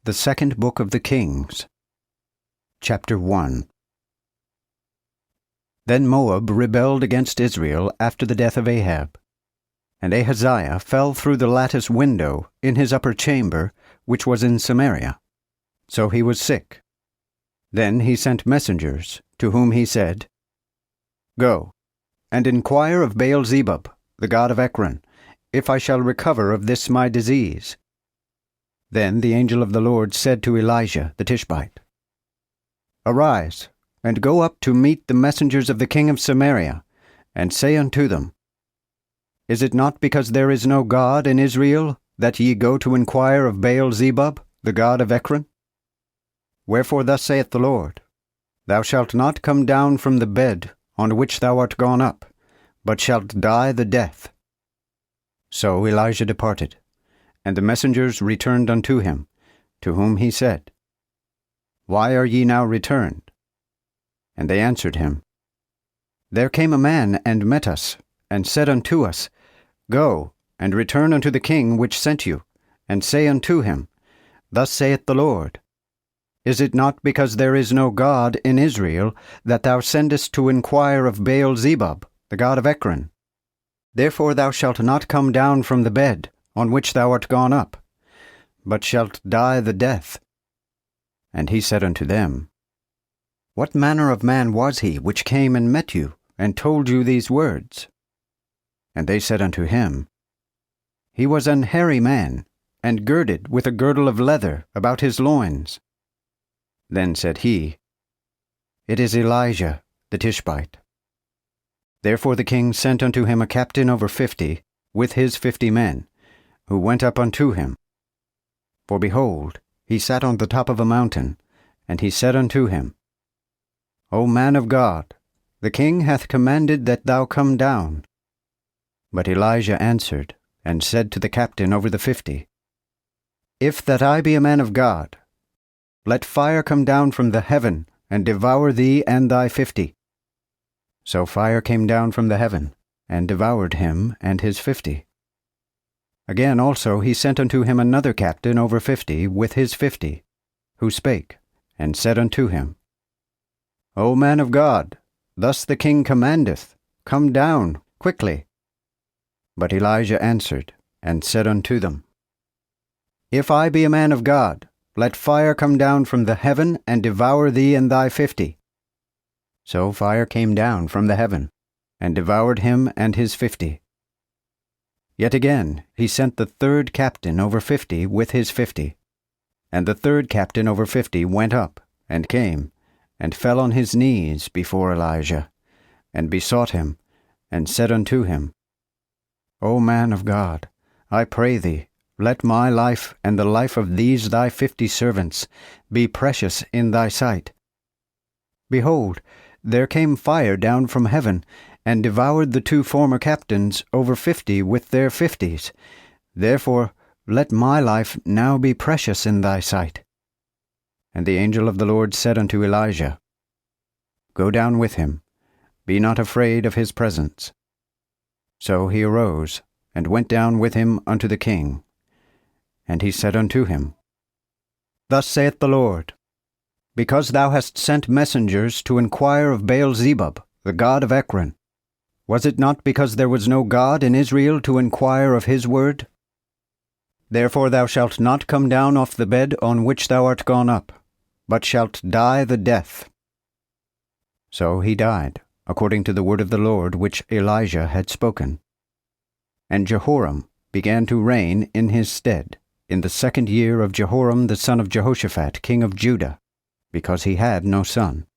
The Second Book of the Kings. Chapter 1. Then Moab rebelled against Israel after the death of Ahab. And Ahaziah fell through the lattice window in his upper chamber, which was in Samaria. So he was sick. Then he sent messengers, to whom he said, Go, and inquire of Baal-zebub, the god of Ekron, if I shall recover of this my disease. Then the angel of the Lord said to Elijah the Tishbite, Arise, and go up to meet the messengers of the king of Samaria, and say unto them, Is it not because there is no God in Israel, that ye go to inquire of Baal-zebub, the god of Ekron? Wherefore thus saith the Lord, Thou shalt not come down from the bed on which thou art gone up, but shalt die the death. So Elijah departed, and the messengers returned unto him, to whom he said, Why are ye now returned? And they answered him, There came a man and met us, and said unto us, Go, and return unto the king which sent you, and say unto him, Thus saith the Lord, Is it not because there is no God in Israel, that thou sendest to inquire of Baal-zebub, the god of Ekron? Therefore thou shalt not come down from the bed on which thou art gone up, but shalt die the death. And he said unto them, What manner of man was he which came and met you, and told you these words? And they said unto him, He was an hairy man, and girded with a girdle of leather about his loins. Then said he, It is Elijah the Tishbite. Therefore the king sent unto him a captain over 50, with his 50 men, who went up unto him. For behold, he sat on the top of a mountain, and he said unto him, O man of God, the king hath commanded that thou come down. But Elijah answered, and said to the captain over the 50, If that I be a man of God, let fire come down from the heaven, and devour thee and thy 50. So fire came down from the heaven, and devoured him and his 50. Again also he sent unto him another captain over 50 with his 50, who spake, and said unto him, O man of God, thus the king commandeth, come down quickly. But Elijah answered, and said unto them, If I be a man of God, let fire come down from the heaven, and devour thee and thy 50. So fire came down from the heaven, and devoured him and his 50. Yet again he sent the third captain over 50 with his 50. And the third captain over 50 went up, and came, and fell on his knees before Elijah, and besought him, and said unto him, O man of God, I pray thee, let my life and the life of these thy 50 servants be precious in thy sight. Behold, there came fire down from heaven, and devoured the 2 former captains over 50 with their 50s. Therefore let my life now be precious in thy sight. And the angel of the Lord said unto Elijah, Go down with him, be not afraid of his presence. So he arose, and went down with him unto the king. And he said unto him, Thus saith the Lord, Because thou hast sent messengers to inquire of Baal-zebub, the god of Ekron, was it not because there was no God in Israel to inquire of his word? Therefore thou shalt not come down off the bed on which thou art gone up, but shalt die the death. So he died, according to the word of the Lord which Elijah had spoken. And Jehoram began to reign in his stead, in the 2nd year of Jehoram the son of Jehoshaphat, king of Judah, because he had no son.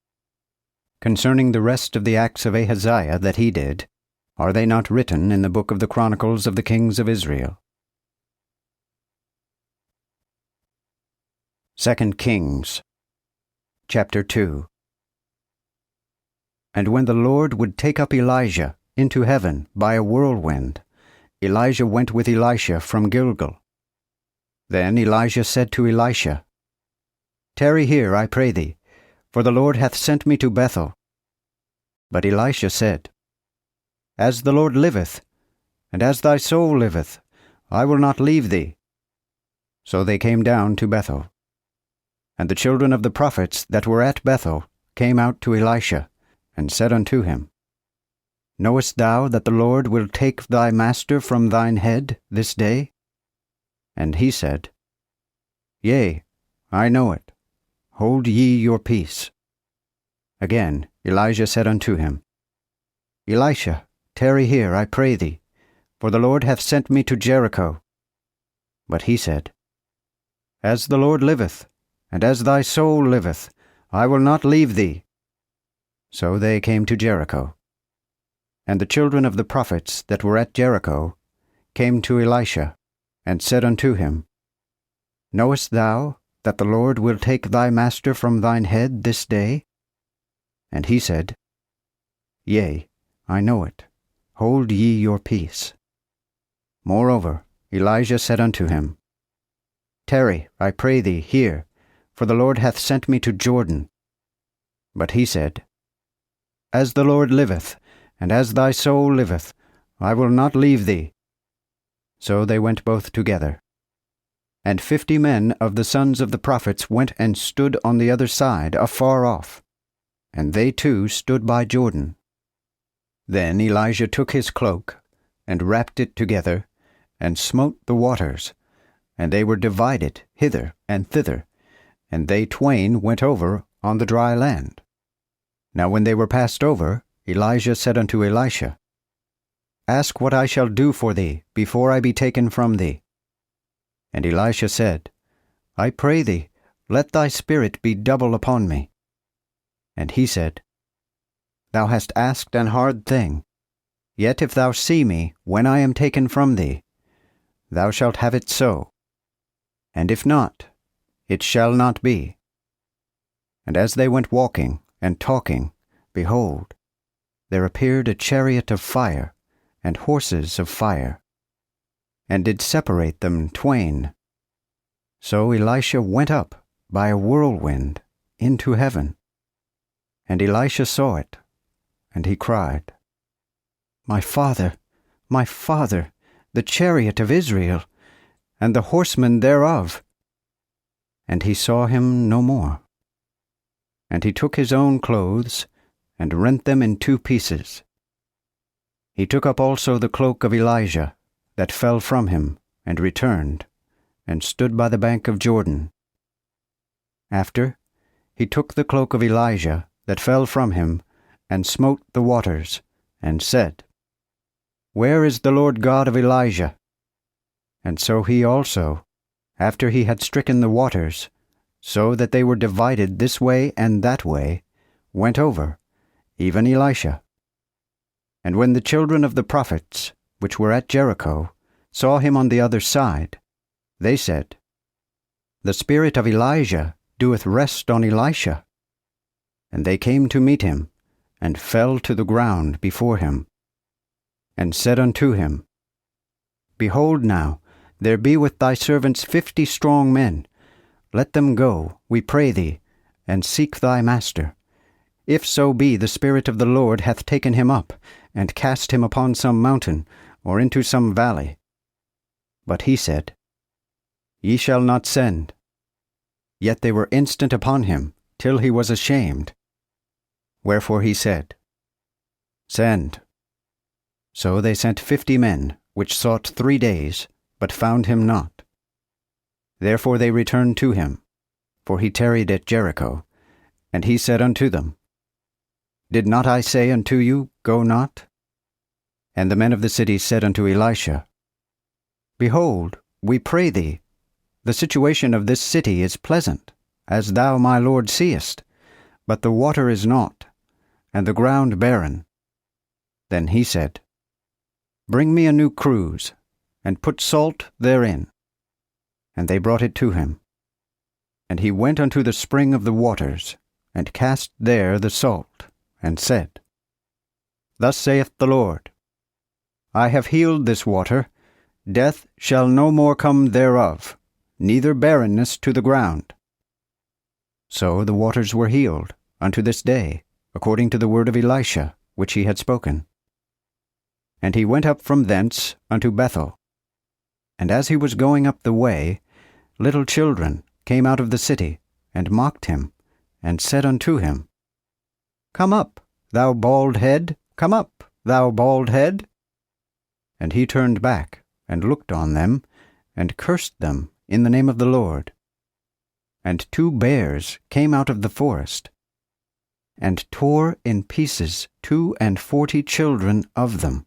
Concerning the rest of the acts of Ahaziah that he did, are they not written in the book of the Chronicles of the kings of Israel? 2 Kings. Chapter 2. And when the Lord would take up Elijah into heaven by a whirlwind, Elijah went with Elisha from Gilgal. Then Elijah said to Elisha, Tarry here, I pray thee, for the Lord hath sent me to Bethel. But Elisha said, As the Lord liveth, and as thy soul liveth, I will not leave thee. So they came down to Bethel. And the children of the prophets that were at Bethel came out to Elisha, and said unto him, Knowest thou that the Lord will take thy master from thine head this day? And he said, Yea, I know it. Hold ye your peace. Again Elijah said unto him, Elisha, tarry here, I pray thee, for the Lord hath sent me to Jericho. But he said, As the Lord liveth, and as thy soul liveth, I will not leave thee. So they came to Jericho. And the children of the prophets that were at Jericho came to Elisha, and said unto him, Knowest thou that the Lord will take thy master from thine head this day? And he said, Yea, I know it. Hold ye your peace. Moreover, Elijah said unto him, Tarry, I pray thee, here, for the Lord hath sent me to Jordan. But he said, As the Lord liveth, and as thy soul liveth, I will not leave thee. So they went both together. And 50 men of the sons of the prophets went and stood on the other side, afar off, and they too stood by Jordan. Then Elijah took his cloak, and wrapped it together, and smote the waters, and they were divided hither and thither, and they twain went over on the dry land. Now when they were passed over, Elijah said unto Elisha, Ask what I shall do for thee before I be taken from thee. And Elisha said, I pray thee, let thy spirit be double upon me. And he said, Thou hast asked an hard thing. Yet if thou see me when I am taken from thee, thou shalt have it so. And if not, it shall not be. And as they went walking and talking, behold, there appeared a chariot of fire, and horses of fire, and did separate them twain. So Elisha went up by a whirlwind into heaven. And Elisha saw it, and he cried, My father, the chariot of Israel, and the horsemen thereof. And he saw him no more. And he took his own clothes, and rent them in 2 pieces. He took up also the cloak of Elijah, that fell from him, and returned, and stood by the bank of Jordan. After, he took the cloak of Elijah, that fell from him, and smote the waters, and said, Where is the Lord God of Elijah? And so he also, after he had stricken the waters, so that they were divided this way and that way, went over, even Elisha. And when the children of the prophets, which were at Jericho, saw him on the other side, they said, The spirit of Elijah doeth rest on Elisha. And they came to meet him, and fell to the ground before him, and said unto him, Behold now, there be with thy servants 50 strong men. Let them go, we pray thee, and seek thy master. If so be the Spirit of the Lord hath taken him up, and cast him upon some mountain, or into some valley. But he said, Ye shall not send. Yet they were instant upon him, till he was ashamed. Wherefore he said, Send. So they sent 50 men, which sought 3 days, but found him not. Therefore they returned to him, for he tarried at Jericho. And he said unto them, Did not I say unto you, Go not? And the men of the city said unto Elisha, Behold, we pray thee, the situation of this city is pleasant, as thou my lord seest, but the water is naught, and the ground barren. Then he said, Bring me a new cruse, and put salt therein. And they brought it to him. And he went unto the spring of the waters, and cast there the salt, and said, Thus saith the Lord, I have healed this water, death shall no more come thereof, neither barrenness to the ground. So the waters were healed unto this day, according to the word of Elisha, which he had spoken. And he went up from thence unto Bethel. And as he was going up the way, little children came out of the city, and mocked him, and said unto him, Come up, thou bald head, come up, thou bald head. And he turned back, and looked on them, and cursed them in the name of the Lord. And 2 bears came out of the forest, and tore in pieces 42 children of them.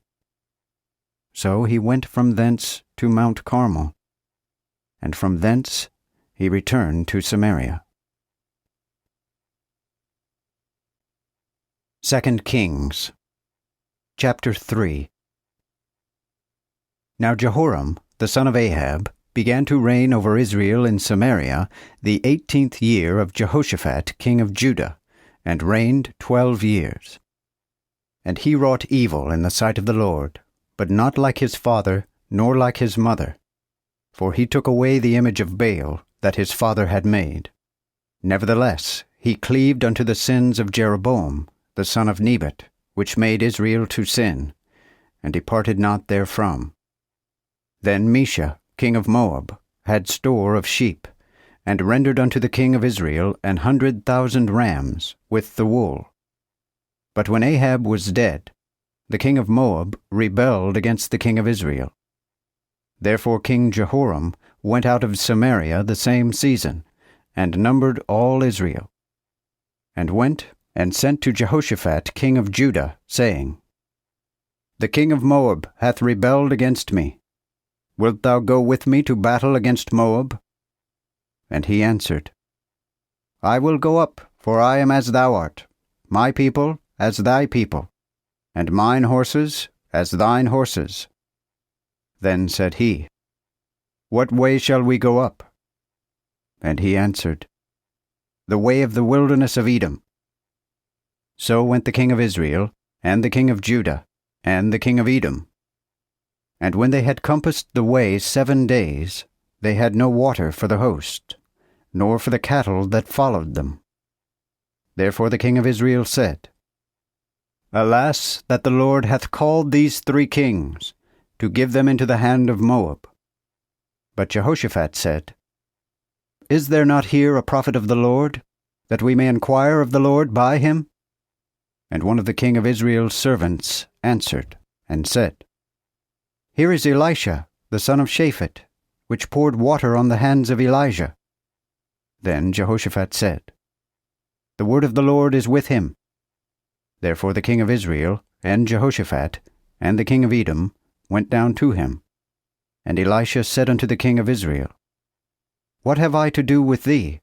So he went from thence to Mount Carmel, and from thence he returned to Samaria. 2 Kings chapter 3. Now Jehoram, the son of Ahab, began to reign over Israel in Samaria the 18th year of Jehoshaphat king of Judah, and reigned 12 years. And he wrought evil in the sight of the Lord, but not like his father, nor like his mother. For he took away the image of Baal that his father had made. Nevertheless he cleaved unto the sins of Jeroboam, the son of Nebat, which made Israel to sin, and departed not therefrom. Then Mesha, king of Moab, had store of sheep, and rendered unto the king of Israel 100,000 rams, with the wool. But when Ahab was dead, the king of Moab rebelled against the king of Israel. Therefore King Jehoram went out of Samaria the same season, and numbered all Israel, and went and sent to Jehoshaphat king of Judah, saying, The king of Moab hath rebelled against me. Wilt thou go with me to battle against Moab? And he answered, I will go up, for I am as thou art, my people as thy people, and mine horses as thine horses. Then said he, What way shall we go up? And he answered, The way of the wilderness of Edom. So went the king of Israel, and the king of Judah, and the king of Edom. And when they had compassed the way 7 days, they had no water for the host, nor for the cattle that followed them. Therefore the king of Israel said, Alas, that the Lord hath called these 3 kings, to give them into the hand of Moab. But Jehoshaphat said, Is there not here a prophet of the Lord, that we may inquire of the Lord by him? And one of the king of Israel's servants answered, and said, Here is Elisha, the son of Shaphat, which poured water on the hands of Elijah. Then Jehoshaphat said, The word of the Lord is with him. Therefore the king of Israel, and Jehoshaphat, and the king of Edom, went down to him. And Elisha said unto the king of Israel, What have I to do with thee?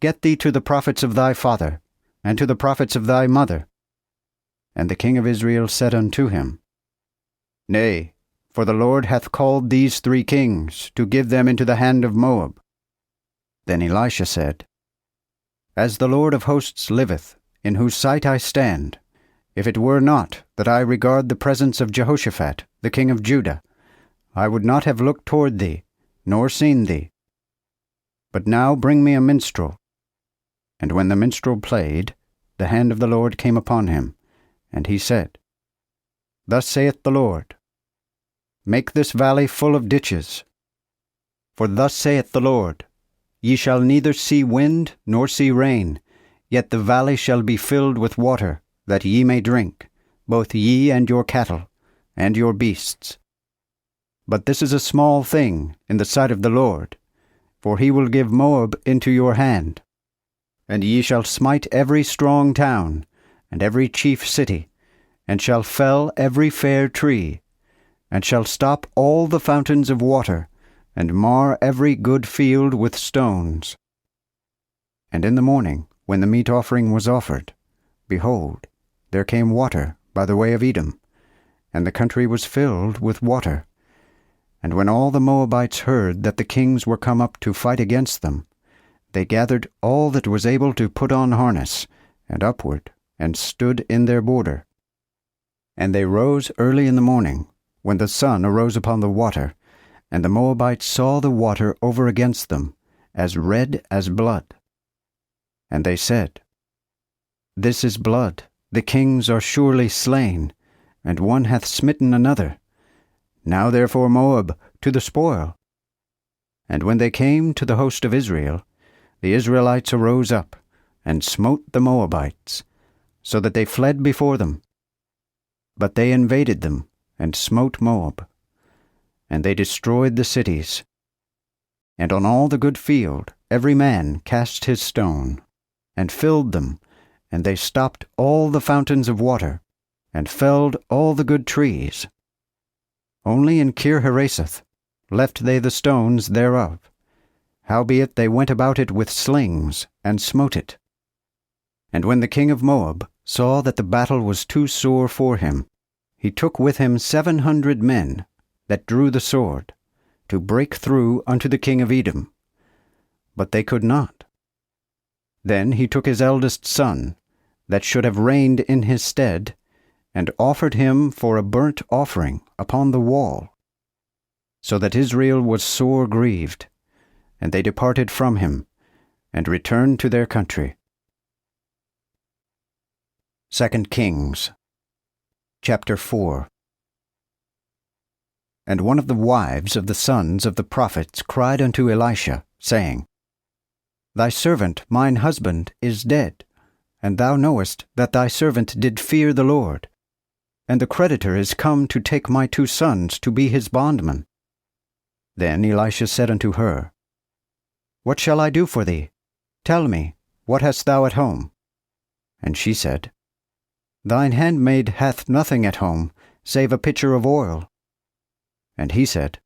Get thee to the prophets of thy father, and to the prophets of thy mother. And the king of Israel said unto him, Nay, for the Lord hath called these 3 kings, to give them into the hand of Moab. Then Elisha said, As the Lord of hosts liveth, in whose sight I stand, if it were not that I regard the presence of Jehoshaphat, the king of Judah, I would not have looked toward thee, nor seen thee. But now bring me a minstrel. And when the minstrel played, the hand of the Lord came upon him, and he said, Thus saith the Lord, Make this valley full of ditches. For thus saith the Lord, Ye shall neither see wind nor see rain, yet the valley shall be filled with water, that ye may drink, both ye and your cattle, and your beasts. But this is a small thing in the sight of the Lord, for he will give Moab into your hand. And ye shall smite every strong town, and every chief city, and shall fell every fair tree, and shall stop all the fountains of water, and mar every good field with stones. And in the morning, when the meat offering was offered, behold, there came water by the way of Edom, and the country was filled with water. And when all the Moabites heard that the kings were come up to fight against them, they gathered all that was able to put on harness, and upward, and stood in their border. And they rose early in the morning, when the sun arose upon the water, and the Moabites saw the water over against them, as red as blood. And they said, This is blood, the kings are surely slain, and one hath smitten another. Now therefore Moab, to the spoil. And when they came to the host of Israel, the Israelites arose up, and smote the Moabites, so that they fled before them. But they invaded them, and smote Moab, and they destroyed the cities. And on all the good field every man cast his stone, and filled them, and they stopped all the fountains of water, and felled all the good trees. Only in Kir-Hareseth left they the stones thereof. Howbeit they went about it with slings, and smote it. And when the king of Moab saw that the battle was too sore for him, he took with him 700 men that drew the sword, to break through unto the king of Edom. But they could not. Then he took his eldest son, that should have reigned in his stead, and offered him for a burnt offering upon the wall, so that Israel was sore grieved, and they departed from him, and returned to their country. 2 Kings chapter 4. And one of the wives of the sons of the prophets cried unto Elisha, saying, Thy servant mine husband is dead, and thou knowest that thy servant did fear the Lord, and the creditor is come to take my 2 sons to be his bondmen. Then Elisha said unto her, What shall I do for thee? Tell me, what hast thou at home? And she said, Thine handmaid hath nothing at home, save a pitcher of oil. And he said,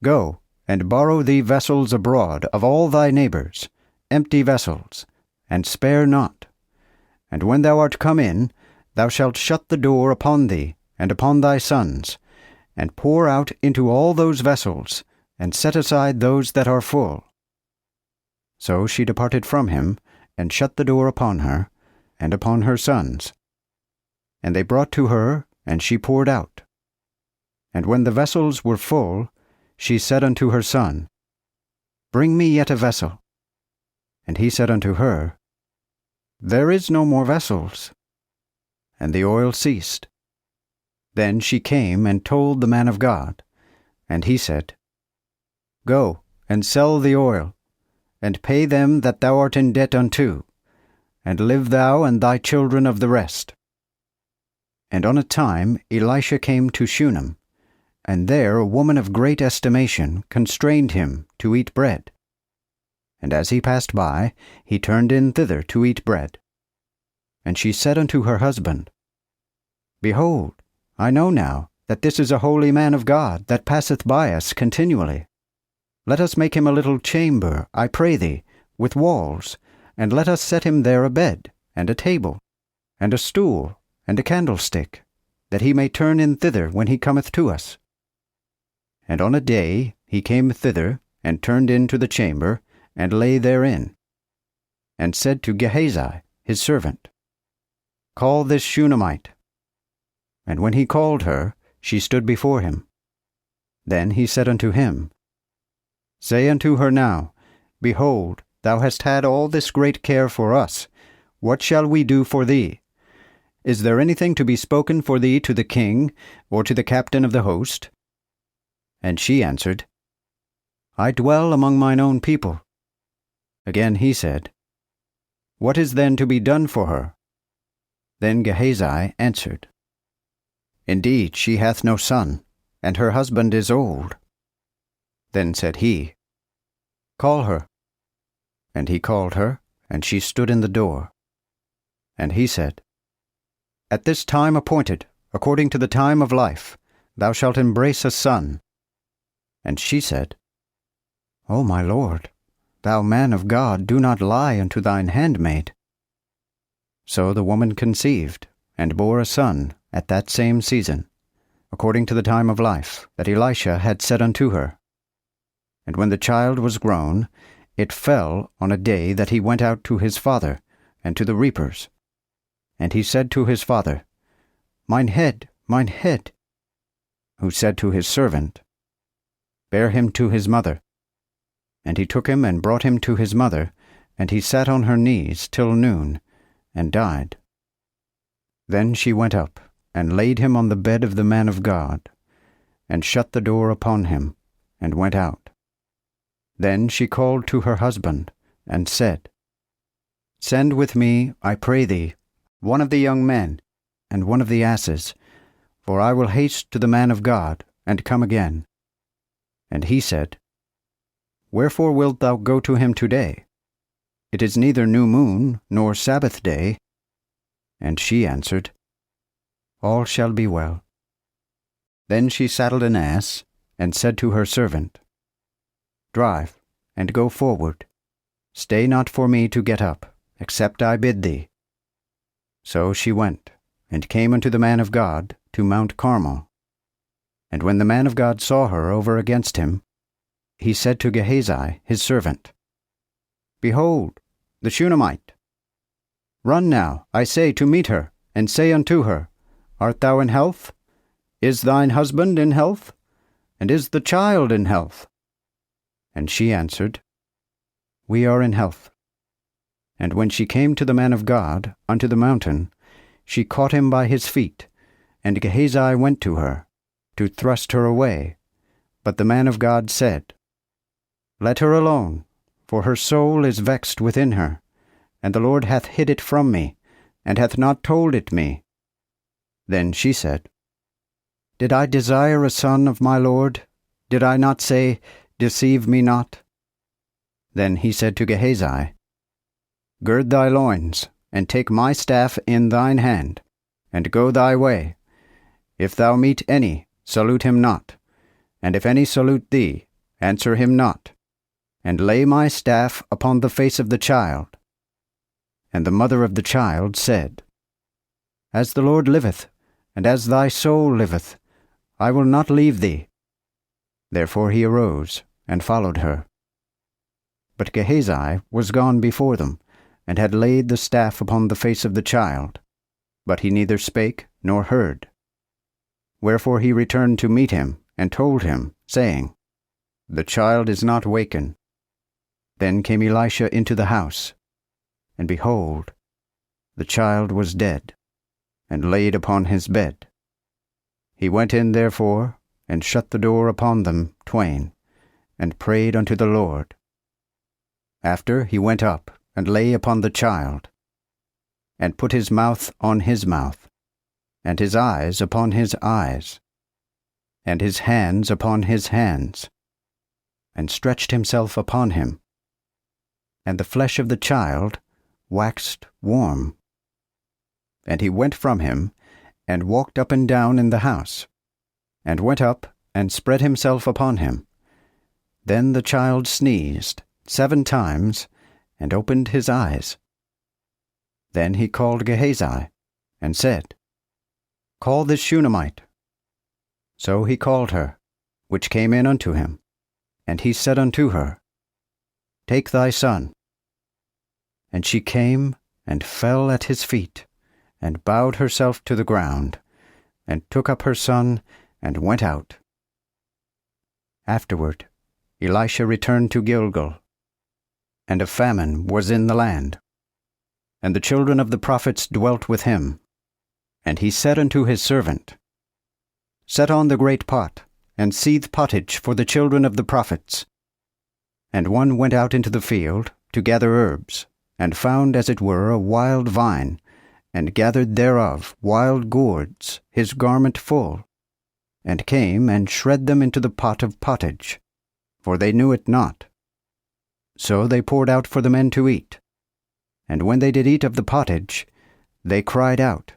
Go, and borrow thee vessels abroad of all thy neighbors, empty vessels, and spare not. And when thou art come in, thou shalt shut the door upon thee and upon thy sons, and pour out into all those vessels, and set aside those that are full. So she departed from him, and shut the door upon her, and upon her sons. And they brought to her, and she poured out. And when the vessels were full, she said unto her son, Bring me yet a vessel. And he said unto her, There is no more vessels. And the oil ceased. Then she came and told the man of God, and he said, Go, and sell the oil, and pay them that thou art in debt unto, and live thou and thy children of the rest. And on a time Elisha came to Shunem, and there a woman of great estimation constrained him to eat bread. And as he passed by, he turned in thither to eat bread. And she said unto her husband, Behold, I know now that this is a holy man of God that passeth by us continually. Let us make him a little chamber, I pray thee, with walls, and let us set him there a bed, and a table, and a stool, and a candlestick, that he may turn in thither when he cometh to us. And on a day he came thither, and turned into the chamber, and lay therein, and said to Gehazi his servant, Call this Shunammite. And when he called her, she stood before him. Then he said unto him, Say unto her now, Behold, thou hast had all this great care for us. What shall we do for thee? Is there anything to be spoken for thee to the king, or to the captain of the host? And she answered, I dwell among mine own people. Again he said, What is then to be done for her? Then Gehazi answered, Indeed, she hath no son, and her husband is old. Then said he, Call her. And he called her, and she stood in the door. And he said, At this time appointed, according to the time of life, thou shalt embrace a son. And she said, O my lord, thou man of God, do not lie unto thine handmaid. So the woman conceived, and bore a son at that same season, according to the time of life that Elisha had said unto her. And when the child was grown, it fell on a day that he went out to his father, and to the reapers. And he said to his father, Mine head, mine head. Who said to his servant, Bear him to his mother. And he took him and brought him to his mother, and he sat on her knees till noon, and died. Then she went up, and laid him on the bed of the man of God, and shut the door upon him, and went out. Then she called to her husband, and said, Send with me, I pray thee, one of the young men, and one of the asses, for I will haste to the man of God, and come again. And he said, Wherefore wilt thou go to him today? It is neither new moon, nor Sabbath day. And she answered, All shall be well. Then she saddled an ass, and said to her servant, Drive, and go forward. Stay not for me to get up, except I bid thee. So she went, and came unto the man of God to Mount Carmel. And when the man of God saw her over against him, he said to Gehazi his servant, Behold, the Shunammite. Run now, I say, to meet her, and say unto her, Art thou in health? Is thine husband in health? And is the child in health? And she answered, We are in health. And when she came to the man of God unto the mountain, she caught him by his feet, and Gehazi went to her, to thrust her away. But the man of God said, Let her alone, for her soul is vexed within her, and the Lord hath hid it from me, and hath not told it me. Then she said, Did I desire a son of my Lord? Did I not say, Deceive me not? Then he said to Gehazi, Gird thy loins, and take my staff in thine hand, and go thy way. If thou meet any, salute him not, and if any salute thee, answer him not, and lay my staff upon the face of the child. And the mother of the child said, As the Lord liveth, and as thy soul liveth, I will not leave thee. Therefore he arose, and followed her. But Gehazi was gone before them, and had laid the staff upon the face of the child, but he neither spake nor heard. Wherefore he returned to meet him, and told him, saying, The child is not waken. Then came Elisha into the house, and behold, the child was dead, and laid upon his bed. He went in therefore, and shut the door upon them twain, and prayed unto the Lord. After he went up, and lay upon the child, and put his mouth on his mouth, and his eyes upon his eyes, and his hands upon his hands, and stretched himself upon him. And the flesh of the child waxed warm. And he went from him, and walked up and down in the house, and went up, and spread himself upon him. Then the child sneezed 7 times, and opened his eyes. Then he called Gehazi, and said, Call this Shunammite. So he called her, which came in unto him. And he said unto her, Take thy son. And she came, and fell at his feet, and bowed herself to the ground, and took up her son, and went out. Afterward Elisha returned to Gilgal, and a famine was in the land. And the children of the prophets dwelt with him. And he said unto his servant, Set on the great pot, and seethe pottage for the children of the prophets. And one went out into the field to gather herbs, and found as it were a wild vine, and gathered thereof wild gourds, his garment full, and came and shred them into the pot of pottage, for they knew it not. So they poured out for the men to eat. And when they did eat of the pottage, they cried out,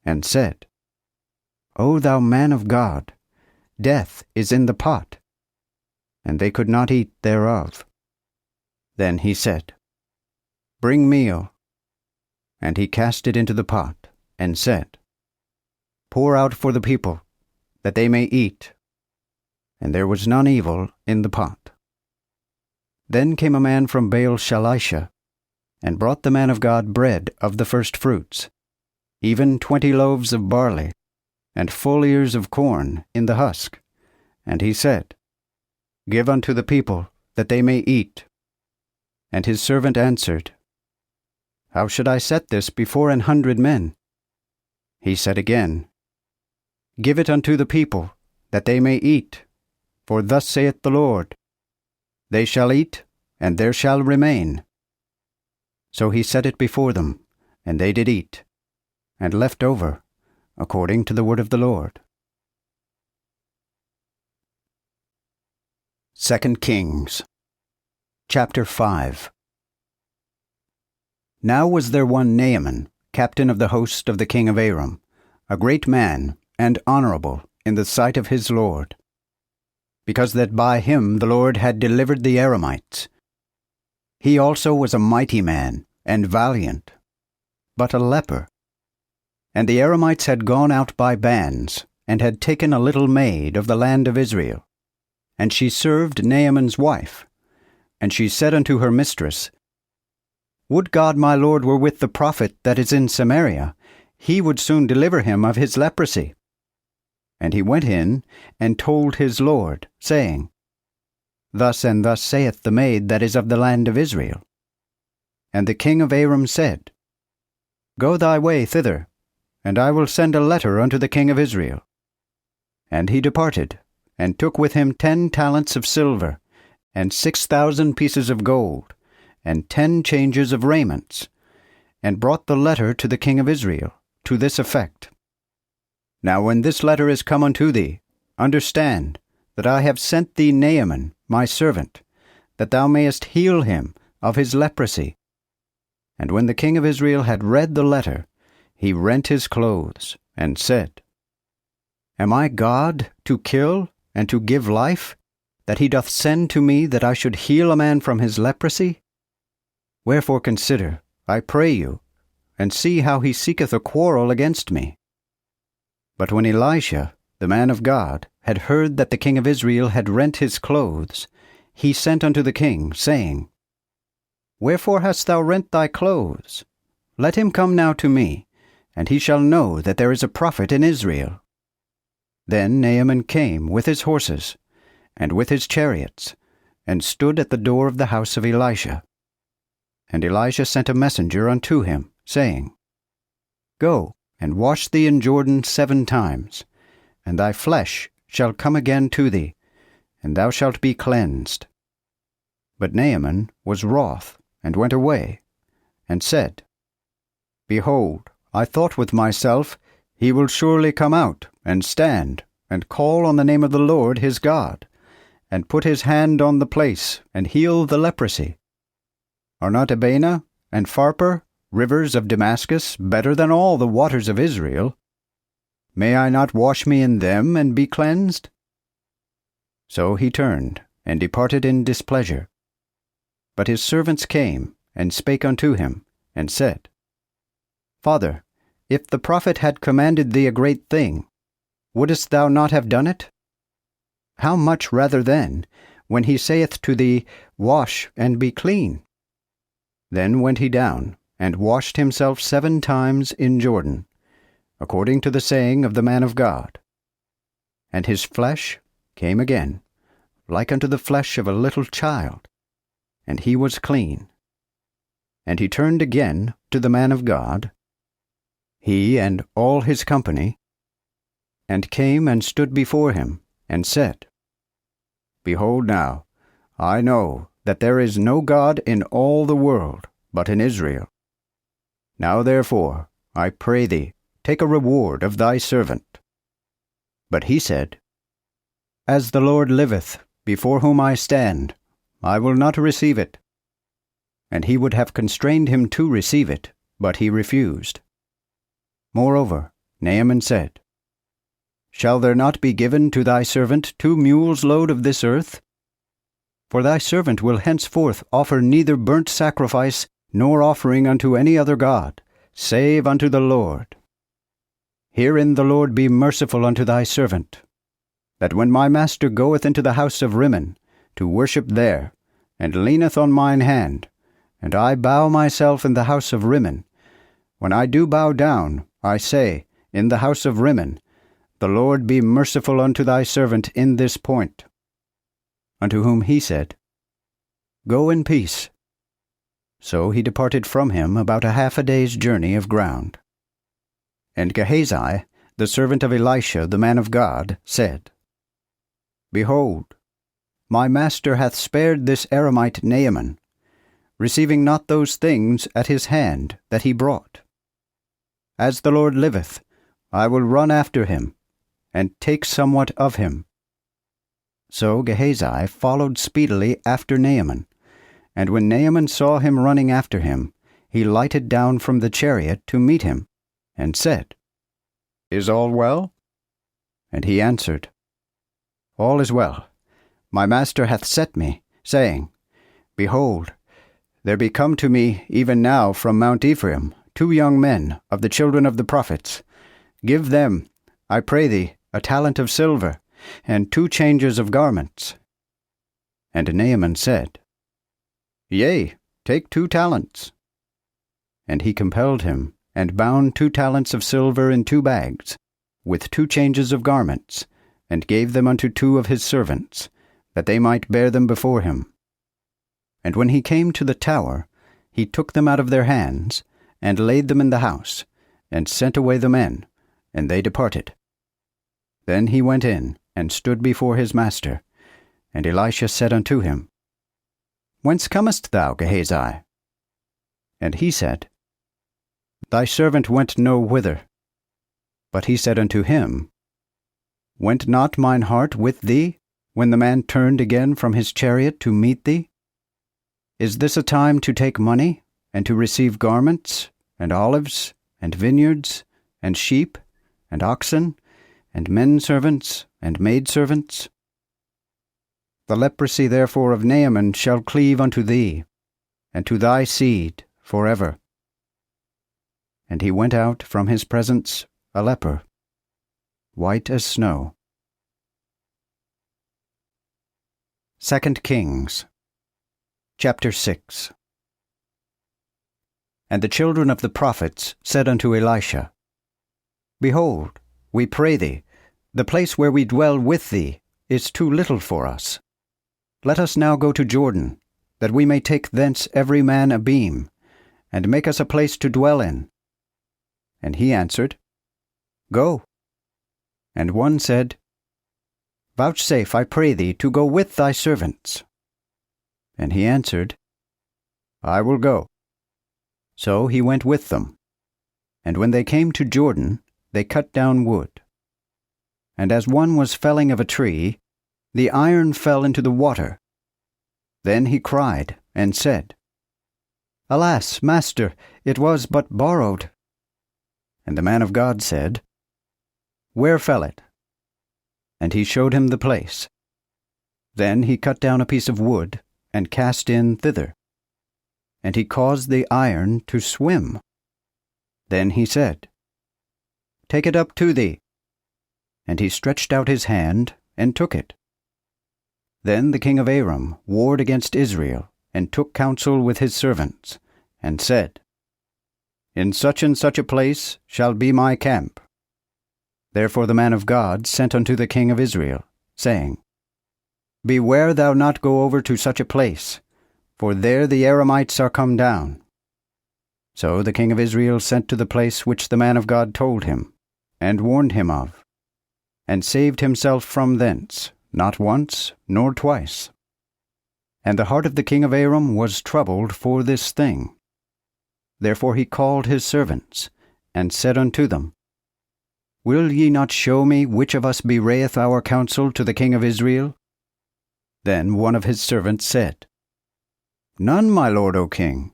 and said, O thou man of God, death is in the pot. And they could not eat thereof. Then he said, Bring meal. And he cast it into the pot, and said, Pour out for the people, that they may eat. And there was none evil in the pot. Then came a man from Baal-Shalisha, and brought the man of God bread of the firstfruits, even 20 loaves of barley, and full ears of corn in the husk. And he said, Give unto the people, that they may eat. And his servant answered, How should I set this before 100 men? He said again, Give it unto the people, that they may eat. For thus saith the Lord, They shall eat, and there shall remain, So he set it before them, and they did eat, and left over, according to the word of the Lord. 2 Kings chapter 5. Now was there one Nahum, captain of the host of the king of Aram, a great man and honorable in the sight of his Lord, because that by him the Lord had delivered the Aramites. He also was a mighty man and valiant, but a leper. And the Aramites had gone out by bands, and had taken a little maid of the land of Israel. And she served Naaman's wife. And she said unto her mistress, Would God my Lord were with the prophet that is in Samaria, he would soon deliver him of his leprosy. And he went in, and told his Lord, saying, Thus and thus saith the maid that is of the land of Israel. And the king of Aram said, Go thy way thither, and I will send a letter unto the king of Israel. And he departed, and took with him 10 talents of silver, and 6,000 pieces of gold, and 10 changes of raiments, and brought the letter to the king of Israel, to this effect. Now when this letter is come unto thee, understand that I have sent thee Naaman, my servant, that thou mayest heal him of his leprosy. And when the king of Israel had read the letter, he rent his clothes, and said, Am I God to kill and to give life, that he doth send to me that I should heal a man from his leprosy? Wherefore consider, I pray you, and see how he seeketh a quarrel against me. But when Elisha, the man of God, had heard that the king of Israel had rent his clothes, he sent unto the king, saying, Wherefore hast thou rent thy clothes? Let him come now to me, and he shall know that there is a prophet in Israel. Then Naaman came with his horses, and with his chariots, and stood at the door of the house of Elisha. And Elisha sent a messenger unto him, saying, Go, and wash thee in Jordan 7 times, and thy flesh shall come again to thee, and thou shalt be cleansed. But Naaman was wroth, and went away, and said, Behold, I thought with myself, he will surely come out, and stand, and call on the name of the Lord his God, and put his hand on the place, and heal the leprosy. Are not Abana and Pharpar, rivers of Damascus, better than all the waters of Israel? May I not wash me in them, and be cleansed? So he turned, and departed in displeasure. But his servants came, and spake unto him, and said, Father, if the prophet had commanded thee a great thing, wouldest thou not have done it? How much rather then, when he saith to thee, Wash and be clean? Then went he down, and washed himself 7 times in Jordan, according to the saying of the man of God. And his flesh came again, like unto the flesh of a little child, and he was clean. And he turned again to the man of God, he and all his company, and came and stood before him, and said, Behold now, I know that there is no God in all the world but in Israel. Now therefore, I pray thee, take a reward of thy servant. But he said, As the Lord liveth, before whom I stand, I will not receive it. And he would have constrained him to receive it, but he refused. Moreover, Naaman said, Shall there not be given to thy servant 2 mules' load of this earth? For thy servant will henceforth offer neither burnt sacrifice nor offering unto any other god, save unto the Lord. Herein the Lord be merciful unto thy servant, that when my master goeth into the house of Rimmon, to worship there, and leaneth on mine hand, and I bow myself in the house of Rimmon, when I do bow down, I say, in the house of Rimmon, The Lord be merciful unto thy servant in this point. Unto whom he said, Go in peace. So he departed from him about a half a day's journey of ground. And Gehazi, the servant of Elisha the man of God, said, Behold, my master hath spared this Aramite Naaman. receiving not those things at his hand that he brought. As the Lord liveth, I will run after him, and take somewhat of him. So Gehazi followed speedily after Naaman, and when Naaman saw him running after him, he lighted down from the chariot to meet him, and said, Is all well? And he answered, All is well. My master hath sent me, saying, Behold, there be come to me even now from Mount Ephraim 2 young men of the children of the prophets. Give them, I pray thee, a talent of silver, and 2 changes of garments. And Naaman said, Yea, take 2 talents. And he compelled him, and bound 2 talents of silver in 2 bags, with 2 changes of garments, and gave them unto 2 of his servants, that they might bear them before him. And when he came to the tower, he took them out of their hands, and laid them in the house, and sent away the men, and they departed. Then he went in, and stood before his master. And Elisha said unto him, Whence comest thou, Gehazi? And he said, Thy servant went no whither. But he said unto him, Went not mine heart with thee, when the man turned again from his chariot to meet thee? Is this a time to take money, and to receive garments, and olives, and vineyards, and sheep, and oxen, and men servants, and maid servants? The leprosy therefore of Naaman shall cleave unto thee, and to thy seed forever. And he went out from his presence a leper, white as snow. 2 Kings chapter 6. And the children of the prophets said unto Elisha, Behold, we pray thee, the place where we dwell with thee is too little for us. Let us now go to Jordan, that we may take thence every man a beam, and make us a place to dwell in. And he answered, Go. And one said, Vouchsafe, I pray thee, to go with thy servants. And he answered, I will go. So he went with them. And when they came to Jordan, they cut down wood. And as one was felling of a tree, the iron fell into the water. Then he cried, and said, Alas, master, it was but borrowed. And the man of God said, Where fell it? And he showed him the place. Then he cut down a piece of wood, and cast in thither. And he caused the iron to swim. Then he said, Take it up to thee. And he stretched out his hand, and took it. Then the king of Aram warred against Israel, and took counsel with his servants, and said, In such and such a place shall be my camp. Therefore the man of God sent unto the king of Israel, saying, Beware thou not go over to such a place, for there the Aramites are come down. So the king of Israel sent to the place which the man of God told him, and warned him of, and saved himself from thence, not once nor twice. And the heart of the king of Aram was troubled for this thing. Therefore he called his servants, and said unto them, Will ye not show me which of us bewrayeth our counsel to the king of Israel? Then one of his servants said, None, my lord, O king,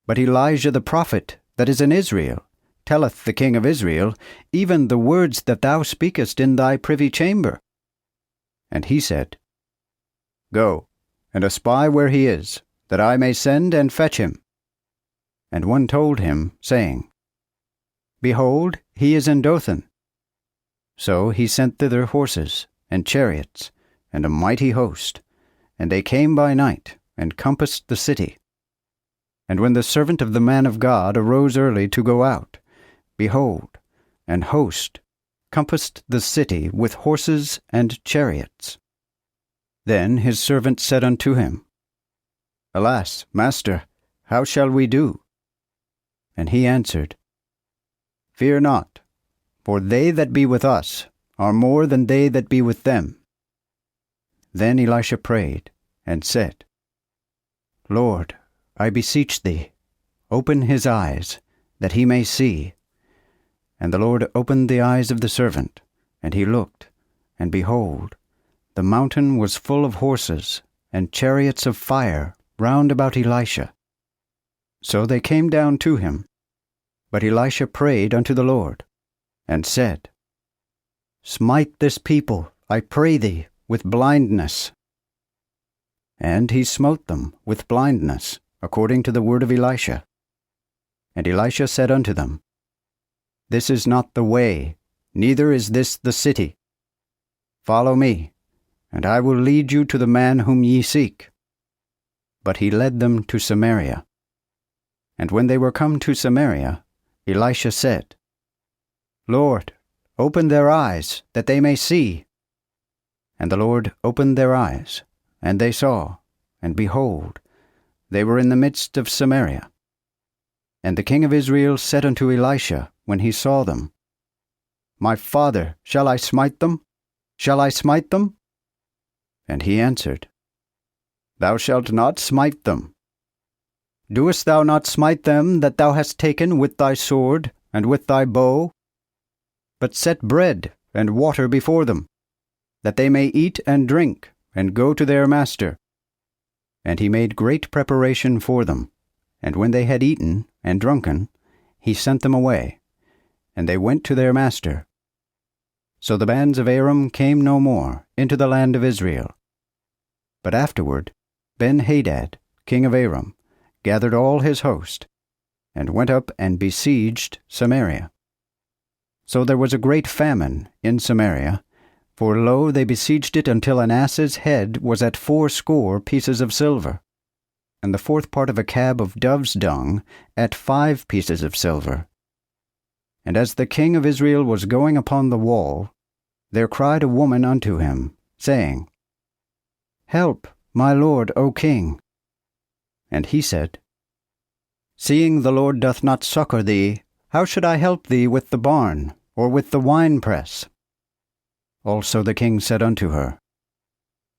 but Elijah the prophet, that is in Israel, telleth the king of Israel even the words that thou speakest in thy privy chamber. And he said, Go, and espy where he is, that I may send and fetch him. And one told him, saying, Behold, he is in Dothan. So he sent thither horses, and chariots, and a mighty host, and they came by night, and compassed the city. And when the servant of the man of God arose early to go out, behold, an host compassed the city with horses and chariots. Then his servant said unto him, Alas, master, how shall we do? And he answered, Fear not, for they that be with us are more than they that be with them. Then Elisha prayed, and said, Lord, I beseech thee, open his eyes, that he may see. And the Lord opened the eyes of the servant, and he looked, and behold, the mountain was full of horses, and chariots of fire round about Elisha. So they came down to him. But Elisha prayed unto the Lord, and said, Smite this people, I pray thee, with blindness. And he smote them with blindness, according to the word of Elisha. And Elisha said unto them, This is not the way, neither is this the city. Follow me, and I will lead you to the man whom ye seek. But he led them to Samaria. And when they were come to Samaria, Elisha said, Lord, open their eyes, that they may see. And the Lord opened their eyes, and they saw, and behold, they were in the midst of Samaria. And the king of Israel said unto Elisha, when he saw them, My father, shall I smite them? Shall I smite them? And he answered, Thou shalt not smite them. Doest thou not smite them that thou hast taken with thy sword and with thy bow? But set bread and water before them, that they may eat and drink, and go to their master. And he made great preparation for them. And when they had eaten and drunken, he sent them away, and they went to their master. So the bands of Aram came no more into the land of Israel. But afterward Ben-Hadad, king of Aram, gathered all his host, and went up and besieged Samaria. So there was a great famine in Samaria, for lo, they besieged it until an ass's head was at 80 pieces of silver, and the 4th part of a cab of dove's dung at 5 pieces of silver. And as the king of Israel was going upon the wall, there cried a woman unto him, saying, Help, my lord, O king. And he said, Seeing the Lord doth not succor thee, how should I help thee with the barn, or with the winepress? Also the king said unto her,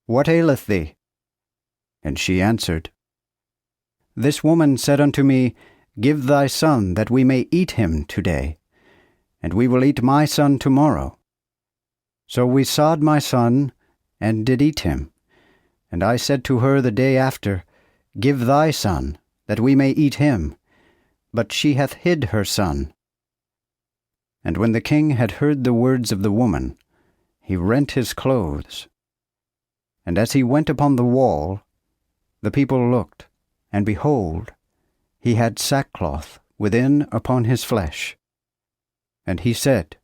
What aileth thee? And she answered, This woman said unto me, Give thy son, that we may eat him today, and we will eat my son tomorrow. So we sod my son, and did eat him. And I said to her the day after, Give thy son, that we may eat him. But she hath hid her son. And when the king had heard the words of the woman, he rent his clothes. And as he went upon the wall, the people looked, and behold, he had sackcloth within upon his flesh. And he said,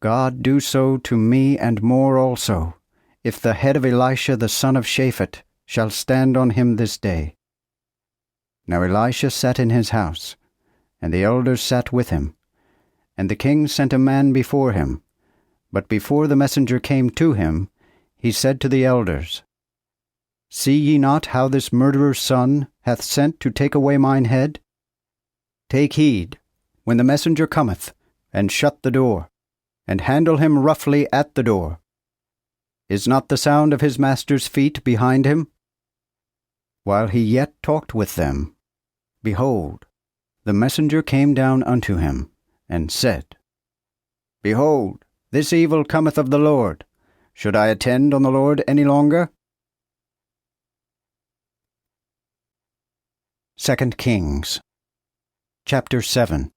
God do so to me and more also, if the head of Elisha the son of Shaphat shall stand on him this day. Now Elisha sat in his house, and the elders sat with him. And the king sent a man before him. But before the messenger came to him, he said to the elders, See ye not how this murderer's son hath sent to take away mine head? Take heed, when the messenger cometh, and shut the door, and handle him roughly at the door. Is not the sound of his master's feet behind him? While he yet talked with them, behold, the messenger came down unto him, and said, Behold, this evil cometh of the Lord. Should I attend on the Lord any longer? 2 Kings chapter 7.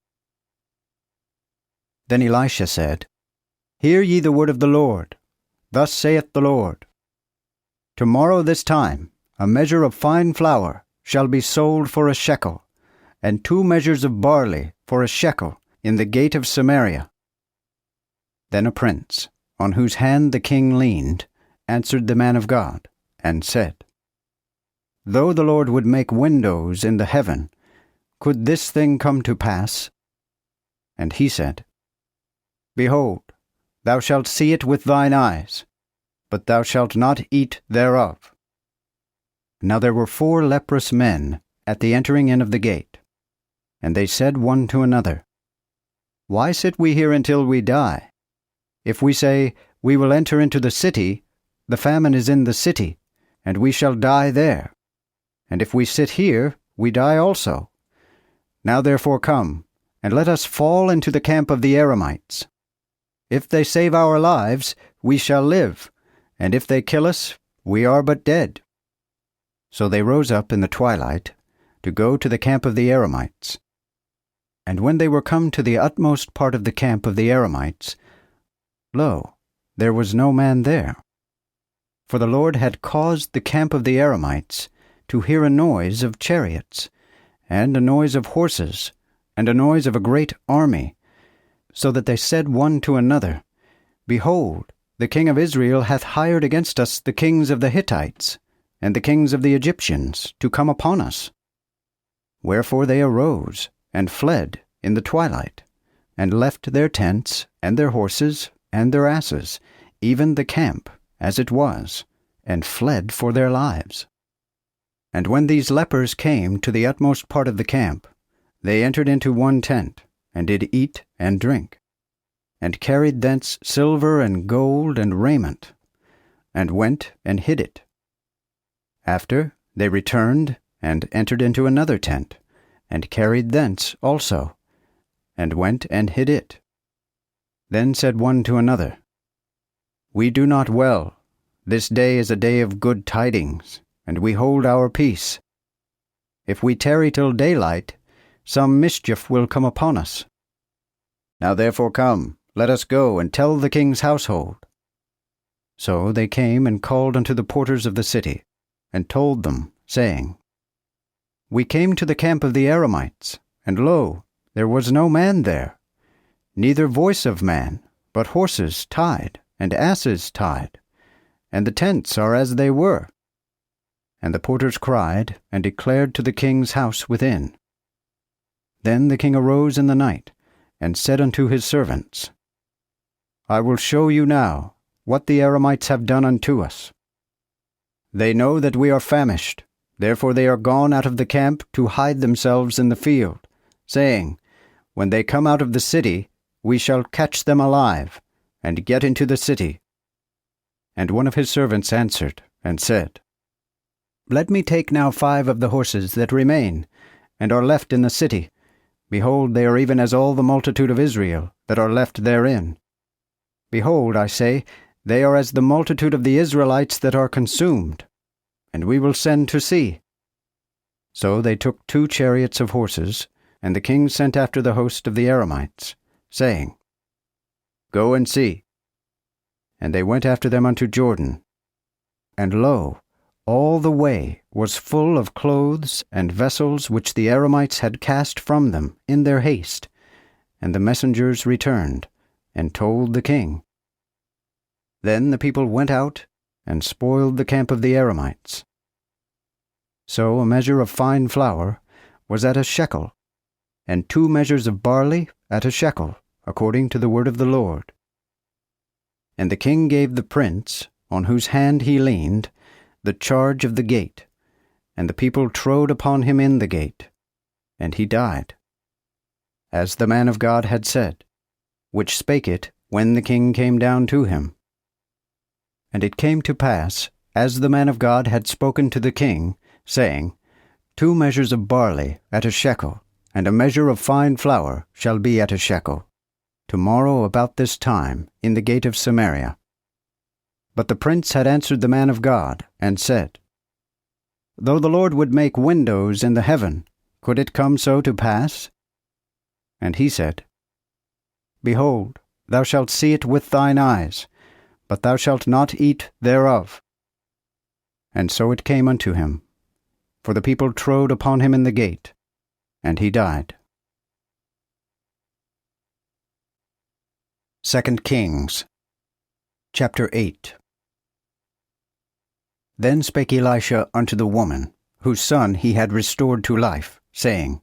Then Elisha said, Hear ye the word of the Lord. Thus saith the Lord, Tomorrow this time a measure of fine flour shall be sold for a shekel, and 2 measures of barley for a shekel in the gate of Samaria. Then a prince, on whose hand the king leaned, answered the man of God, and said, Though the Lord would make windows in the heaven, could this thing come to pass? And he said, Behold, thou shalt see it with thine eyes, but thou shalt not eat thereof. Now there were 4 leprous men at the entering in of the gate, and they said one to another, Why sit we here until we die? If we say, We will enter into the city, the famine is in the city, and we shall die there. and if we sit here, we die also. Now therefore come, and let us fall into the camp of the Aramites. If they save our lives, we shall live, and if they kill us, we are but dead." So they rose up in the twilight to go to the camp of the Aramites. And when they were come to the utmost part of the camp of the Aramites, lo, there was no man there. For the Lord had caused the camp of the Aramites to hear a noise of chariots, and a noise of horses, and a noise of a great army, so that they said one to another, Behold, the king of Israel hath hired against us the kings of the Hittites, and the kings of the Egyptians, to come upon us. Wherefore they arose, and fled in the twilight, and left their tents, and their horses, and their asses, even the camp, as it was, and fled for their lives. And when these lepers came to the utmost part of the camp, they entered into one tent, and did eat and drink, and carried thence silver and gold and raiment, and went and hid it. After they returned, and entered into another tent, and carried thence also, and went and hid it. Then said one to another, We do not well. This day is a day of good tidings, and we hold our peace. If we tarry till daylight, some mischief will come upon us. Now therefore come, let us go and tell the king's household. So they came and called unto the porters of the city, and told them, saying, We came to the camp of the Aramites, and lo, there was no man there, neither voice of man, but horses tied, and asses tied, and the tents are as they were. And the porters cried, and declared to the king's house within. Then the king arose in the night, and said unto his servants, I will show you now what the Aramites have done unto us. They know that we are famished, therefore they are gone out of the camp to hide themselves in the field, saying, When they come out of the city, we shall catch them alive, and get into the city. And one of his servants answered, and said, Let me take now 5 of the horses that remain, and are left in the city. Behold, they are even as all the multitude of Israel that are left therein. Behold, I say, they are as the multitude of the Israelites that are consumed, and we will send to see. So they took 2 chariots of horses, and the king sent after the host of the Aramites, saying, Go and see. And they went after them unto Jordan. And lo, all the way was full of clothes and vessels which the Aramites had cast from them in their haste. And the messengers returned, and told the king. Then the people went out, and spoiled the camp of the Aramites. So a measure of fine flour was at a shekel, and 2 measures of barley at a shekel, according to the word of the Lord. And the king gave the prince, on whose hand he leaned, the charge of the gate, and the people trode upon him in the gate, and he died, as the man of God had said, which spake it when the king came down to him. And it came to pass, as the man of God had spoken to the king, saying, 2 measures of barley at a shekel, and a measure of fine flour shall be at a shekel, tomorrow about this time, in the gate of Samaria. But the prince had answered the man of God, and said, Though the Lord would make windows in the heaven, could it come so to pass? And he said, Behold, thou shalt see it with thine eyes, but thou shalt not eat thereof. And so it came unto him, for the people trode upon him in the gate, and he died. 2 Kings, chapter 8. Then spake Elisha unto the woman, whose son he had restored to life, saying,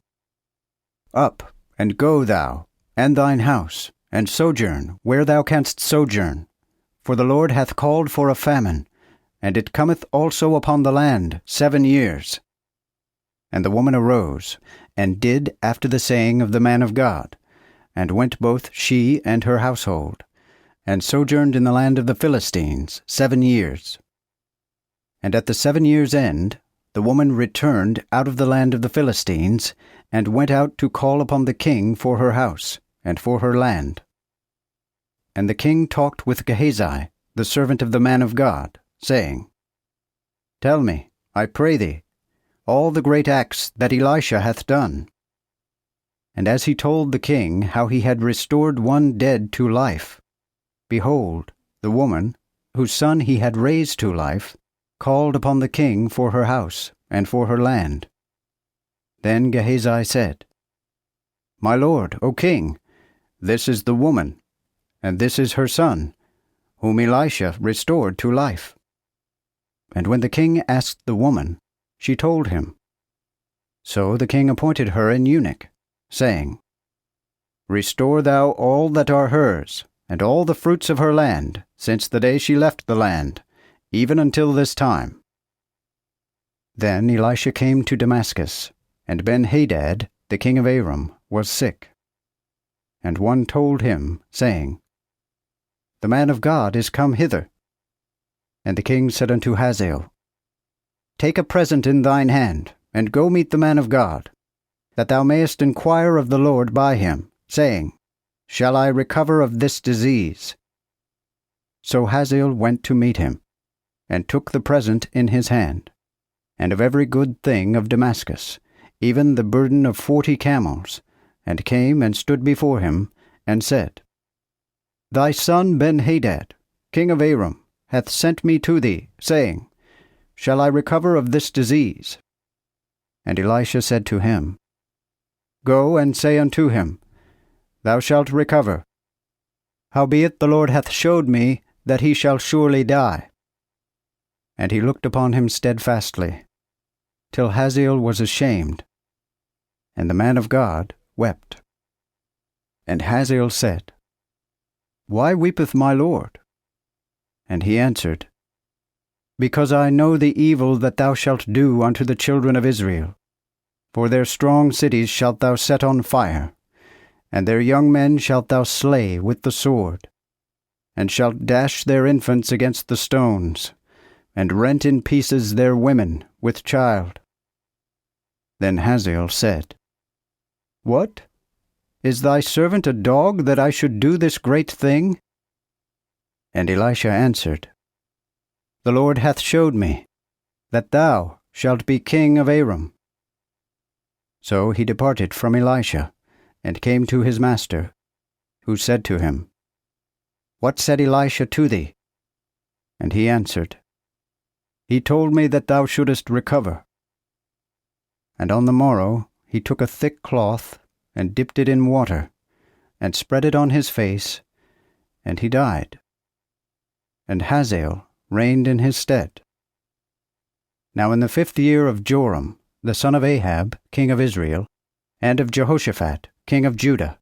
Up, and go thou, and thine house, and sojourn where thou canst sojourn, for the Lord hath called for a famine, and it cometh also upon the land 7 years. And the woman arose, and did after the saying of the man of God, and went both she and her household, and sojourned in the land of the Philistines 7 years. And at the 7 years' end, the woman returned out of the land of the Philistines, and went out to call upon the king for her house, and for her land. And the king talked with Gehazi, the servant of the man of God, saying, Tell me, I pray thee, all the great acts that Elisha hath done. And as he told the king how he had restored one dead to life, behold, the woman, whose son he had raised to life, called upon the king for her house and for her land. Then Gehazi said, My lord, O king, this is the woman, and this is her son, whom Elisha restored to life. And when the king asked the woman, she told him. So the king appointed her an eunuch, saying, Restore thou all that are hers, and all the fruits of her land, since the day she left the land, even until this time. Then Elisha came to Damascus, and Ben-Hadad, the king of Aram, was sick. And one told him, saying, The man of God is come hither. And the king said unto Hazael, Take a present in thine hand, and go meet the man of God, that thou mayest inquire of the Lord by him, saying, Shall I recover of this disease? So Hazael went to meet him, and took the present in his hand, and of every good thing of Damascus, even the burden of 40 camels, and came and stood before him, and said, Thy son Ben-Hadad, king of Aram, hath sent me to thee, saying, Shall I recover of this disease? And Elisha said to him, Go and say unto him, Thou shalt recover. Howbeit the Lord hath showed me that he shall surely die. And he looked upon him steadfastly, till Hazael was ashamed, and the man of God wept. And Hazael said, Why weepeth my lord? And he answered, Because I know the evil that thou shalt do unto the children of Israel. For their strong cities shalt thou set on fire, and their young men shalt thou slay with the sword, and shalt dash their infants against the stones, and rent in pieces their women with child. Then Hazael said, What? Is thy servant a dog that I should do this great thing? And Elisha answered, The Lord hath showed me, that thou shalt be king of Aram. So he departed from Elisha, and came to his master, who said to him, What said Elisha to thee? And he answered, He told me that thou shouldest recover. And on the morrow he took a thick cloth, and dipped it in water, and spread it on his face, and he died. And Hazael reigned in his stead. Now in the 5th year of Joram, the son of Ahab, king of Israel, and of Jehoshaphat, king of Judah,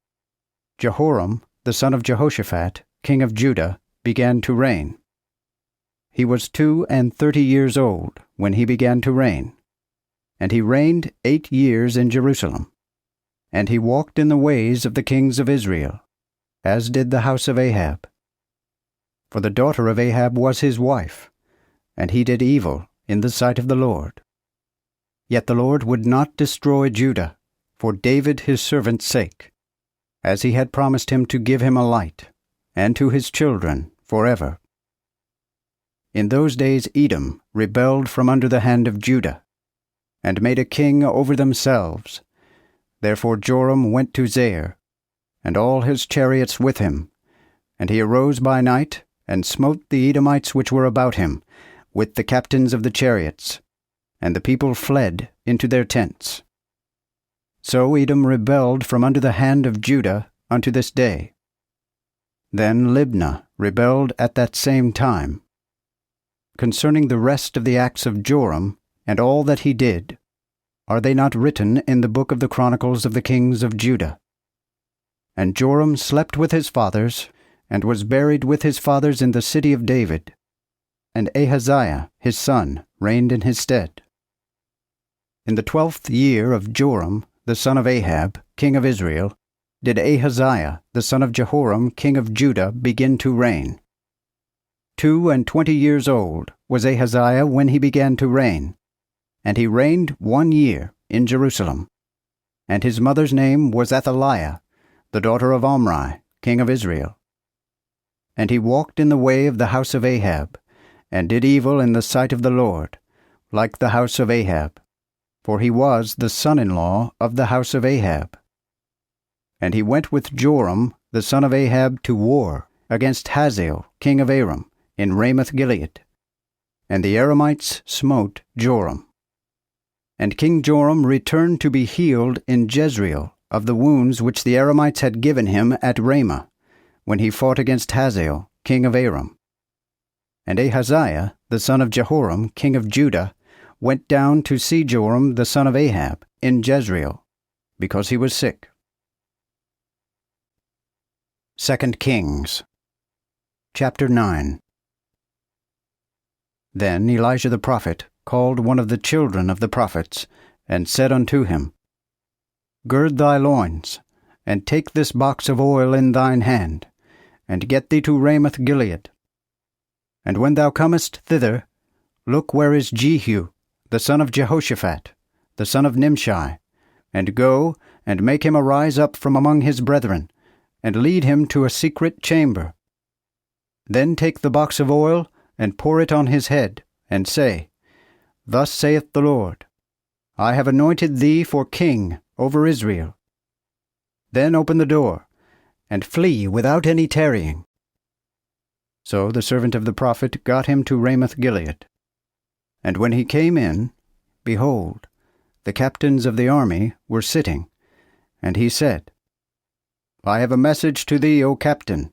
Jehoram, the son of Jehoshaphat, king of Judah, began to reign. He was 32 years old when he began to reign, and he reigned 8 years in Jerusalem. And he walked in the ways of the kings of Israel, as did the house of Ahab. For the daughter of Ahab was his wife, and he did evil in the sight of the Lord. Yet the Lord would not destroy Judah, for David his servant's sake, as he had promised him to give him a light, and to his children forever. In those days Edom rebelled from under the hand of Judah, and made a king over themselves. Therefore Joram went to Zair, and all his chariots with him, and he arose by night, and smote the Edomites which were about him, with the captains of the chariots, and the people fled into their tents. So Edom rebelled from under the hand of Judah unto this day. Then Libnah rebelled at that same time. Concerning the rest of the acts of Joram, and all that he did, are they not written in the book of the Chronicles of the kings of Judah? And Joram slept with his fathers, and was buried with his fathers in the city of David. And Ahaziah his son reigned in his stead. In the 12th year of Joram, the son of Ahab, king of Israel, did Ahaziah the son of Jehoram, king of Judah, begin to reign. 22 years old was Ahaziah when he began to reign, and he reigned 1 year in Jerusalem. And his mother's name was Athaliah, the daughter of Omri, king of Israel. And he walked in the way of the house of Ahab, and did evil in the sight of the Lord, like the house of Ahab, for he was the son-in-law of the house of Ahab. And he went with Joram the son of Ahab to war against Hazael king of Aram in Ramoth-Gilead. And the Aramites smote Joram. And King Joram returned to be healed in Jezreel of the wounds which the Aramites had given him at Ramah, when he fought against Hazael king of Aram. And Ahaziah the son of Jehoram king of Judah went down to see Joram the son of Ahab in Jezreel, because he was sick. 2 Kings chapter 9. Then Elijah the prophet called one of the children of the prophets, and said unto him, Gird thy loins, and take this box of oil in thine hand, and get thee to Ramoth-Gilead. And when thou comest thither, look where is Jehu, the son of Jehoshaphat, the son of Nimshi, and go and make him arise up from among his brethren, and lead him to a secret chamber. Then take the box of oil, and pour it on his head, and say, Thus saith the Lord, I have anointed thee for king over Israel. Then open the door, and flee without any tarrying. So the servant of the prophet got him to Ramoth-Gilead. And when he came in, behold, the captains of the army were sitting, and he said, I have a message to thee, O captain.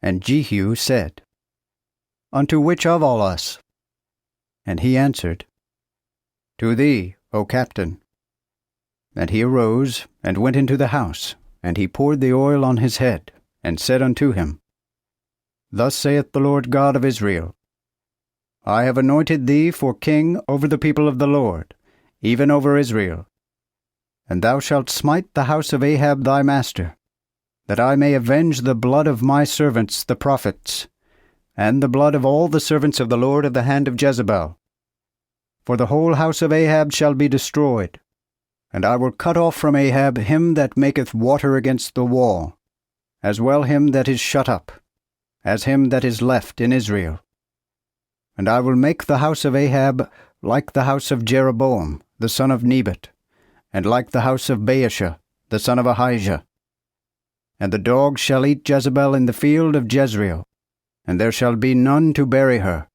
And Jehu said, Unto which of all us? And he answered, To thee, O captain. And he arose, and went into the house, and he poured the oil on his head, and said unto him, Thus saith the Lord God of Israel, I have anointed thee for king over the people of the Lord, even over Israel. And thou shalt smite the house of Ahab thy master, that I may avenge the blood of my servants the prophets, and the blood of all the servants of the Lord of the hand of Jezebel. For the whole house of Ahab shall be destroyed, and I will cut off from Ahab him that maketh water against the wall, as well him that is shut up, as him that is left in Israel. And I will make the house of Ahab like the house of Jeroboam the son of Nebat, and like the house of Baasha the son of Ahijah. And the dogs shall eat Jezebel in the field of Jezreel, and there shall be none to bury her.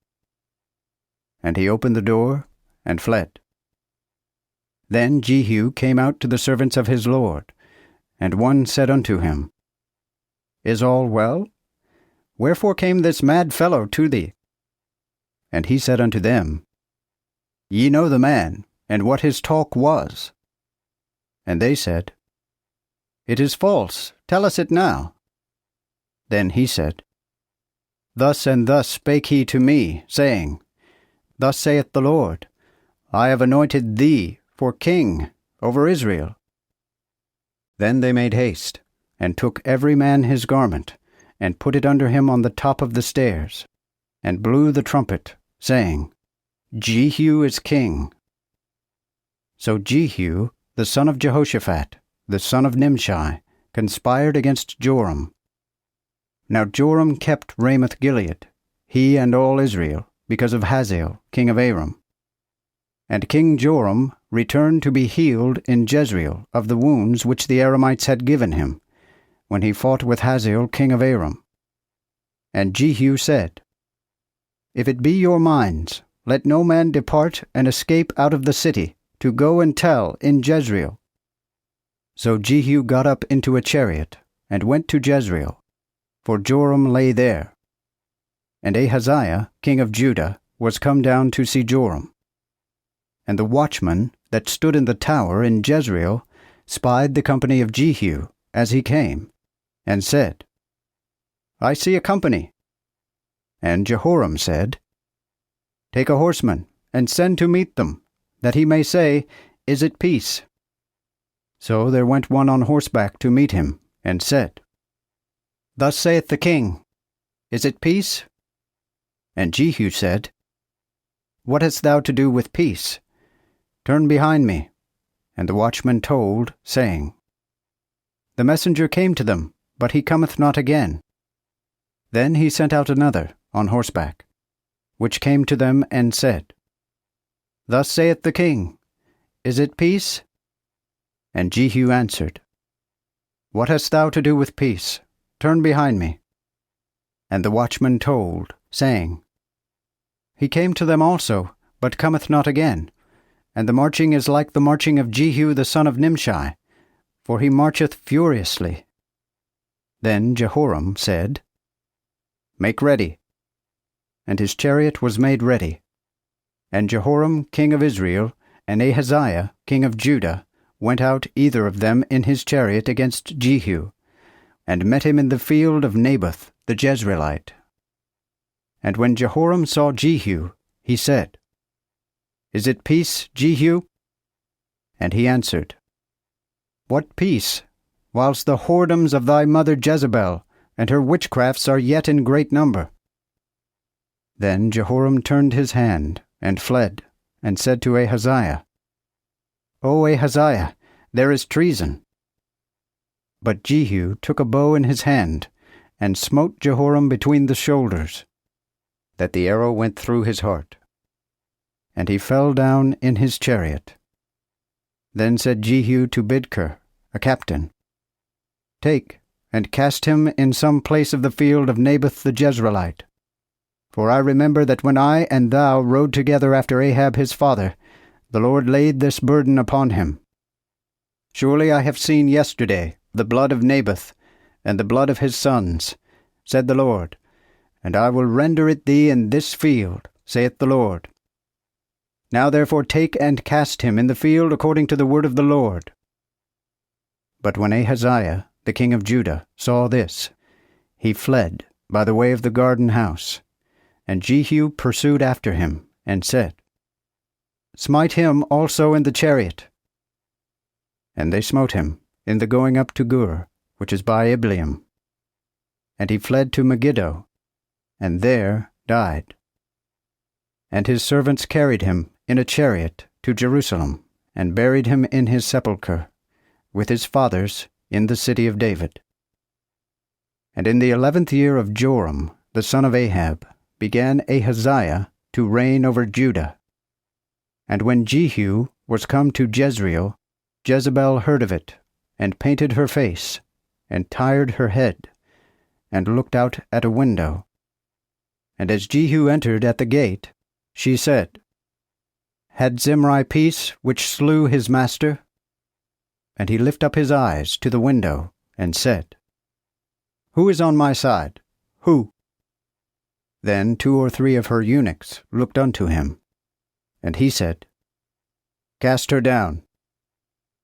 And he opened the door, and fled. Then Jehu came out to the servants of his lord, and one said unto him, Is all well? Wherefore came this mad fellow to thee? And he said unto them, Ye know the man, and what his talk was. And they said, It is false, tell us it now. Then he said, Thus and thus spake he to me, saying, Thus saith the Lord, I have anointed thee for king over Israel. Then they made haste, and took every man his garment, and put it under him on the top of the stairs, and blew the trumpet, saying, Jehu is king. So Jehu, the son of Jehoshaphat, the son of Nimshi, conspired against Joram. Now Joram kept Ramoth-Gilead, he and all Israel, because of Hazael king of Aram. And King Joram returned to be healed in Jezreel of the wounds which the Aramites had given him, when he fought with Hazael king of Aram. And Jehu said, If it be your minds, let no man depart and escape out of the city, to go and tell in Jezreel. So Jehu got up into a chariot, and went to Jezreel, for Joram lay there. And Ahaziah king of Judah was come down to see Joram. And the watchman that stood in the tower in Jezreel spied the company of Jehu as he came, and said, I see a company. And Jehoram said, Take a horseman, and send to meet them, that he may say, Is it peace? So there went one on horseback to meet him, and said, Thus saith the king, Is it peace? And Jehu said, What hast thou to do with peace? Turn behind me. And the watchman told, saying, The messenger came to them, but he cometh not again. Then he sent out another, on horseback, which came to them and said, Thus saith the king, Is it peace? And Jehu answered, What hast thou to do with peace? Turn behind me. And the watchman told, saying, He came to them also, but cometh not again. And the marching is like the marching of Jehu the son of Nimshi, for he marcheth furiously. Then Jehoram said, Make ready. And his chariot was made ready. And Jehoram king of Israel, and Ahaziah king of Judah, went out either of them in his chariot against Jehu, and met him in the field of Naboth the Jezreelite. And when Jehoram saw Jehu, he said, Is it peace, Jehu? And he answered, What peace, whilst the whoredoms of thy mother Jezebel and her witchcrafts are yet in great number? Then Jehoram turned his hand, and fled, and said to Ahaziah, O Ahaziah, there is treason. But Jehu took a bow in his hand, and smote Jehoram between the shoulders, that the arrow went through his heart. And he fell down in his chariot. Then said Jehu to Bidkar, a captain, Take, and cast him in some place of the field of Naboth the Jezreelite. For I remember that when I and thou rode together after Ahab his father, the Lord laid this burden upon him. Surely I have seen yesterday the blood of Naboth, and the blood of his sons, said the Lord, and I will render it thee in this field, saith the Lord. Now therefore take and cast him in the field according to the word of the Lord. But when Ahaziah, the king of Judah, saw this, he fled by the way of the garden house. And Jehu pursued after him, and said, Smite him also in the chariot. And they smote him in the going up to Gur, which is by Ibleam. And he fled to Megiddo, and there died. And his servants carried him in a chariot to Jerusalem, and buried him in his sepulchre, with his fathers in the city of David. And in the 11th year of Joram, the son of Ahab, began Ahaziah to reign over Judah. And when Jehu was come to Jezreel, Jezebel heard of it, and painted her face, and tired her head, and looked out at a window. And as Jehu entered at the gate, she said, Had Zimri peace which slew his master? And he lifted up his eyes to the window, and said, Who is on my side? Who? Then 2 or 3 of her eunuchs looked unto him. And he said, Cast her down.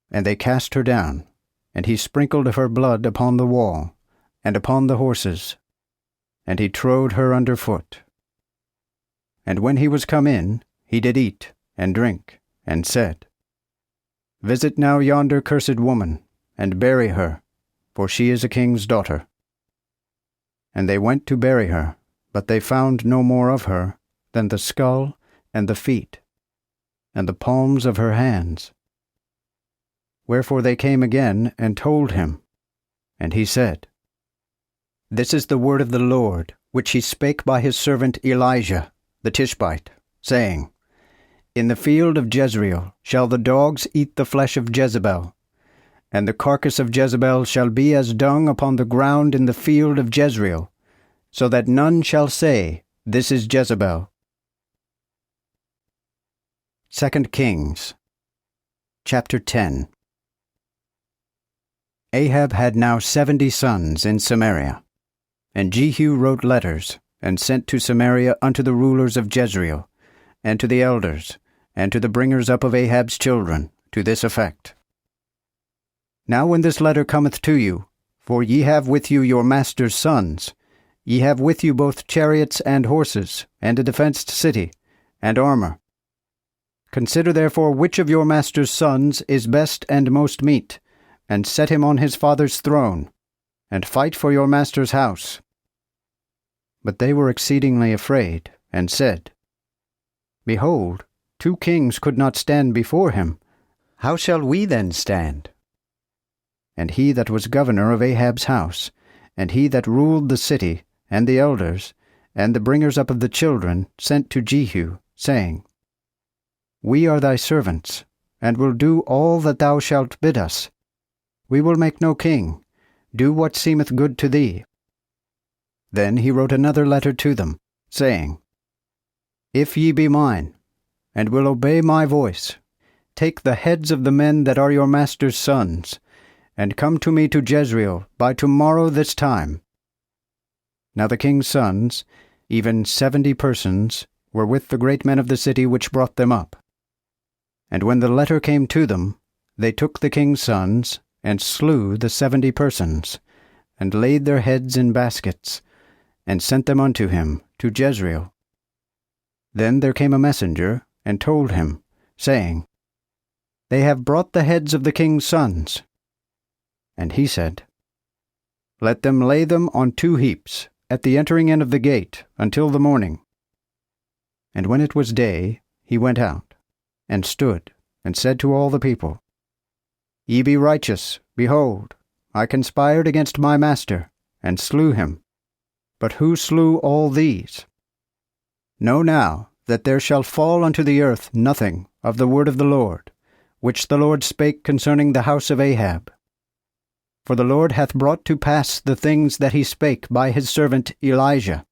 And they cast her down, and he sprinkled of her blood upon the wall, and upon the horses, and he trode her under foot. And when he was come in, he did eat and drink, and said, Visit now yonder cursed woman, and bury her, for she is a king's daughter. And they went to bury her, but they found no more of her than the skull and the feet, and the palms of her hands. Wherefore they came again and told him. And he said, This is the word of the Lord, which he spake by his servant Elijah, the Tishbite, saying, In the field of Jezreel shall the dogs eat the flesh of Jezebel, and the carcass of Jezebel shall be as dung upon the ground in the field of Jezreel, so that none shall say, This is Jezebel. 2 Kings chapter 10. Ahab had now 70 sons in Samaria. And Jehu wrote letters, and sent to Samaria unto the rulers of Jezreel, and to the elders, and to the bringers up of Ahab's children, to this effect. Now when this letter cometh to you, for ye have with you your master's sons, ye have with you both chariots and horses, and a defenced city, and armor. Consider therefore which of your master's sons is best and most meet, and set him on his father's throne, and fight for your master's house. But they were exceedingly afraid, and said, Behold, 2 kings could not stand before him, how shall we then stand? And he that was governor of Ahab's house, and he that ruled the city, and the elders, and the bringers up of the children, sent to Jehu, saying, We are thy servants, and will do all that thou shalt bid us. We will make no king. Do what seemeth good to thee. Then he wrote another letter to them, saying, If ye be mine, and will obey my voice, take the heads of the men that are your master's sons, and come to me to Jezreel by tomorrow this time. Now the king's sons, even 70 persons, were with the great men of the city which brought them up. And when the letter came to them, they took the king's sons, and slew the 70 persons, and laid their heads in baskets, and sent them unto him to Jezreel. Then there came a messenger, and told him, saying, They have brought the heads of the king's sons. And he said, Let them lay them on 2 heaps, at the entering in of the gate, until the morning. And when it was day, he went out, and stood, and said to all the people, Ye be righteous, behold, I conspired against my master, and slew him. But who slew all these? Know now that there shall fall unto the earth nothing of the word of the Lord, which the Lord spake concerning the house of Ahab. For the Lord hath brought to pass the things that he spake by his servant Elijah.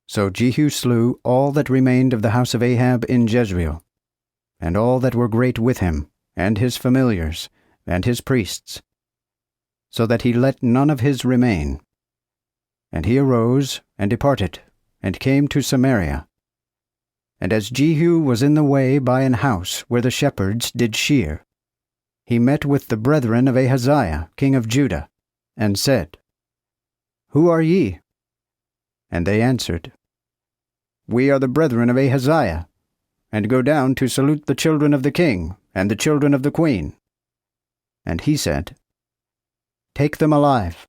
So Jehu slew all that remained of the house of Ahab in Jezreel, and all that were great with him, and his familiars, and his priests, so that he let none of his remain. And he arose, and departed, and came to Samaria. And as Jehu was in the way by an house where the shepherds did shear, he met with the brethren of Ahaziah, king of Judah, and said, Who are ye? And they answered, We are the brethren of Ahaziah, and go down to salute the children of the king and the children of the queen. And he said, Take them alive.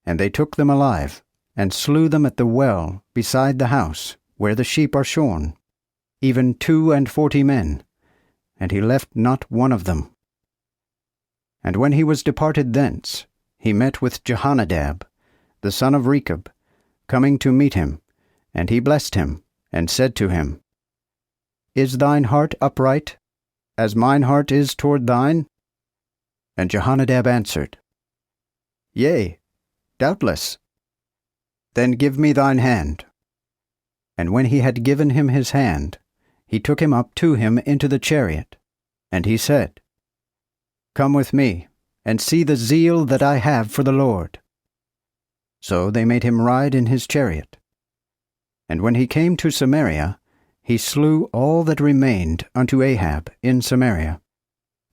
And they took them alive, and slew them at the well beside the house, where the sheep are shorn, even 42 men, and he left not one of them. And when he was departed thence, he met with Jehonadab, the son of Rechab, coming to meet him, and he blessed him, and said to him, Is thine heart upright, as mine heart is toward thine? And Jehonadab answered, Yea, doubtless. Then give me thine hand. And when he had given him his hand, he took him up to him into the chariot, and he said, Come with me, and see the zeal that I have for the Lord. So they made him ride in his chariot. And when he came to Samaria, he slew all that remained unto Ahab in Samaria,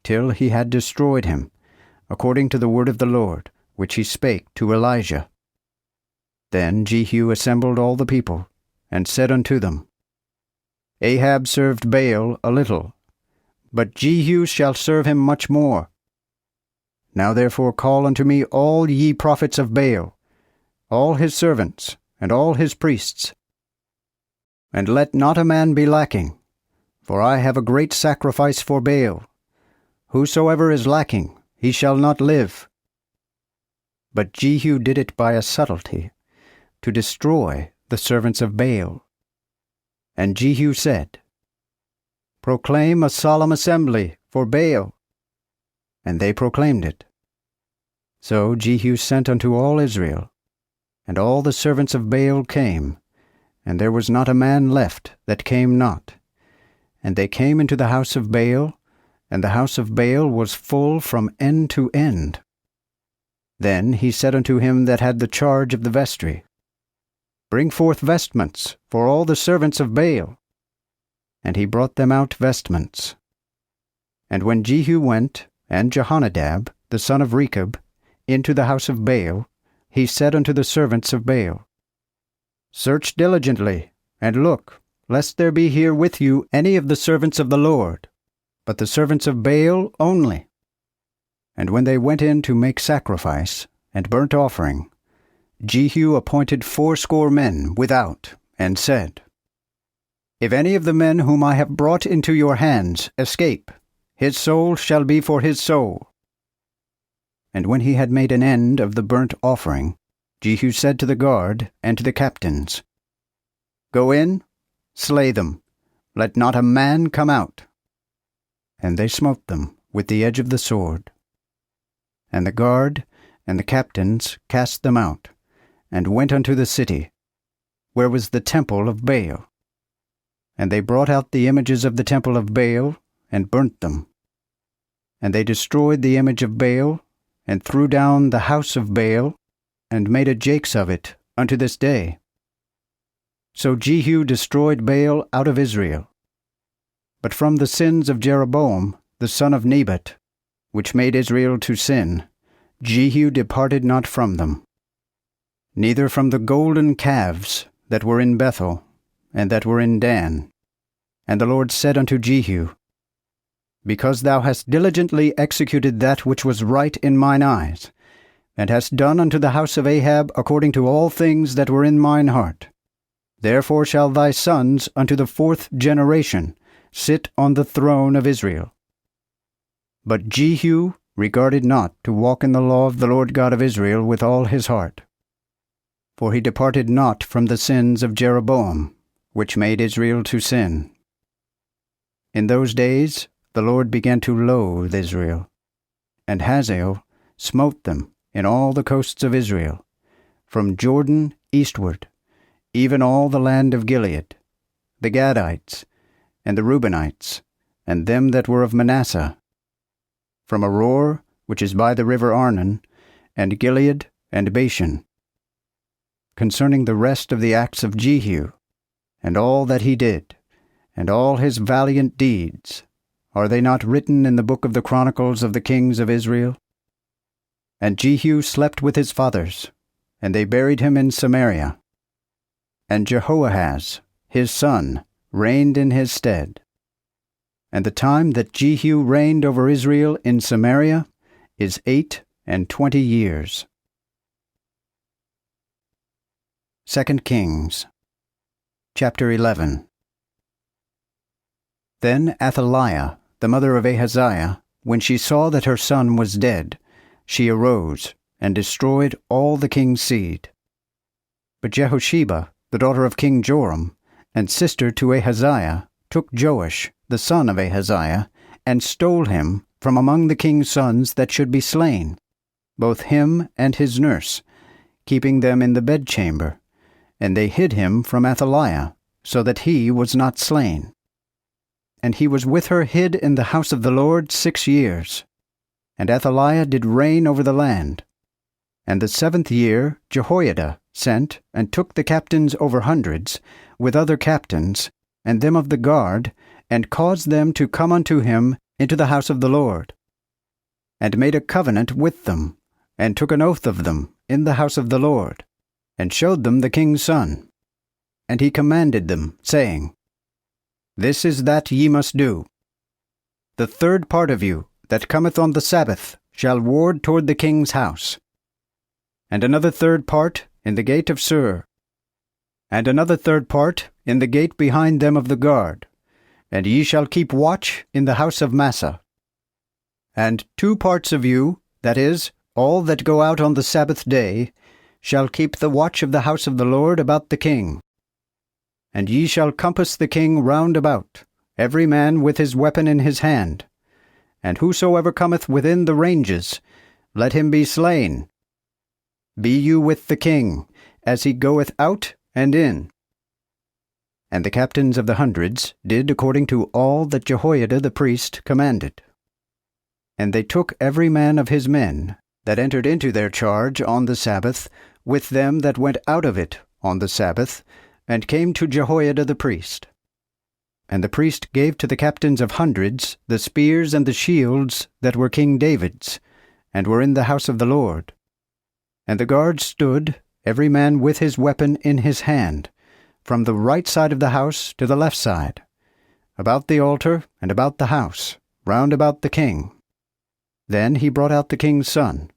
till he had destroyed him, according to the word of the Lord, which he spake to Elijah. Then Jehu assembled all the people, and said unto them, Ahab served Baal a little, but Jehu shall serve him much more. Now therefore call unto me all ye prophets of Baal, all his servants, and all his priests. And let not a man be lacking, for I have a great sacrifice for Baal. Whosoever is lacking, he shall not live. But Jehu did it by a subtlety, to destroy the servants of Baal. And Jehu said, Proclaim a solemn assembly for Baal. And they proclaimed it. So Jehu sent unto all Israel, and all the servants of Baal came, and there was not a man left that came not. And they came into the house of Baal, and the house of Baal was full from end to end. Then he said unto him that had the charge of the vestry, Bring forth vestments for all the servants of Baal. And he brought them out vestments. And when Jehu went, and Jehonadab, the son of Rechab, into the house of Baal, he said unto the servants of Baal, Search diligently, and look, lest there be here with you any of the servants of the Lord, but the servants of Baal only. And when they went in to make sacrifice and burnt offering, Jehu appointed 80 men without, and said, If any of the men whom I have brought into your hands escape, his soul shall be for his soul. And when he had made an end of the burnt offering, Jehu said to the guard and to the captains, Go in, slay them, let not a man come out. And they smote them with the edge of the sword. And the guard and the captains cast them out, and went unto the city, where was the temple of Baal. And they brought out the images of the temple of Baal, and burnt them. And they destroyed the image of Baal, and threw down the house of Baal, and made a jakes of it unto this day. So Jehu destroyed Baal out of Israel. But from the sins of Jeroboam, the son of Nebat, which made Israel to sin, Jehu departed not from them. Neither from the golden calves that were in Bethel, and that were in Dan. And the Lord said unto Jehu, Because thou hast diligently executed that which was right in mine eyes, and hast done unto the house of Ahab according to all things that were in mine heart, therefore shall thy sons unto the 4th generation sit on the throne of Israel. But Jehu regarded not to walk in the law of the Lord God of Israel with all his heart. For he departed not from the sins of Jeroboam, which made Israel to sin. In those days the Lord began to loathe Israel, and Hazael smote them in all the coasts of Israel, from Jordan eastward, even all the land of Gilead, the Gadites, and the Reubenites, and them that were of Manasseh, from Aroer, which is by the river Arnon, and Gilead, and Bashan. Concerning the rest of the acts of Jehu, and all that he did, and all his valiant deeds, are they not written in the book of the Chronicles of the kings of Israel? And Jehu slept with his fathers, and they buried him in Samaria. And Jehoahaz, his son, reigned in his stead. And the time that Jehu reigned over Israel in Samaria is 28 years. 2 Kings chapter 11. Then Athaliah, the mother of Ahaziah, when she saw that her son was dead, she arose and destroyed all the king's seed. But Jehosheba, the daughter of King Joram, and sister to Ahaziah, took Joash, the son of Ahaziah, and stole him from among the king's sons that should be slain, both him and his nurse, keeping them in the bedchamber. And they hid him from Athaliah, so that he was not slain. And he was with her hid in the house of the Lord 6 years. And Athaliah did reign over the land. And the 7th year Jehoiada sent and took the captains over hundreds, with other captains, and them of the guard, and caused them to come unto him into the house of the Lord, and made a covenant with them, and took an oath of them in the house of the Lord, and showed them the king's son. And he commanded them, saying, This is that ye must do. The 3rd part of you that cometh on the Sabbath shall ward toward the king's house, and another 3rd part in the gate of Sur, and another 3rd part in the gate behind them of the guard, and ye shall keep watch in the house of Massa. And 2 parts of you, that is, all that go out on the Sabbath day, shall keep the watch of the house of the Lord about the king. And ye shall compass the king round about, every man with his weapon in his hand. And whosoever cometh within the ranges, let him be slain. Be you with the king, as he goeth out and in. And the captains of the hundreds did according to all that Jehoiada the priest commanded. And they took every man of his men that entered into their charge on the Sabbath, with them that went out of it on the Sabbath, and came to Jehoiada the priest. And the priest gave to the captains of hundreds the spears and the shields that were King David's, and were in the house of the Lord. And the guard stood, every man with his weapon in his hand, from the right side of the house to the left side, about the altar and about the house, round about the king. Then he brought out the king's son,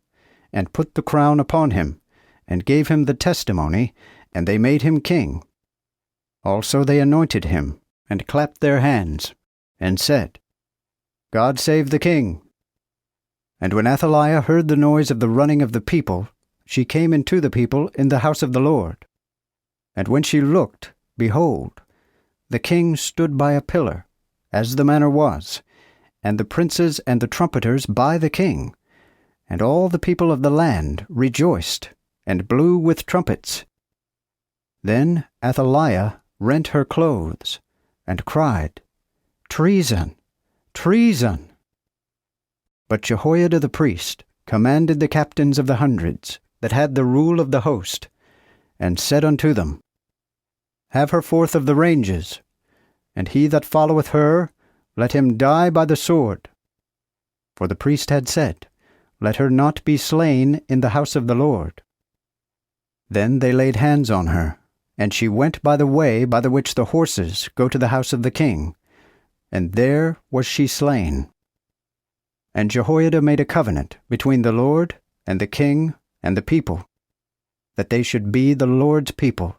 and put the crown upon him, and gave him the testimony, and they made him king. Also they anointed him, and clapped their hands, and said, God save the king. And when Athaliah heard the noise of the running of the people, she came into the people in the house of the Lord. And when she looked, behold, the king stood by a pillar, as the manner was, and the princes and the trumpeters by the king, and all the people of the land rejoiced, and blew with trumpets. Then Athaliah rent her clothes, and cried, Treason! Treason! But Jehoiada the priest commanded the captains of the hundreds that had the rule of the host, and said unto them, Have her forth of the ranges, and he that followeth her, let him die by the sword. For the priest had said, Let her not be slain in the house of the Lord. Then they laid hands on her, and she went by the way by the which the horses go to the house of the king, and there was she slain. And Jehoiada made a covenant between the Lord and the king and the people, that they should be the Lord's people,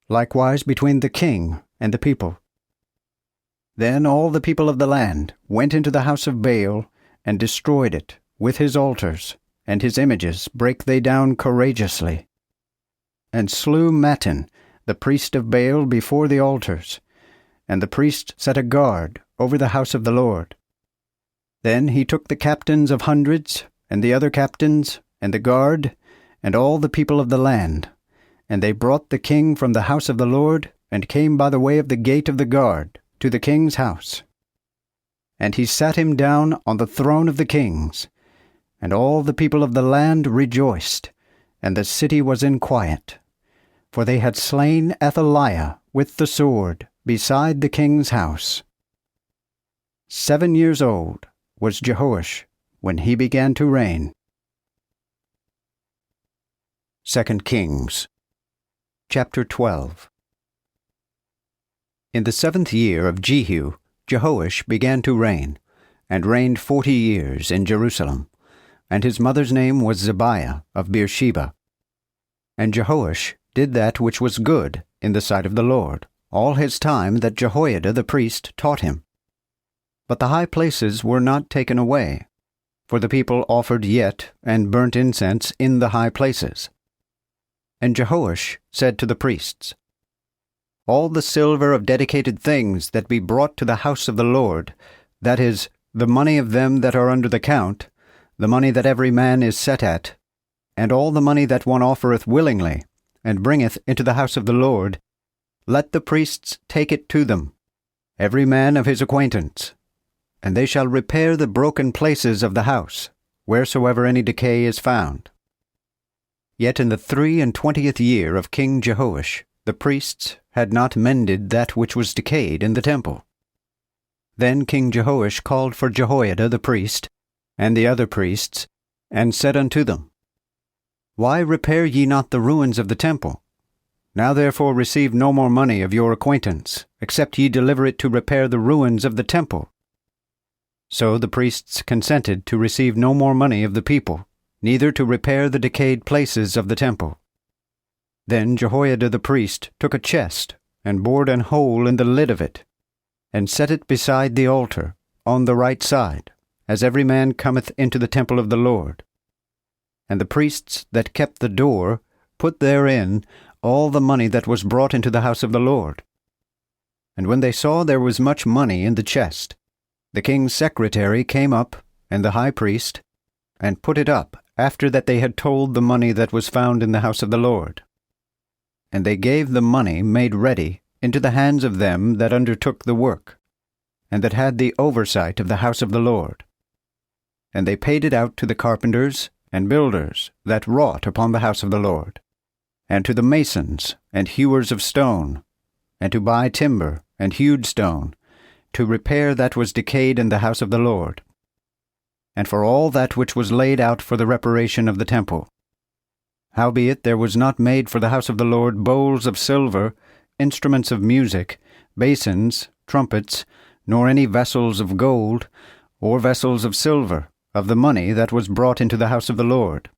likewise between the king and the people. Then all the people of the land went into the house of Baal, and destroyed it, with his altars, and his images brake they down courageously, and slew Mattan, the priest of Baal, before the altars, and the priest set a guard over the house of the Lord. Then he took the captains of hundreds, and the other captains, and the guard, and all the people of the land, and they brought the king from the house of the Lord, and came by the way of the gate of the guard, to the king's house. And he sat him down on the throne of the kings, and all the people of the land rejoiced, and the city was in quiet, for they had slain Athaliah with the sword beside the king's house. 7 years old was Jehoash when he began to reign. 2 Kings chapter 12. In the 7th year of Jehu, Jehoash began to reign, and reigned 40 years in Jerusalem, and his mother's name was Zebiah of Beersheba. And Jehoash did that which was good in the sight of the Lord, all his time that Jehoiada the priest taught him. But the high places were not taken away, for the people offered yet and burnt incense in the high places. And Jehoash said to the priests, All the silver of dedicated things that be brought to the house of the Lord, that is, the money of them that are under the count, the money that every man is set at, and all the money that one offereth willingly, and bringeth into the house of the Lord, let the priests take it to them, every man of his acquaintance, and they shall repair the broken places of the house, wheresoever any decay is found. Yet in the 23 year of King Jehoash, the priests had not mended that which was decayed in the temple. Then King Jehoash called for Jehoiada the priest, and the other priests, and said unto them, Why repair ye not the ruins of the temple? Now therefore receive no more money of your acquaintance, except ye deliver it to repair the ruins of the temple. So the priests consented to receive no more money of the people, neither to repair the decayed places of the temple. Then Jehoiada the priest took a chest, and bored an hole in the lid of it, and set it beside the altar, on the right side, as every man cometh into the temple of the Lord. And the priests that kept the door put therein all the money that was brought into the house of the Lord. And when they saw there was much money in the chest, the king's secretary came up, and the high priest, and put it up after that they had told the money that was found in the house of the Lord. And they gave the money made ready into the hands of them that undertook the work, and that had the oversight of the house of the Lord. And they paid it out to the carpenters and builders that wrought upon the house of the Lord, and to the masons and hewers of stone, and to buy timber and hewed stone, to repair that was decayed in the house of the Lord, and for all that which was laid out for the reparation of the temple. Howbeit there was not made for the house of the Lord bowls of silver, instruments of music, basins, trumpets, nor any vessels of gold, or vessels of silver, of the money that was brought into the house of the Lord.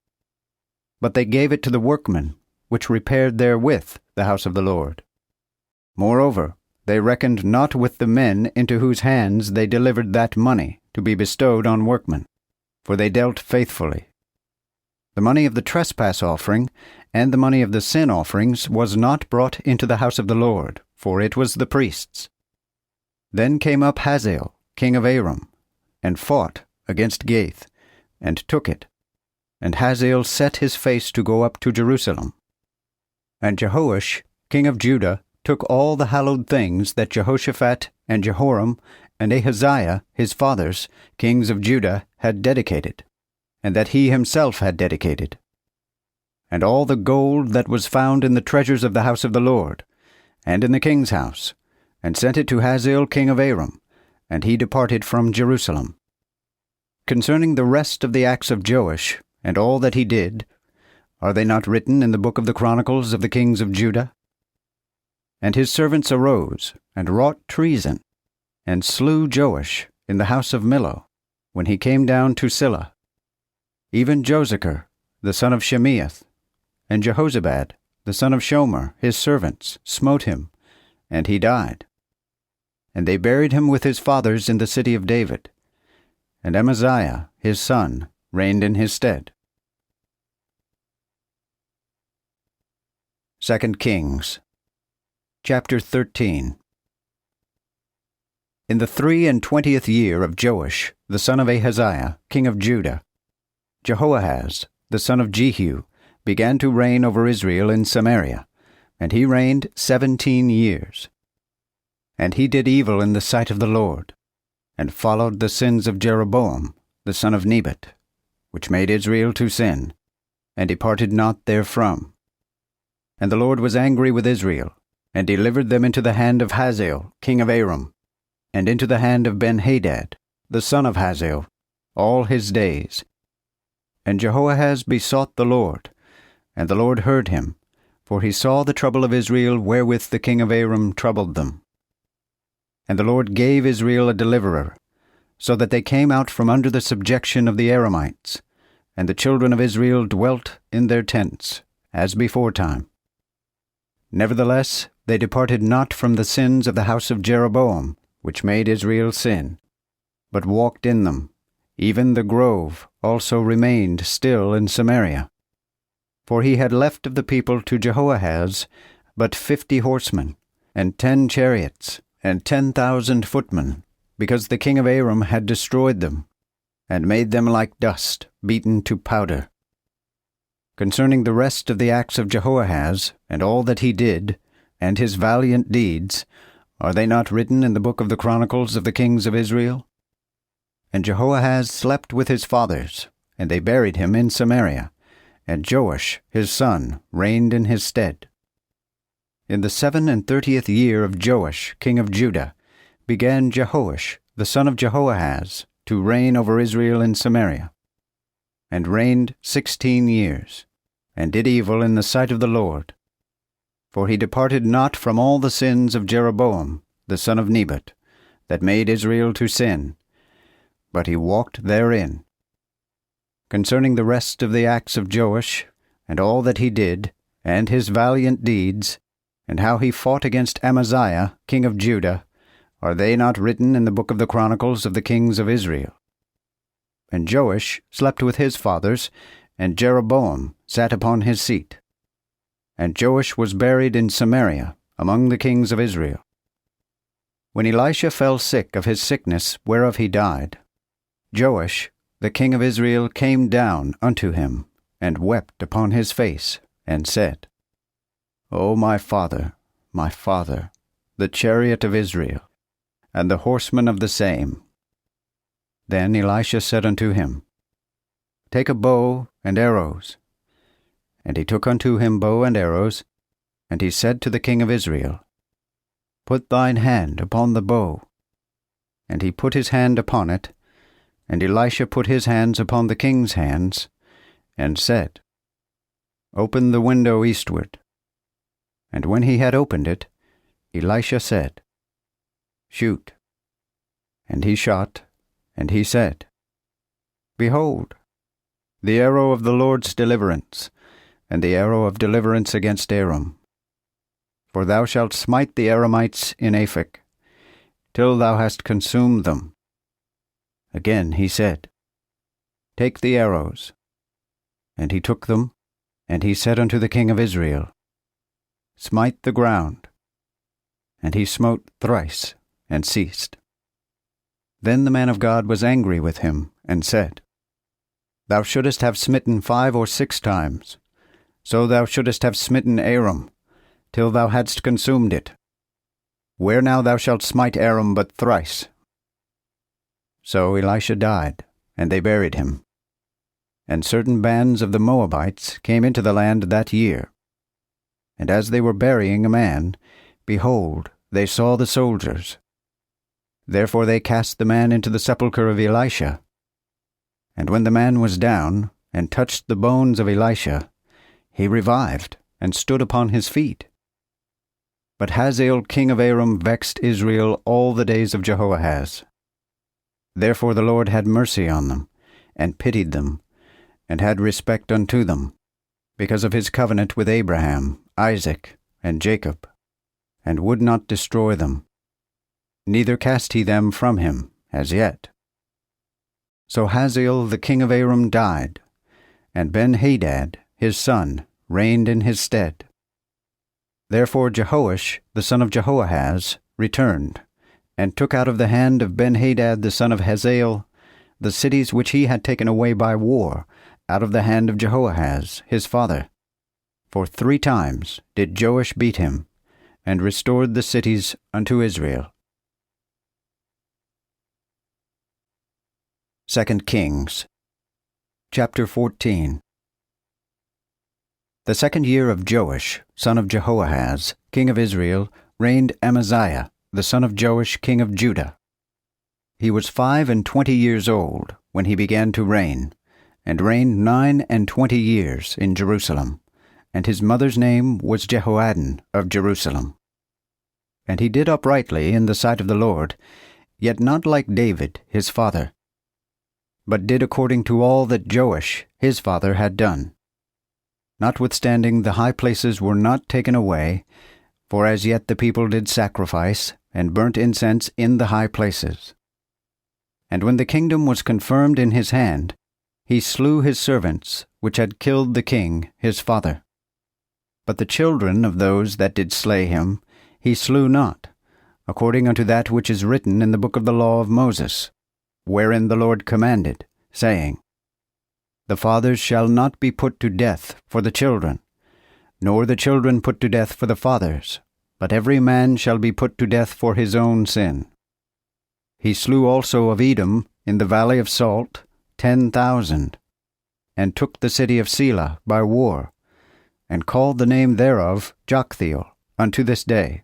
But they gave it to the workmen, which repaired therewith the house of the Lord. Moreover, they reckoned not with the men into whose hands they delivered that money to be bestowed on workmen, for they dealt faithfully. The money of the trespass offering and the money of the sin offerings was not brought into the house of the Lord, for it was the priests. Then came up Hazael, king of Aram, and fought against Gath, and took it. And Hazael set his face to go up to Jerusalem. And Jehoash, king of Judah, took all the hallowed things that Jehoshaphat and Jehoram and Ahaziah his fathers, kings of Judah, had dedicated, and that he himself had dedicated, and all the gold that was found in the treasures of the house of the Lord, and in the king's house, and sent it to Hazael king of Aram, and he departed from Jerusalem. Concerning the rest of the acts of Joash, and all that he did, are they not written in the book of the Chronicles of the kings of Judah? And his servants arose, and wrought treason, and slew Joash in the house of Millo, when he came down to Silla. Even Jozachar, the son of Shemeath, and Jehozabad, the son of Shomer, his servants, smote him, and he died. And they buried him with his fathers in the city of David. And Amaziah, his son, reigned in his stead. 2 Kings, chapter 13. In the 23 year of Joash, the son of Ahaziah, king of Judah, Jehoahaz, the son of Jehu, began to reign over Israel in Samaria, and he reigned 17 years. And he did evil in the sight of the Lord, and followed the sins of Jeroboam, the son of Nebat, which made Israel to sin, and departed not therefrom. And the Lord was angry with Israel, and delivered them into the hand of Hazael, king of Aram, and into the hand of Ben-Hadad, the son of Hazael, all his days. And Jehoahaz besought the Lord, and the Lord heard him, for he saw the trouble of Israel wherewith the king of Aram troubled them. And the Lord gave Israel a deliverer, so that they came out from under the subjection of the Aramites, and the children of Israel dwelt in their tents, as beforetime. Nevertheless, they departed not from the sins of the house of Jeroboam, which made Israel sin, but walked in them. Even the grove also remained still in Samaria. For he had left of the people to Jehoahaz but 50 horsemen, and 10 chariots, and 10,000 footmen, because the king of Aram had destroyed them, and made them like dust, beaten to powder. Concerning the rest of the acts of Jehoahaz, and all that he did, and his valiant deeds, are they not written in the book of the Chronicles of the kings of Israel? And Jehoahaz slept with his fathers, and they buried him in Samaria, and Joash his son reigned in his stead. In the 37th year of Joash king of Judah began Jehoash the son of Jehoahaz to reign over Israel in Samaria, and reigned 16 years, and did evil in the sight of the Lord. For he departed not from all the sins of Jeroboam the son of Nebat, that made Israel to sin, but he walked therein. Concerning the rest of the acts of Joash, and all that he did, and his valiant deeds, and how he fought against Amaziah, king of Judah, are they not written in the book of the Chronicles of the kings of Israel? And Joash slept with his fathers, and Jeroboam sat upon his seat. And Joash was buried in Samaria, among the kings of Israel. When Elisha fell sick of his sickness whereof he died, Joash, the king of Israel, came down unto him, and wept upon his face, and said, O my father, the chariot of Israel, and the horsemen of the same. Then Elisha said unto him, Take a bow and arrows. And he took unto him bow and arrows, and he said to the king of Israel, Put thine hand upon the bow. And he put his hand upon it, and Elisha put his hands upon the king's hands, and said, Open the window eastward. And when he had opened it, Elisha said, Shoot. And he shot, and he said, Behold, the arrow of the Lord's deliverance, and the arrow of deliverance against Aram. for thou shalt smite the Aramites in Aphek, till thou hast consumed them. Again he said, Take the arrows. And he took them, and he said unto the king of Israel, Smite the ground. And he smote thrice, and ceased. Then the man of God was angry with him, and said, Thou shouldest have smitten 5 or 6 times, so thou shouldest have smitten Aram, till thou hadst consumed it. Where now thou shalt smite Aram but thrice. So Elisha died, and they buried him. And certain bands of the Moabites came into the land that year. And as they were burying a man, behold, they saw the soldiers. Therefore they cast the man into the sepulchre of Elisha. And when the man was down, and touched the bones of Elisha, he revived, and stood upon his feet. But Hazael king of Aram vexed Israel all the days of Jehoahaz. Therefore the Lord had mercy on them, and pitied them, and had respect unto them, because of his covenant with Abraham, Isaac, and Jacob, and would not destroy them. Neither cast he them from him as yet. So Hazael the king of Aram died, and Ben-Hadad his son reigned in his stead. Therefore Jehoash the son of Jehoahaz returned, and took out of the hand of Ben-Hadad the son of Hazael the cities which he had taken away by war out of the hand of Jehoahaz his father. For 3 times did Joash beat him, and restored the cities unto Israel. 2 Kings chapter 14. The 2nd year of Joash, son of Jehoahaz, king of Israel, reigned Amaziah, the son of Joash, king of Judah. He was 25 years old when he began to reign, and reigned 29 years in Jerusalem, and his mother's name was Jehoaddan of Jerusalem. And he did uprightly in the sight of the Lord, yet not like David his father, but did according to all that Joash his father had done. Notwithstanding the high places were not taken away, for as yet the people did sacrifice, and burnt incense in the high places. And when the kingdom was confirmed in his hand, he slew his servants, which had killed the king his father. But the children of those that did slay him he slew not, according unto that which is written in the book of the law of Moses, wherein the Lord commanded, saying, The fathers shall not be put to death for the children, nor the children put to death for the fathers, but every man shall be put to death for his own sin. He slew also of Edom in the valley of Salt 10,000, and took the city of Selah by war, and called the name thereof Joktheel unto this day.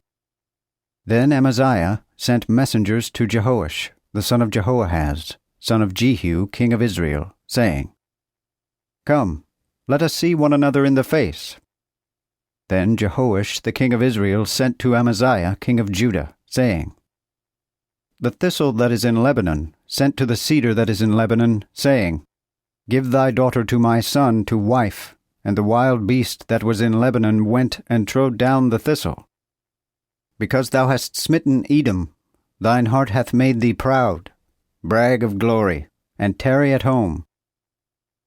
Then Amaziah sent messengers to Jehoash, the son of Jehoahaz, son of Jehu, king of Israel, saying, Come, let us see one another in the face. Then Jehoash the king of Israel sent to Amaziah king of Judah, saying, The thistle that is in Lebanon sent to the cedar that is in Lebanon, saying, Give thy daughter to my son to wife. And the wild beast that was in Lebanon went and trode down the thistle. Because thou hast smitten Edom, thine heart hath made thee proud, brag of glory, and tarry at home.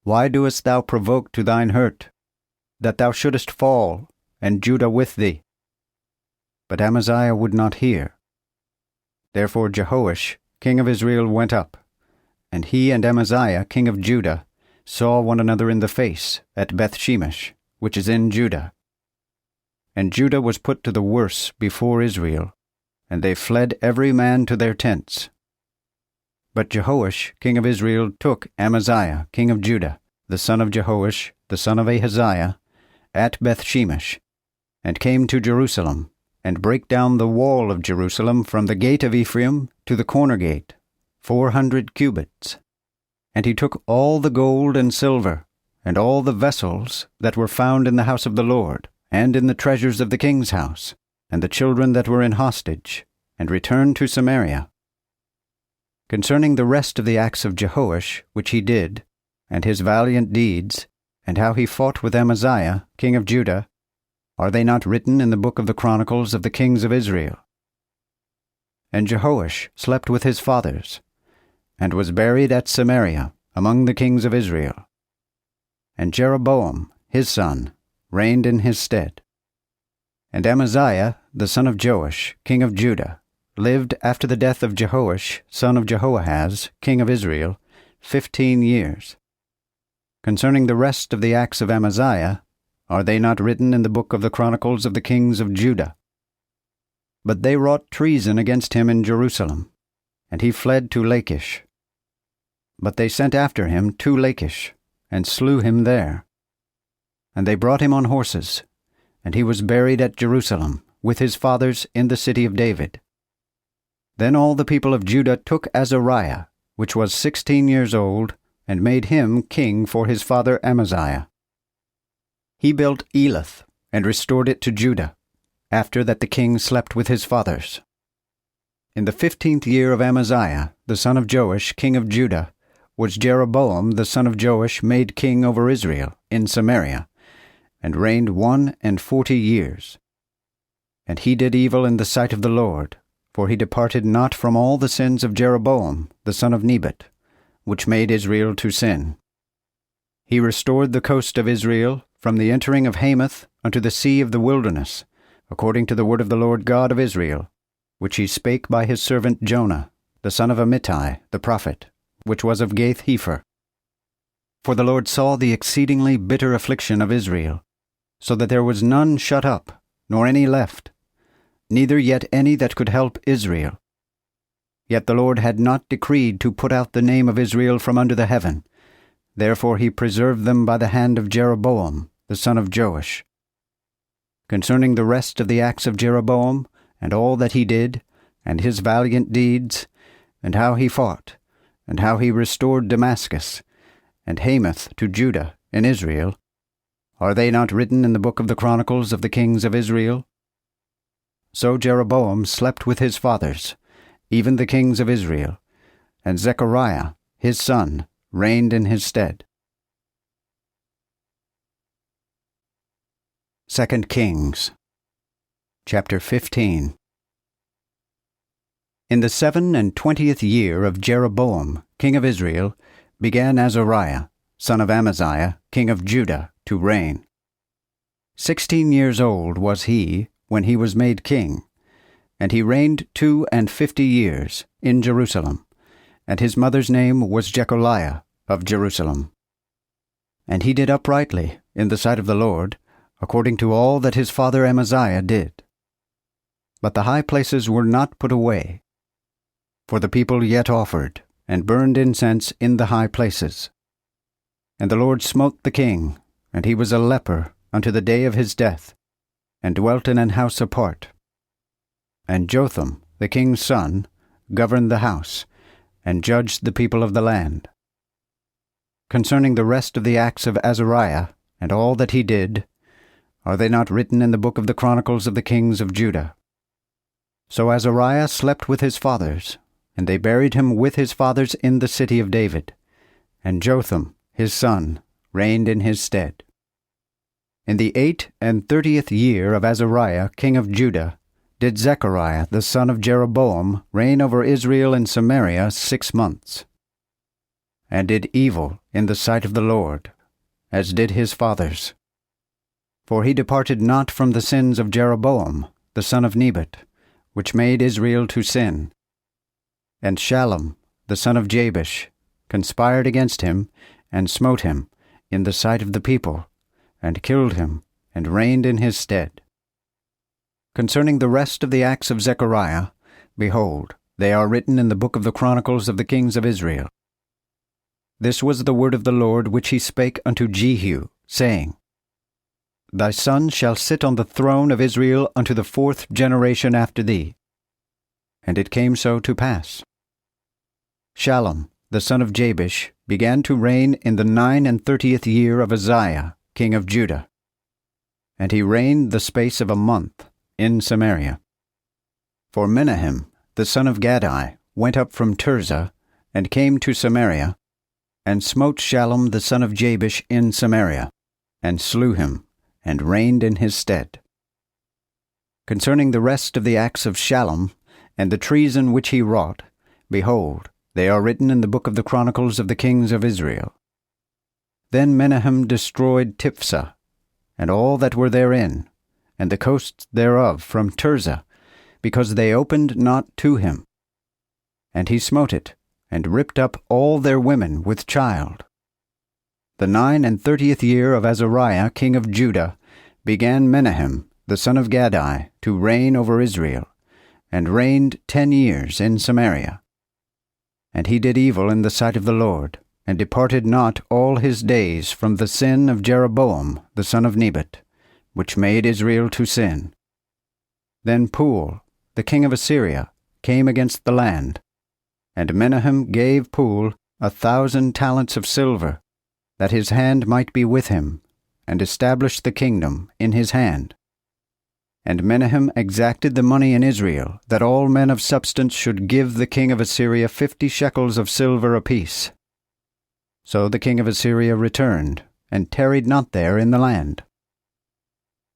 Why doest thou provoke to thine hurt, that thou shouldest fall, and Judah with thee? But Amaziah would not hear. Therefore Jehoash, king of Israel, went up, and he and Amaziah, king of Judah, saw one another in the face at Bethshemesh, which is in Judah. And Judah was put to the worse before Israel, and they fled every man to their tents. But Jehoash, king of Israel, took Amaziah, king of Judah, the son of Jehoash, the son of Ahaziah, at Bethshemesh, and came to Jerusalem, and brake down the wall of Jerusalem from the gate of Ephraim to the corner gate, 400 cubits. And he took all the gold and silver, and all the vessels that were found in the house of the Lord, and in the treasures of the king's house, and the children that were in hostage, and returned to Samaria. Concerning the rest of the acts of Jehoash, which he did, and his valiant deeds, and how he fought with Amaziah, king of Judah, Are they not written in the book of the Chronicles of the kings of Israel? And Jehoash slept with his fathers, and was buried at Samaria among the kings of Israel. And Jeroboam, his son, reigned in his stead. And Amaziah, the son of Joash, king of Judah, lived after the death of Jehoash, son of Jehoahaz, king of Israel, 15 years. Concerning the rest of the acts of Amaziah, are they not written in the book of the Chronicles of the kings of Judah? But they wrought treason against him in Jerusalem, and he fled to Lachish. But they sent after him to Lachish, and slew him there. And they brought him on horses, and he was buried at Jerusalem, with his fathers in the city of David. Then all the people of Judah took Azariah, which was 16 years old, and made him king for his father Amaziah. He built Elath, and restored it to Judah, after that the king slept with his fathers. In the 15th year of Amaziah, the son of Joash, king of Judah, was Jeroboam the son of Joash made king over Israel, in Samaria, and reigned 41 years. And he did evil in the sight of the Lord, for he departed not from all the sins of Jeroboam the son of Nebat, which made Israel to sin. He restored the coast of Israel from the entering of Hamath unto the sea of the wilderness, according to the word of the Lord God of Israel, which he spake by his servant Jonah, the son of Amittai, the prophet, which was of Gath-hepher. For the Lord saw the exceedingly bitter affliction of Israel, so that there was none shut up, nor any left, neither yet any that could help Israel. Yet the Lord had not decreed to put out the name of Israel from under the heaven. Therefore he preserved them by the hand of Jeroboam, the son of Joash. Concerning the rest of the acts of Jeroboam, and all that he did, and his valiant deeds, and how he fought, and how he restored Damascus, and Hamath to Judah in Israel, are they not written in the book of the Chronicles of the kings of Israel? So Jeroboam slept with his fathers, even the kings of Israel, and Zechariah, his son, reigned in his stead. 2 Kings, chapter 15. In the 27th year of Jeroboam, king of Israel, began Azariah, son of Amaziah, king of Judah, to reign. 16 years old was he when he was made king, and he reigned 52 years in Jerusalem, and his mother's name was Jecholiah of Jerusalem. And he did uprightly in the sight of the Lord, according to all that his father Amaziah did. But the high places were not put away, for the people yet offered, and burned incense in the high places. And the Lord smote the king, and he was a leper unto the day of his death, and dwelt in an house apart. And Jotham, the king's son, governed the house, and judged the people of the land. Concerning the rest of the acts of Azariah, and all that he did, are they not written in the book of the Chronicles of the kings of Judah? So Azariah slept with his fathers, and they buried him with his fathers in the city of David, and Jotham, his son, reigned in his stead. In the 38th year of Azariah, king of Judah, did Zechariah the son of Jeroboam reign over Israel in Samaria 6 months, and did evil in the sight of the Lord, as did his fathers. For he departed not from the sins of Jeroboam, the son of Nebat, which made Israel to sin. And Shallum, the son of Jabesh, conspired against him, and smote him in the sight of the people, and killed him, and reigned in his stead. Concerning the rest of the acts of Zechariah, behold, they are written in the book of the Chronicles of the kings of Israel. This was the word of the Lord which he spake unto Jehu, saying, Thy son shall sit on the throne of Israel unto the 4th generation after thee. And it came so to pass. Shallum, the son of Jabesh, began to reign in the 39th year of Uzziah, king of Judah. And he reigned the space of a month in Samaria. For Menahem, the son of Gadai, went up from Tirzah, and came to Samaria, and smote Shallum the son of Jabesh in Samaria, and slew him, and reigned in his stead. Concerning the rest of the acts of Shallum, and the treason which he wrought, behold, they are written in the book of the Chronicles of the kings of Israel. Then Menahem destroyed Tiphsah, and all that were therein, and the coasts thereof from Tirzah, because they opened not to him. And he smote it, and ripped up all their women with child. The 39th year of Azariah king of Judah began Menahem the son of Gadai to reign over Israel, and reigned 10 years in Samaria. And he did evil in the sight of the Lord, and departed not all his days from the sin of Jeroboam the son of Nebat, which made Israel to sin. Then Pul, the king of Assyria, came against the land, and Menahem gave Pul 1,000 talents of silver, that his hand might be with him, and established the kingdom in his hand. And Menahem exacted the money in Israel, that all men of substance should give the king of Assyria 50 shekels of silver apiece. So the king of Assyria returned, and tarried not there in the land.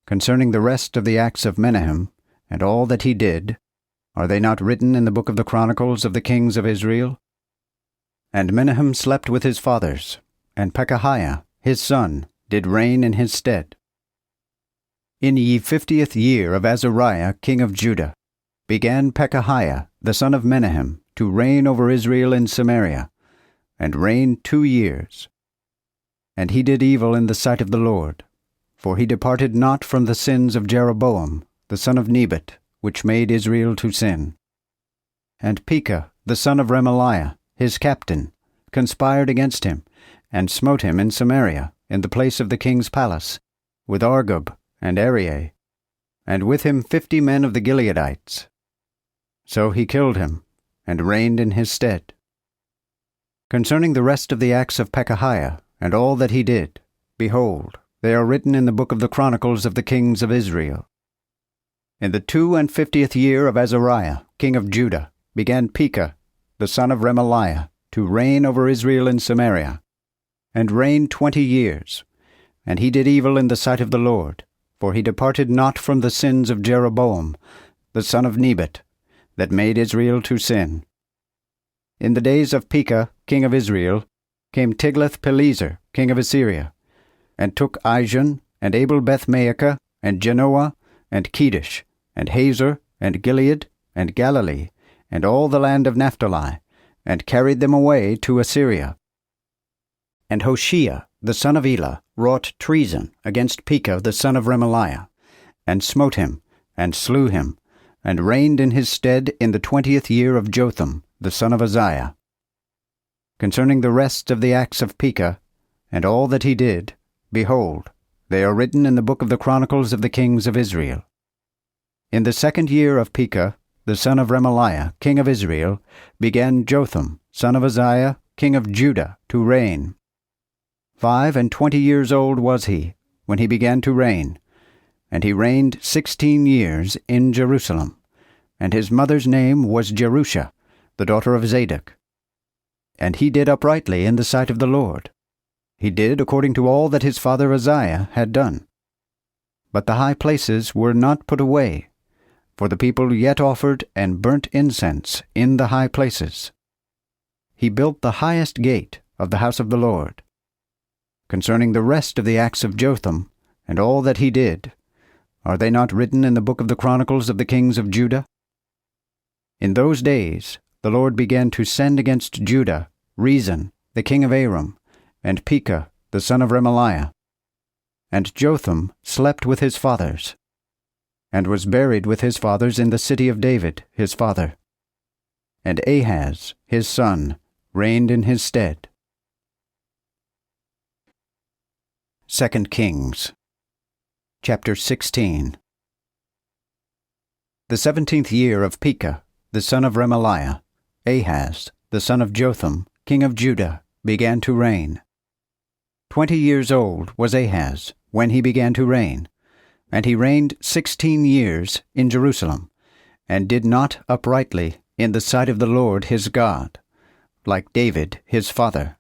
Concerning the rest of the acts of Menahem, and all that he did, are they not written in the book of the Chronicles of the kings of Israel? And Menahem slept with his fathers, and Pekahiah, his son, did reign in his stead. In ye 50th year of Azariah king of Judah began Pekahiah the son of Menahem to reign over Israel in Samaria, and reigned 2 years. And he did evil in the sight of the Lord, for he departed not from the sins of Jeroboam the son of Nebat, which made Israel to sin. And Pekah the son of Remaliah, his captain, conspired against him, and smote him in Samaria, in the place of the king's palace, with Argob and Arieh, and with him 50 men of the Gileadites. So he killed him, and reigned in his stead. Concerning the rest of the acts of Pekahiah, and all that he did, behold, they are written in the book of the Chronicles of the kings of Israel. In the 52nd year of Azariah king of Judah began Pekah the son of Remaliah to reign over Israel in Samaria, and reigned 20 years. And he did evil in the sight of the Lord, for he departed not from the sins of Jeroboam the son of Nebat, that made Israel to sin. In the days of Pekah king of Israel came Tiglath-Pileser king of Assyria, and took Ijon, and Abel-Beth-Maachah, and Genoa, and Kedesh, and Hazor, and Gilead, and Galilee, and all the land of Naphtali, and carried them away to Assyria. And Hoshea the son of Elah wrought treason against Pekah the son of Remaliah, and smote him, and slew him, and reigned in his stead in the 20th year of Jotham the son of Uzziah. Concerning the rest of the acts of Pekah, and all that he did, behold, they are written in the book of the Chronicles of the kings of Israel. In the 2nd year of Pekah, the son of Remaliah, king of Israel, began Jotham, son of Uzziah, king of Judah, to reign. 25 years old was he, when he began to reign, and he reigned 16 years in Jerusalem, and his mother's name was Jerusha, the daughter of Zadok. And he did uprightly in the sight of the Lord. He did according to all that his father Uzziah had done. But the high places were not put away, for the people yet offered and burnt incense in the high places. He built the highest gate of the house of the Lord. Concerning the rest of the acts of Jotham, and all that he did, are they not written in the book of the Chronicles of the kings of Judah? In those days the Lord began to send against Judah Rezin, the king of Aram, and Pekah, the son of Remaliah. And Jotham slept with his fathers, and was buried with his fathers in the city of David, his father. And Ahaz, his son, reigned in his stead. 2 Kings chapter 16. The 17th year of Pekah, the son of Remaliah, Ahaz, the son of Jotham, king of Judah, began to reign. 20 years old was Ahaz when he began to reign, and he reigned 16 years in Jerusalem, and did not uprightly in the sight of the Lord his God, like David his father,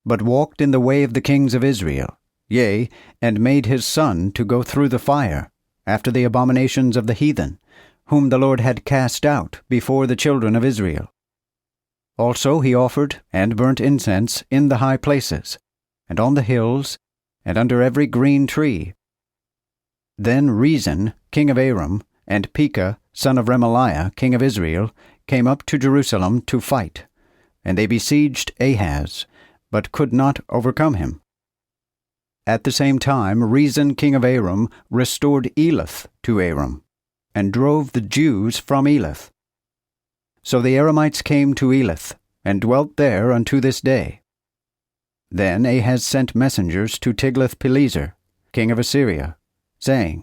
but walked in the way of the kings of Israel, yea, and made his son to go through the fire, after the abominations of the heathen, whom the Lord had cast out before the children of Israel. Also he offered and burnt incense in the high places, and on the hills, and under every green tree. Then Rezin, king of Aram, and Pekah, son of Remaliah, king of Israel, came up to Jerusalem to fight, and they besieged Ahaz, but could not overcome him. At the same time Rezin, king of Aram, restored Elath to Aram, and drove the Jews from Elath. So the Aramites came to Elath, and dwelt there unto this day. Then Ahaz sent messengers to Tiglath-Pileser, king of Assyria, saying,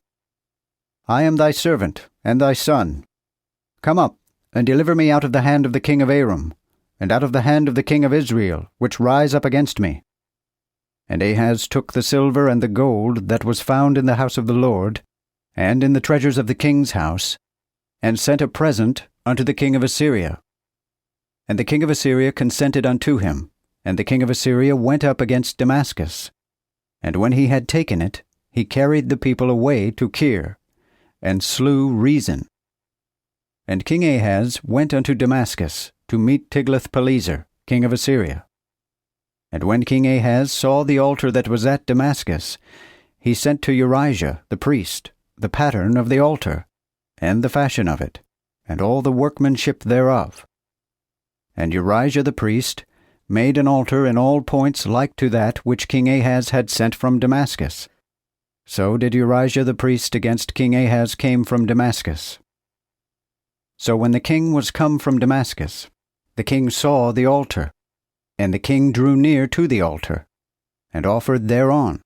I am thy servant and thy son. Come up, and deliver me out of the hand of the king of Aram, and out of the hand of the king of Israel, which rise up against me. And Ahaz took the silver and the gold that was found in the house of the Lord, and in the treasures of the king's house, and sent a present unto the king of Assyria. And the king of Assyria consented unto him, and the king of Assyria went up against Damascus. And when he had taken it, he carried the people away to Kir, and slew Rezin. And King Ahaz went unto Damascus to meet Tiglath-Pileser, king of Assyria. And when King Ahaz saw the altar that was at Damascus, he sent to Urijah the priest the pattern of the altar, and the fashion of it, and all the workmanship thereof. And Urijah the priest made an altar in all points like to that which King Ahaz had sent from Damascus. So did Urijah the priest against King Ahaz came from Damascus. So when the king was come from Damascus, the king saw the altar, and the king drew near to the altar, and offered thereon.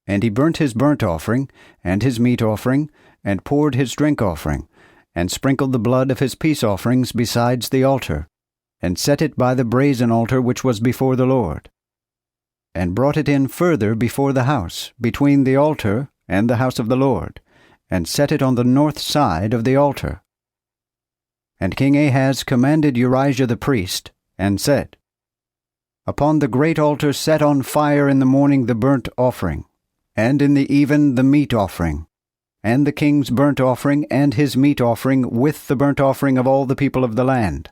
And he burnt his burnt offering, and his meat offering, and poured his drink offering, and sprinkled the blood of his peace offerings besides the altar, and set it by the brazen altar which was before the Lord, and brought it in further before the house, between the altar and the house of the Lord, and set it on the north side of the altar. And King Ahaz commanded Urijah the priest, and said, Upon the great altar set on fire in the morning the burnt offering, and in the even the meat offering, and the king's burnt offering and his meat offering with the burnt offering of all the people of the land,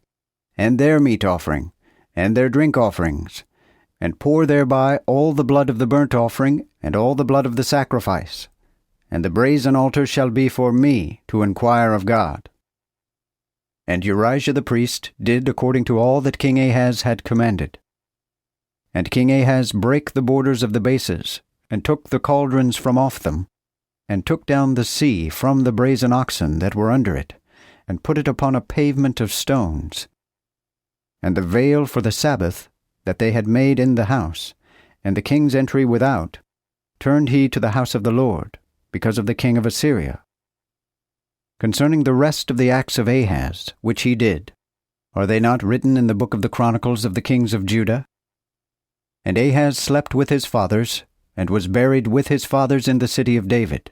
and their meat offering, and their drink offerings, and pour thereby all the blood of the burnt offering, and all the blood of the sacrifice. And the brazen altar shall be for me to inquire of God. And Urijah the priest did according to all that King Ahaz had commanded. And King Ahaz brake the borders of the bases, and took the cauldrons from off them, and took down the sea from the brazen oxen that were under it, and put it upon a pavement of stones. And the veil for the Sabbath that they had made in the house, and the king's entry without, turned he to the house of the Lord, because of the king of Assyria. Concerning the rest of the acts of Ahaz, which he did, are they not written in the book of the Chronicles of the kings of Judah? And Ahaz slept with his fathers, and was buried with his fathers in the city of David.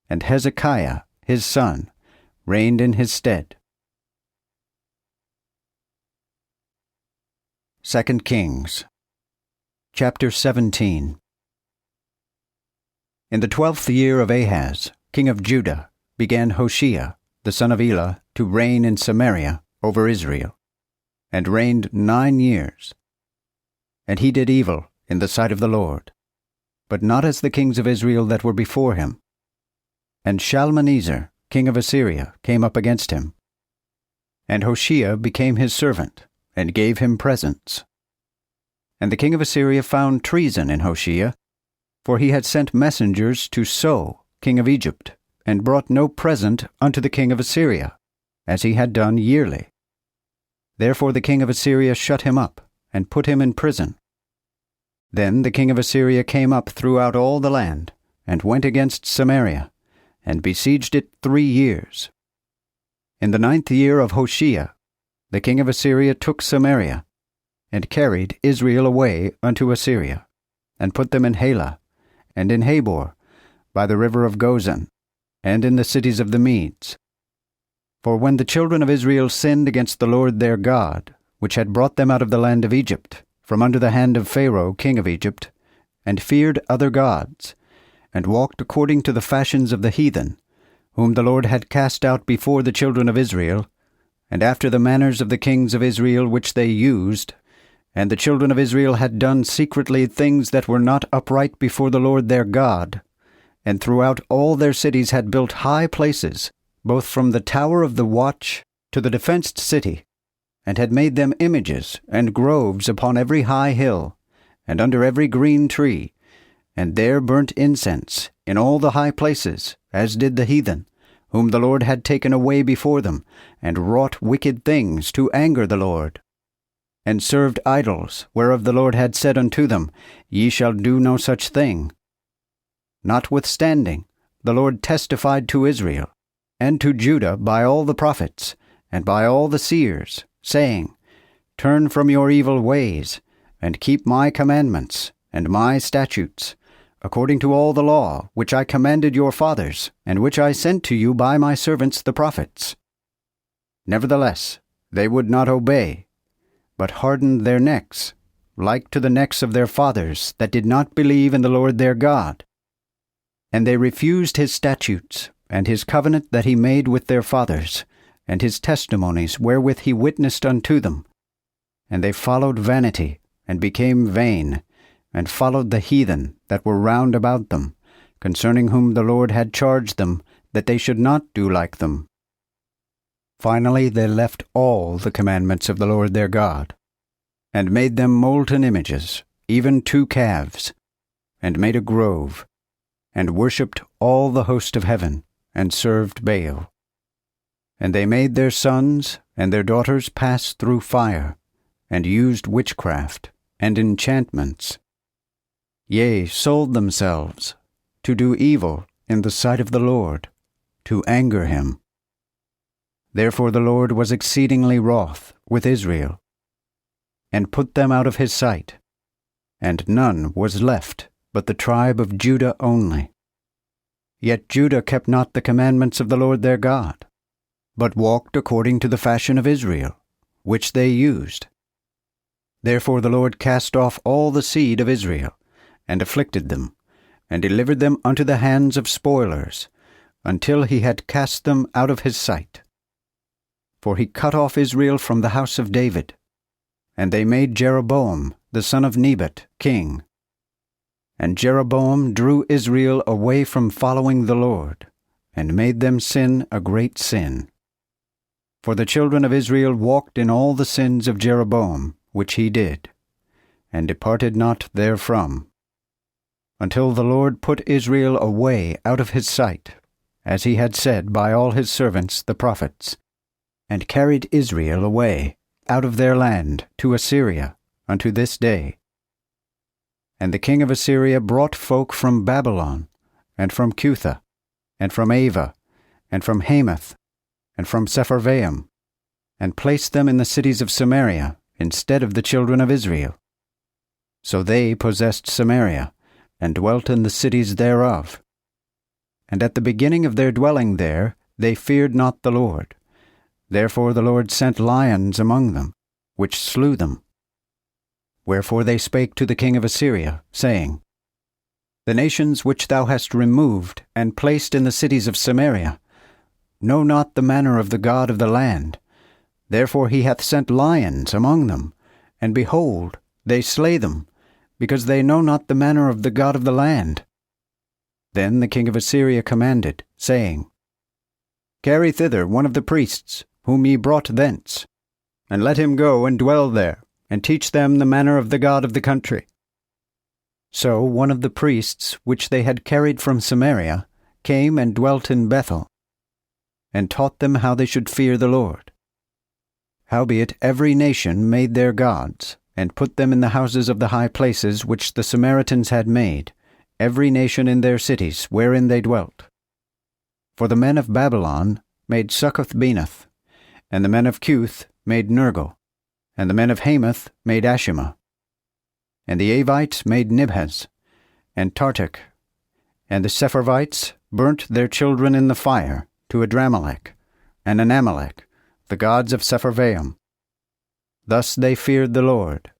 And Hezekiah, his son, reigned in his stead. 2 Kings, chapter 17. In the 12th year of Ahaz, king of Judah, began Hosea, the son of Elah, to reign in Samaria over Israel, and reigned 9 years. And he did evil in the sight of the Lord, but not as the kings of Israel that were before him. And Shalmaneser, king of Assyria, came up against him. And Hosea became his servant, and gave him presents. And the king of Assyria found treason in Hosea, for he had sent messengers to So, king of Egypt, and brought no present unto the king of Assyria, as he had done yearly. Therefore the king of Assyria shut him up, and put him in prison. Then the king of Assyria came up throughout all the land, and went against Samaria, and besieged it 3 years. In the 9th year of Hosea, the king of Assyria took Samaria, and carried Israel away unto Assyria, and put them in Halah, and in Habor, by the river of Gozan, and in the cities of the Medes. For when the children of Israel sinned against the Lord their God, which had brought them out of the land of Egypt, from under the hand of Pharaoh king of Egypt, and feared other gods, and walked according to the fashions of the heathen, whom the Lord had cast out before the children of Israel, and after the manners of the kings of Israel which they used. And the children of Israel had done secretly things that were not upright before the Lord their God, and throughout all their cities had built high places, both from the tower of the watch to the defenced city, and had made them images and groves upon every high hill, and under every green tree, and there burnt incense in all the high places, as did the heathen, whom the Lord had taken away before them, and wrought wicked things to anger the Lord, and served idols, whereof the Lord had said unto them, Ye shall do no such thing. Notwithstanding, the Lord testified to Israel, and to Judah by all the prophets, and by all the seers, saying, Turn from your evil ways, and keep my commandments, and my statutes, according to all the law which I commanded your fathers, and which I sent to you by my servants the prophets. Nevertheless, they would not obey, but hardened their necks, like to the necks of their fathers that did not believe in the Lord their God. And they refused his statutes, and his covenant that he made with their fathers, and his testimonies wherewith he witnessed unto them. And they followed vanity, and became vain, and followed the heathen that were round about them, concerning whom the Lord had charged them that they should not do like them. Finally they left all the commandments of the Lord their God, and made them molten images, even 2 calves, and made a grove, and worshipped all the host of heaven, and served Baal. And they made their sons and their daughters pass through fire, and used witchcraft and enchantments. Yea, sold themselves to do evil in the sight of the Lord, to anger him. Therefore the Lord was exceedingly wroth with Israel, and put them out of his sight, and none was left but the tribe of Judah only. Yet Judah kept not the commandments of the Lord their God, but walked according to the fashion of Israel, which they used. Therefore the Lord cast off all the seed of Israel, and afflicted them, and delivered them unto the hands of spoilers, until he had cast them out of his sight. For he cut off Israel from the house of David, and they made Jeroboam the son of Nebat king. And Jeroboam drew Israel away from following the Lord, and made them sin a great sin. For the children of Israel walked in all the sins of Jeroboam, which he did, and departed not therefrom, until the Lord put Israel away out of his sight, as he had said by all his servants the prophets, and carried Israel away out of their land to Assyria unto this day. And the king of Assyria brought folk from Babylon, and from Cutha, and from Ava, and from Hamath, and from Sepharvaim, and placed them in the cities of Samaria instead of the children of Israel. So they possessed Samaria, and dwelt in the cities thereof. And at the beginning of their dwelling there they feared not the Lord. Therefore the Lord sent lions among them, which slew them. Wherefore they spake to the king of Assyria, saying, The nations which thou hast removed and placed in the cities of Samaria know not the manner of the God of the land. Therefore he hath sent lions among them, and behold, they slay them, because they know not the manner of the God of the land. Then the king of Assyria commanded, saying, Carry thither one of the priests, whom ye brought thence, and let him go and dwell there, and teach them the manner of the God of the country. So one of the priests which they had carried from Samaria came and dwelt in Bethel, and taught them how they should fear the Lord. Howbeit every nation made their gods, and put them in the houses of the high places which the Samaritans had made, every nation in their cities wherein they dwelt. For the men of Babylon made Succoth-Benoth, and the men of Cuth made Nergal, and the men of Hamath made Ashima, and the Avites made Nibhaz, and Tartak, and the Sepharvites burnt their children in the fire to Adramelech, and Anamelech, the gods of Sepharvaim. Thus they feared the Lord,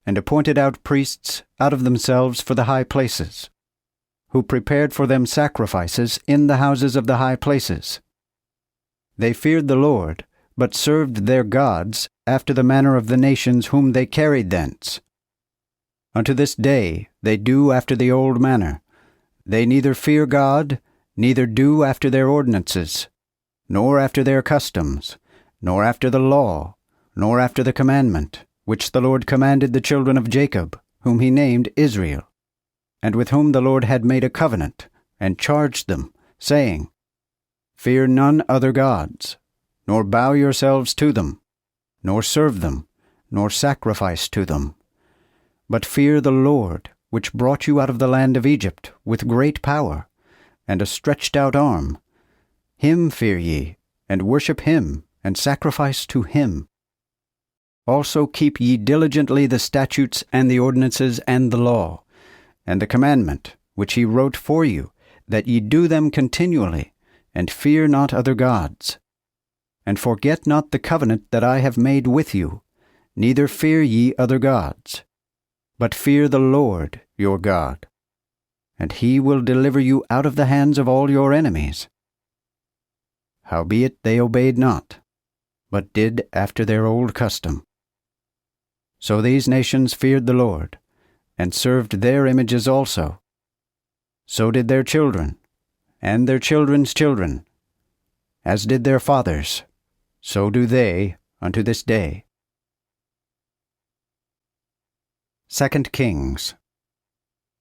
and appointed out priests out of themselves for the high places, who prepared for them sacrifices in the houses of the high places. They feared the Lord, but served their gods after the manner of the nations whom they carried thence. Unto this day they do after the old manner. They neither fear God, neither do after their ordinances, nor after their customs, nor after the law, nor after the commandment, which the Lord commanded the children of Jacob, whom he named Israel, and with whom the Lord had made a covenant, and charged them, saying, Fear none other gods, nor bow yourselves to them, nor serve them, nor sacrifice to them. But fear the Lord, which brought you out of the land of Egypt with great power, and a stretched out arm. Him fear ye, and worship him, and sacrifice to him. Also keep ye diligently the statutes and the ordinances and the law, and the commandment, which he wrote for you, that ye do them continually, and fear not other gods. And forget not the covenant that I have made with you, neither fear ye other gods. But fear the Lord your God, and he will deliver you out of the hands of all your enemies. Howbeit they obeyed not, but did after their old custom. So these nations feared the Lord, and served their images also. So did their children, and their children's children, as did their fathers, so do they unto this day. 2 Kings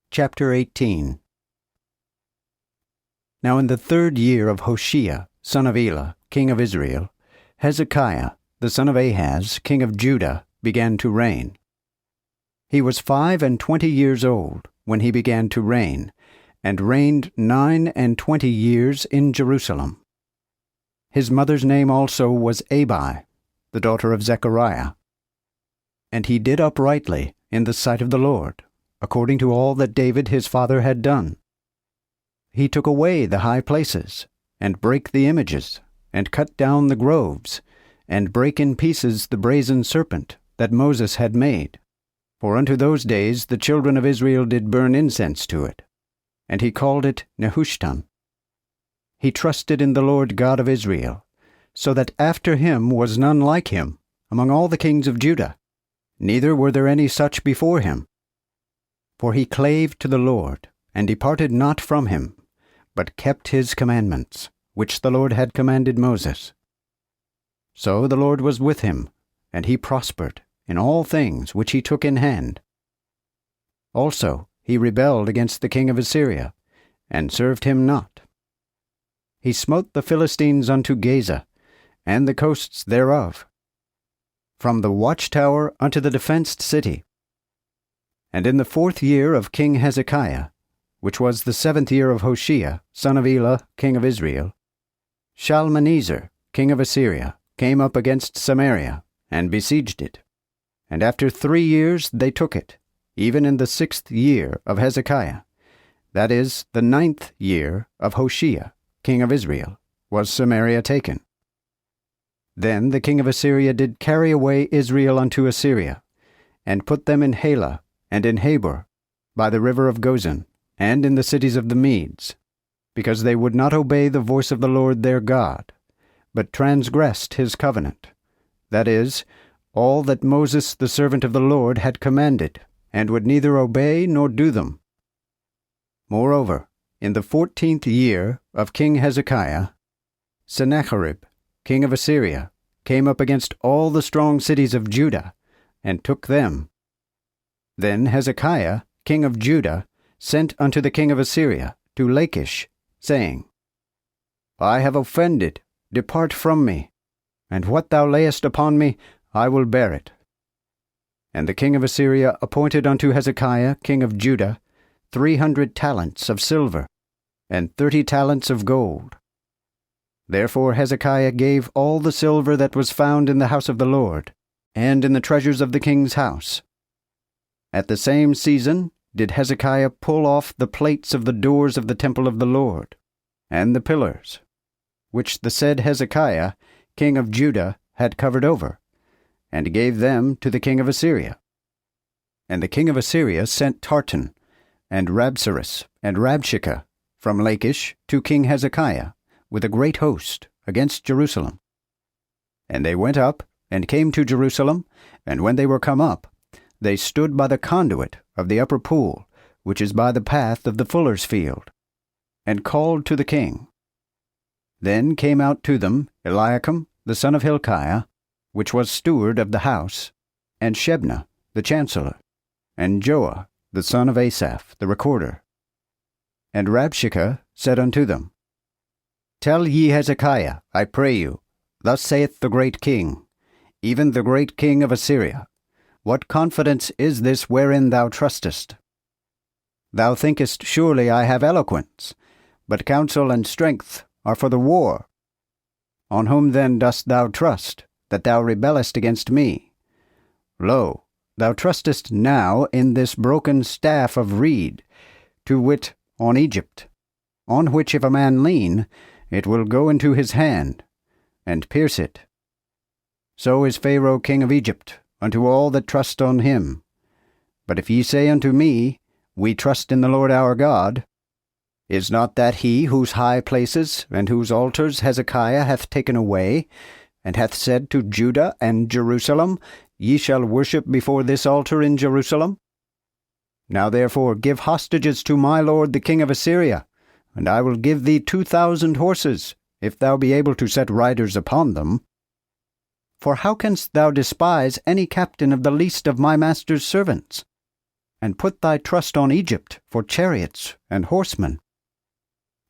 chapter 18. Now in the 3rd year of Hosea, son of Elah, king of Israel, Hezekiah, the son of Ahaz, king of Judah, began to reign. He was 25 years old when he began to reign, and reigned 29 years in Jerusalem. His mother's name also was Abi, the daughter of Zechariah. And he did uprightly in the sight of the Lord, according to all that David his father had done. He took away the high places, and brake the images, and cut down the groves, and brake in pieces the brazen serpent that Moses had made. For unto those days the children of Israel did burn incense to it, and he called it Nehushtan. He trusted in the Lord God of Israel, so that after him was none like him among all the kings of Judah, neither were there any such before him. For he clave to the Lord, and departed not from him, but kept his commandments, which the Lord had commanded Moses. So the Lord was with him, and he prospered in all things which he took in hand. Also he rebelled against the king of Assyria, and served him not. He smote the Philistines unto Gaza, and the coasts thereof, from the watchtower unto the defenced city. And in the 4th year of King Hezekiah, which was the 7th year of Hoshea, son of Elah, king of Israel, Shalmaneser, king of Assyria, came up against Samaria, and besieged it. And after 3 years they took it, even in the 6th year of Hezekiah, that is, the 9th year of Hoshea, king of Israel, was Samaria taken. Then the king of Assyria did carry away Israel unto Assyria, and put them in Halah, and in Habor, by the river of Gozan, and in the cities of the Medes, because they would not obey the voice of the Lord their God, but transgressed his covenant, that is, all that Moses the servant of the Lord had commanded, and would neither obey nor do them. Moreover, in the 14th year of King Hezekiah, Sennacherib, king of Assyria, came up against all the strong cities of Judah, and took them. Then Hezekiah, king of Judah, sent unto the king of Assyria to Lachish, saying, I have offended, depart from me, and what thou layest upon me, I will bear it. And the king of Assyria appointed unto Hezekiah, king of Judah, 300 talents of silver, and 30 talents of gold. Therefore Hezekiah gave all the silver that was found in the house of the Lord, and in the treasures of the king's house. At the same season did Hezekiah pull off the plates of the doors of the temple of the Lord, and the pillars, which the said Hezekiah, king of Judah, had covered over, and gave them to the king of Assyria. And the king of Assyria sent Tartan, and Rabsaris, and Rabshakeh, from Lachish to King Hezekiah, with a great host, against Jerusalem. And they went up, and came to Jerusalem, and when they were come up, they stood by the conduit of the upper pool, which is by the path of the fuller's field, and called to the king. Then came out to them Eliakim the son of Hilkiah, which was steward of the house, and Shebna the chancellor, and Joah the son of Asaph the recorder. And Rabshakeh said unto them, Tell ye Hezekiah, I pray you, thus saith the great king, even the great king of Assyria, what confidence is this wherein thou trustest? Thou thinkest surely I have eloquence, but counsel and strength are for the war. On whom then dost thou trust, that thou rebellest against me? Lo, thou trustest now in this broken staff of reed, to wit, on Egypt, on which if a man lean, it will go into his hand, and pierce it. So is Pharaoh king of Egypt unto all that trust on him. But if ye say unto me, We trust in the Lord our God, is not that he whose high places and whose altars Hezekiah hath taken away, and hath said to Judah and Jerusalem, Ye shall worship before this altar in Jerusalem? Now therefore give hostages to my lord the king of Assyria, and I will give thee 2,000 horses, if thou be able to set riders upon them. For how canst thou despise any captain of the least of my master's servants, and put thy trust on Egypt for chariots and horsemen?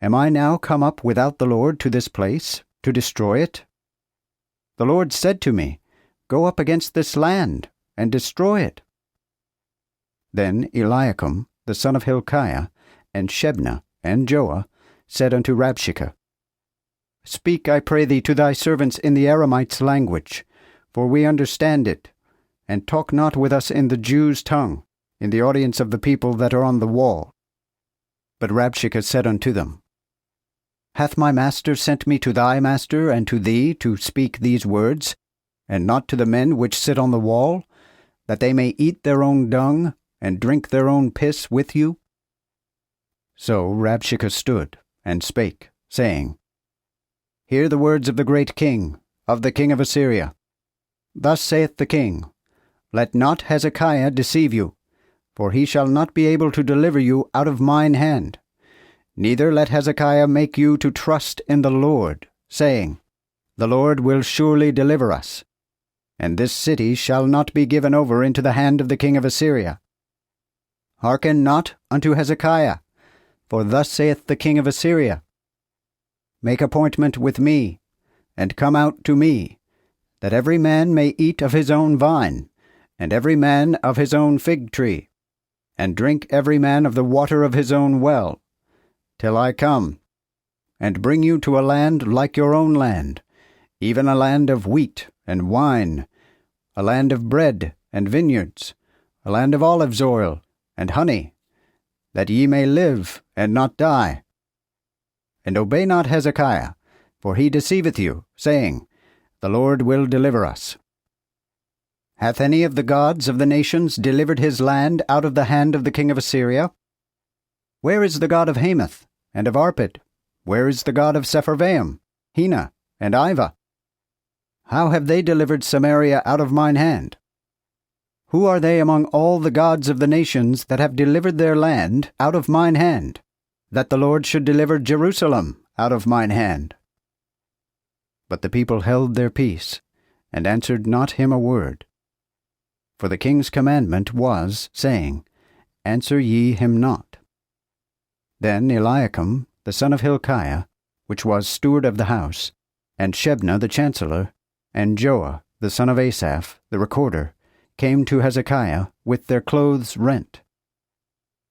Am I now come up without the Lord to this place, to destroy it? The Lord said to me, Go up against this land, and destroy it. Then Eliakim the son of Hilkiah, and Shebna, and Joah, said unto Rabshakeh, Speak, I pray thee, to thy servants in the Aramites' language, for we understand it, and talk not with us in the Jews' tongue, in the audience of the people that are on the wall. But Rabshakeh said unto them, Hath my master sent me to thy master and to thee to speak these words, and not to the men which sit on the wall, that they may eat their own dung, and drink their own piss with you? So Rabshakeh stood and spake, saying, Hear the words of the great king, of the king of Assyria. Thus saith the king, Let not Hezekiah deceive you, for he shall not be able to deliver you out of mine hand. Neither let Hezekiah make you to trust in the Lord, saying, The Lord will surely deliver us, and this city shall not be given over into the hand of the king of Assyria. Hearken not unto Hezekiah, for thus saith the king of Assyria, Make appointment with me, and come out to me, that every man may eat of his own vine, and every man of his own fig tree, and drink every man of the water of his own well, till I come, and bring you to a land like your own land, even a land of wheat and wine, a land of bread and vineyards, a land of olives oil and honey, that ye may live and not die. And obey not Hezekiah, for he deceiveth you, saying, The Lord will deliver us. Hath any of the gods of the nations delivered his land out of the hand of the king of Assyria? Where is the God of Hamath, and of Arpad? Where is the God of Sepharvaim, Hena, and Ivah? How have they delivered Samaria out of mine hand? Who are they among all the gods of the nations that have delivered their land out of mine hand, that the Lord should deliver Jerusalem out of mine hand? But the people held their peace, and answered not him a word. For the king's commandment was, saying, Answer ye him not. Then Eliakim the son of Hilkiah, which was steward of the house, and Shebna the chancellor, and Joah the son of Asaph the recorder, came to Hezekiah with their clothes rent,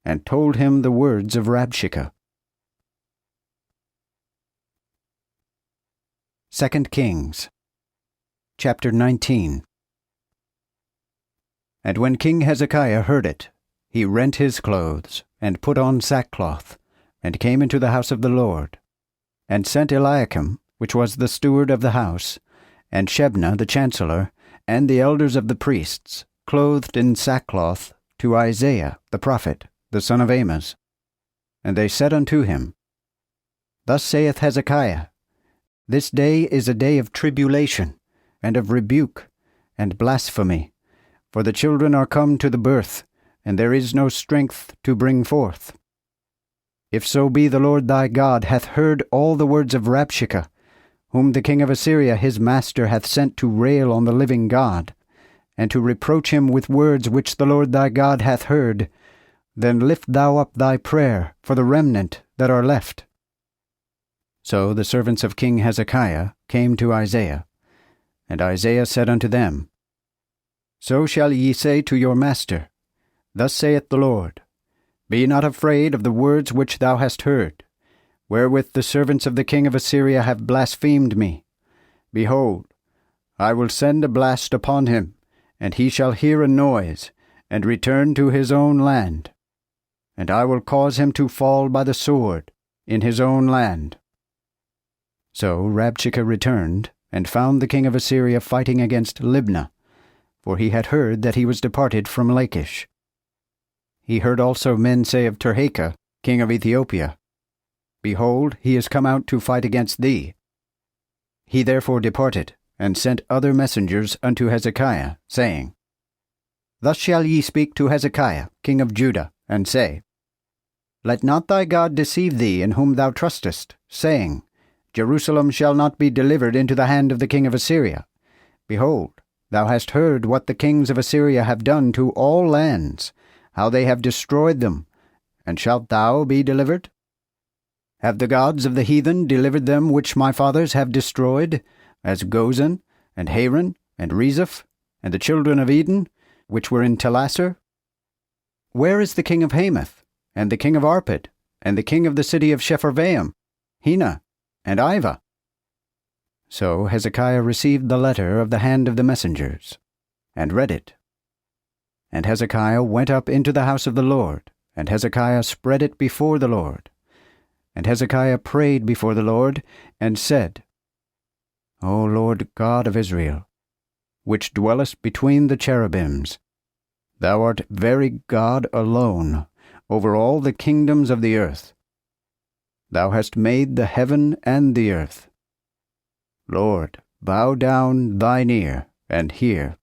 and told him the words of Rabshakeh. 2 Kings chapter 19. And when King Hezekiah heard it, he rent his clothes, and put on sackcloth, and came into the house of the Lord, and sent Eliakim, which was the steward of the house, and Shebna the chancellor, and the elders of the priests, clothed in sackcloth, to Isaiah the prophet, the son of Amos. And they said unto him, Thus saith Hezekiah, This day is a day of tribulation, and of rebuke, and blasphemy, for the children are come to the birth, and there is no strength to bring forth. If so be the Lord thy God hath heard all the words of Rabshakeh, whom the king of Assyria his master hath sent to rail on the living God, and to reproach him with words which the Lord thy God hath heard, then lift thou up thy prayer for the remnant that are left. So the servants of King Hezekiah came to Isaiah, and Isaiah said unto them, So shall ye say to your master, Thus saith the Lord, Be not afraid of the words which thou hast heard, wherewith the servants of the king of Assyria have blasphemed me. Behold, I will send a blast upon him, and he shall hear a noise, and return to his own land. And I will cause him to fall by the sword in his own land. So Rabshakeh returned, and found the king of Assyria fighting against Libnah, for he had heard that he was departed from Lachish. He heard also men say of Tirhakah, king of Ethiopia, Behold, he is come out to fight against thee. He therefore departed, and sent other messengers unto Hezekiah, saying, Thus shall ye speak to Hezekiah, king of Judah, and say, Let not thy God deceive thee in whom thou trustest, saying, Jerusalem shall not be delivered into the hand of the king of Assyria. Behold, thou hast heard what the kings of Assyria have done to all lands, how they have destroyed them, and shalt thou be delivered? Have the gods of the heathen delivered them which my fathers have destroyed, as Gozan, and Haran, and Rezeph, and the children of Eden, which were in Telassar? Where is the king of Hamath, and the king of Arpad, and the king of the city of Shepharvaim, Hena, and Ivah? So Hezekiah received the letter of the hand of the messengers, and read it. And Hezekiah went up into the house of the Lord, and Hezekiah spread it before the Lord. And Hezekiah prayed before the Lord, and said, O Lord God of Israel, which dwellest between the cherubims, thou art very God alone over all the kingdoms of the earth. Thou hast made the heaven and the earth. Lord, bow down thine ear, and hear.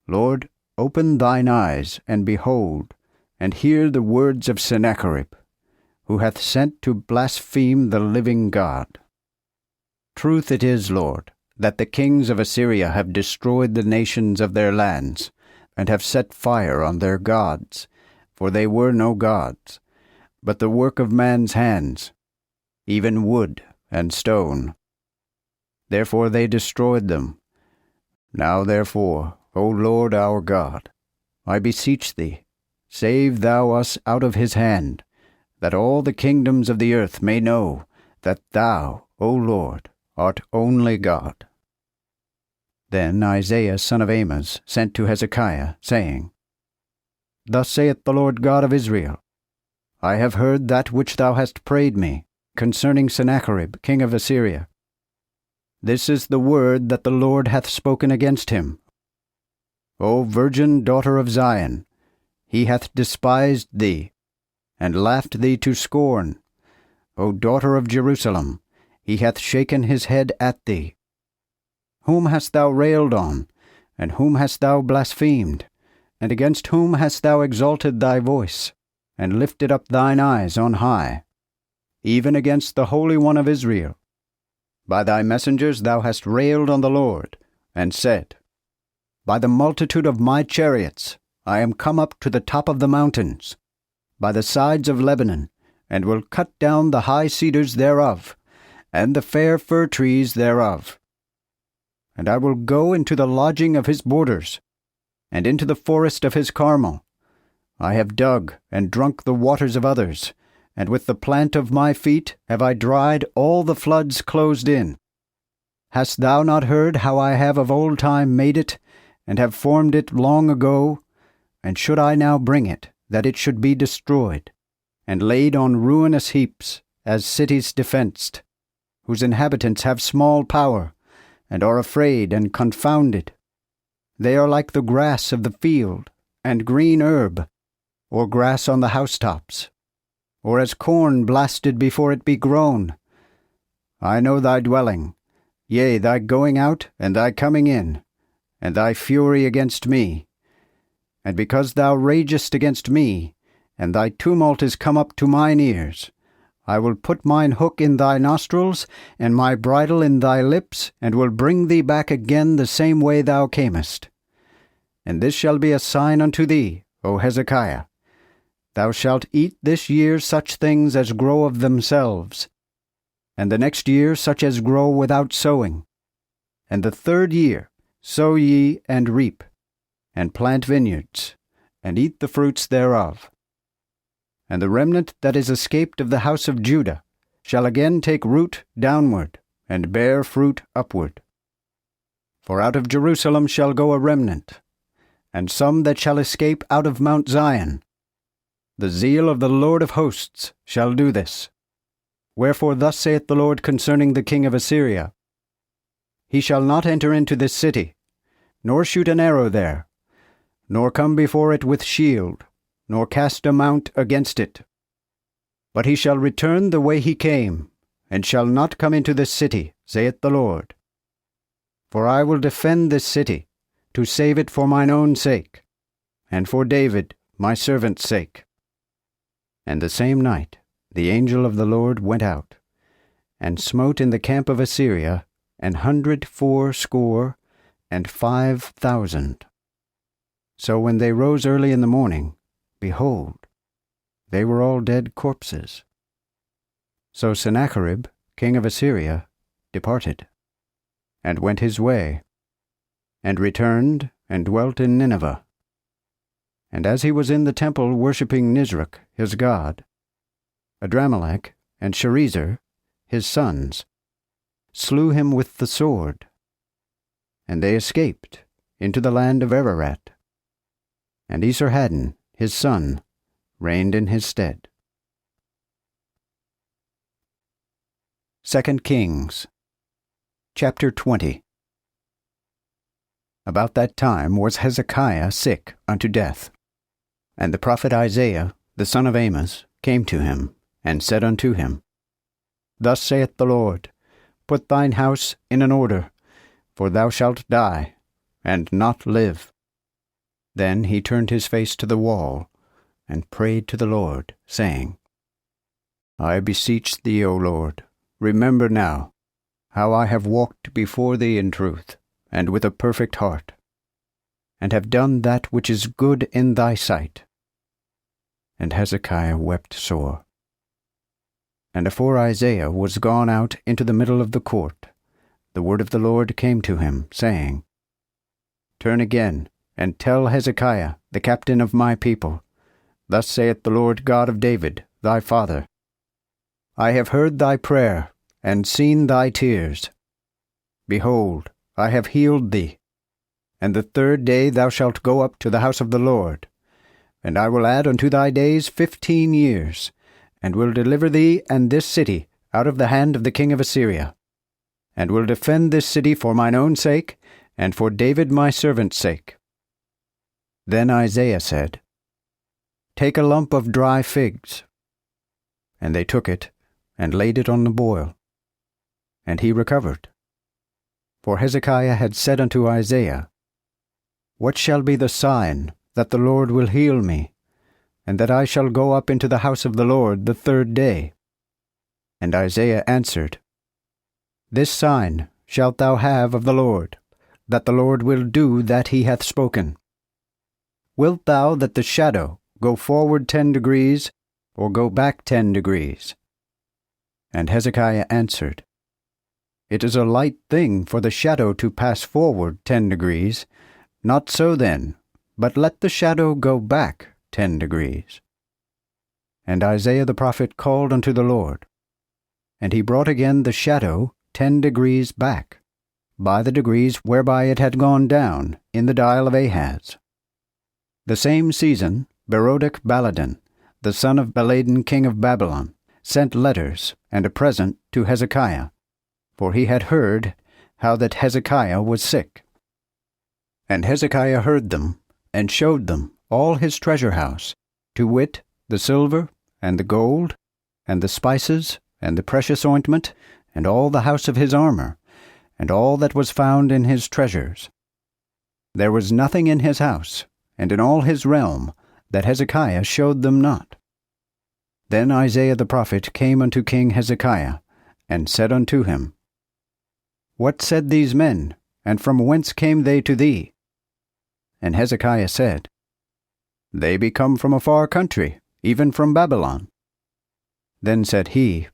Lord, open thine eyes, and behold, and hear the words of Sennacherib, who hath sent to blaspheme the living God. Truth it is, Lord, that the kings of Assyria have destroyed the nations of their lands, and have set fire on their gods, for they were no gods, but the work of man's hands, even wood and stone. Therefore they destroyed them. Now therefore, O Lord our God, I beseech thee, save thou us out of his hand, that all the kingdoms of the earth may know that thou, O Lord, art only God. Then Isaiah son of Amos sent to Hezekiah, saying, Thus saith the Lord God of Israel, I have heard that which thou hast prayed me concerning Sennacherib king of Assyria. This is the word that the Lord hath spoken against him. O virgin daughter of Zion, he hath despised thee, and laughed thee to scorn. O daughter of Jerusalem, he hath shaken his head at thee. Whom hast thou railed on, and whom hast thou blasphemed? And against whom hast thou exalted thy voice, and lifted up thine eyes on high? Even against the Holy One of Israel. By thy messengers thou hast railed on the Lord, and said, By the multitude of my chariots I am come up to the top of the mountains, by the sides of Lebanon, and will cut down the high cedars thereof, and the fair fir trees thereof. And I will go into the lodging of his borders, and into the forest of his Carmel. I have dug and drunk the waters of others, and with the plant of my feet have I dried all the floods closed in. Hast thou not heard how I have of old time made it, and have formed it long ago? And should I now bring it, that it should be destroyed, and laid on ruinous heaps, as cities defenced, whose inhabitants have small power, and are afraid and confounded? They are like the grass of the field, and green herb. or grass on the housetops, or as corn blasted before it be grown. I know thy dwelling, yea, thy going out and thy coming in, and thy fury against me. And because thou ragest against me, and thy tumult is come up to mine ears, I will put mine hook in thy nostrils, and my bridle in thy lips, and will bring thee back again the same way thou camest. And this shall be a sign unto thee, O Hezekiah. Thou shalt eat this year such things as grow of themselves, and the next year such as grow without sowing. And the third year sow ye and reap, and plant vineyards, and eat the fruits thereof. And the remnant that is escaped of the house of Judah shall again take root downward, and bear fruit upward. For out of Jerusalem shall go a remnant, and some that shall escape out of Mount Zion. The zeal of the Lord of hosts shall do this. Wherefore thus saith the Lord concerning the king of Assyria, He shall not enter into this city, nor shoot an arrow there, nor come before it with shield, nor cast a mount against it. But he shall return the way he came, and shall not come into this city, saith the Lord. For I will defend this city, to save it for mine own sake, and for David my servant's sake. And the same night the angel of the Lord went out, and smote in the camp of Assyria 180,005. So when they rose early in the morning, behold, they were all dead corpses. So Sennacherib, king of Assyria, departed, and went his way, and returned and dwelt in Nineveh. And as he was in the temple worshipping Nisroch his god, Adramelech and Sharezer his sons slew him with the sword, and they escaped into the land of Ararat. And Esarhaddon his son reigned in his stead. 2 Kings chapter 20. About that time was Hezekiah sick unto death. And the prophet Isaiah, the son of Amos, came to him, and said unto him, Thus saith the Lord, Put thine house in an order, for thou shalt die, and not live. Then he turned his face to the wall, and prayed to the Lord, saying, I beseech thee, O Lord, remember now how I have walked before thee in truth, and with a perfect heart, and have done that which is good in thy sight. And Hezekiah wept sore. And afore Isaiah was gone out into the middle of the court, the word of the Lord came to him, saying, Turn again, and tell Hezekiah, the captain of my people, Thus saith the Lord God of David, thy father, I have heard thy prayer, and seen thy tears. Behold, I have healed thee, and the third day thou shalt go up to the house of the Lord, and I will add unto thy days 15 years, and will deliver thee and this city out of the hand of the king of Assyria, and will defend this city for mine own sake, and for David my servant's sake. Then Isaiah said, Take a lump of dry figs. And they took it, and laid it on the boil. And he recovered. For Hezekiah had said unto Isaiah, What shall be the sign that the Lord will heal me, and that I shall go up into the house of the Lord the third day? And Isaiah answered, This sign shalt thou have of the Lord, that the Lord will do that he hath spoken. Wilt thou that the shadow go forward 10 degrees, or go back 10 degrees? And Hezekiah answered, It is a light thing for the shadow to pass forward 10 degrees. Not so then, but let the shadow go back 10 degrees. And Isaiah the prophet called unto the Lord, and he brought again the shadow 10 degrees back, by the degrees whereby it had gone down in the dial of Ahaz. The same season Berodach-Baladan, the son of Baladan king of Babylon, sent letters and a present to Hezekiah, for he had heard how that Hezekiah was sick. And Hezekiah heard them, and showed them all his treasure house, to wit, the silver, and the gold, and the spices, and the precious ointment, and all the house of his armor, and all that was found in his treasures. There was nothing in his house, and in all his realm, that Hezekiah showed them not. Then Isaiah the prophet came unto King Hezekiah, and said unto him, What said these men, and from whence came they to thee? And Hezekiah said, They be come from a far country, even from Babylon. Then said he,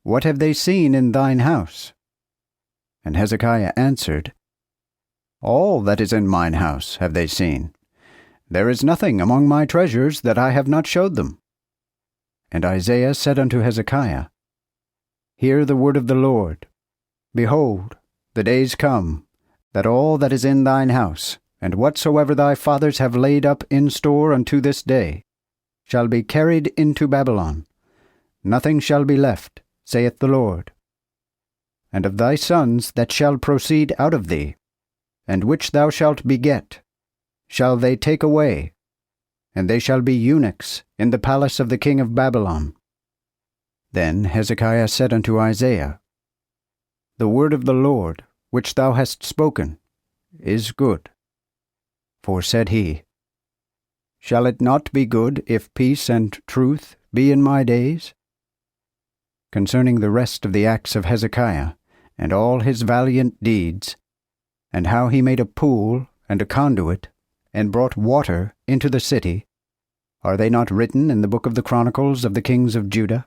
What have they seen in thine house? And Hezekiah answered, All that is in mine house have they seen. There is nothing among my treasures that I have not showed them. And Isaiah said unto Hezekiah, Hear the word of the Lord. Behold, the days come, that all that is in thine house, and whatsoever thy fathers have laid up in store unto this day, shall be carried into Babylon. Nothing shall be left, saith the Lord. And of thy sons that shall proceed out of thee, and which thou shalt beget, shall they take away, and they shall be eunuchs in the palace of the king of Babylon. Then Hezekiah said unto Isaiah, The word of the Lord, which thou hast spoken, is good. For said he, Shall it not be good if peace and truth be in my days? Concerning the rest of the acts of Hezekiah, and all his valiant deeds, and how he made a pool and a conduit, and brought water into the city, are they not written in the book of the Chronicles of the kings of Judah?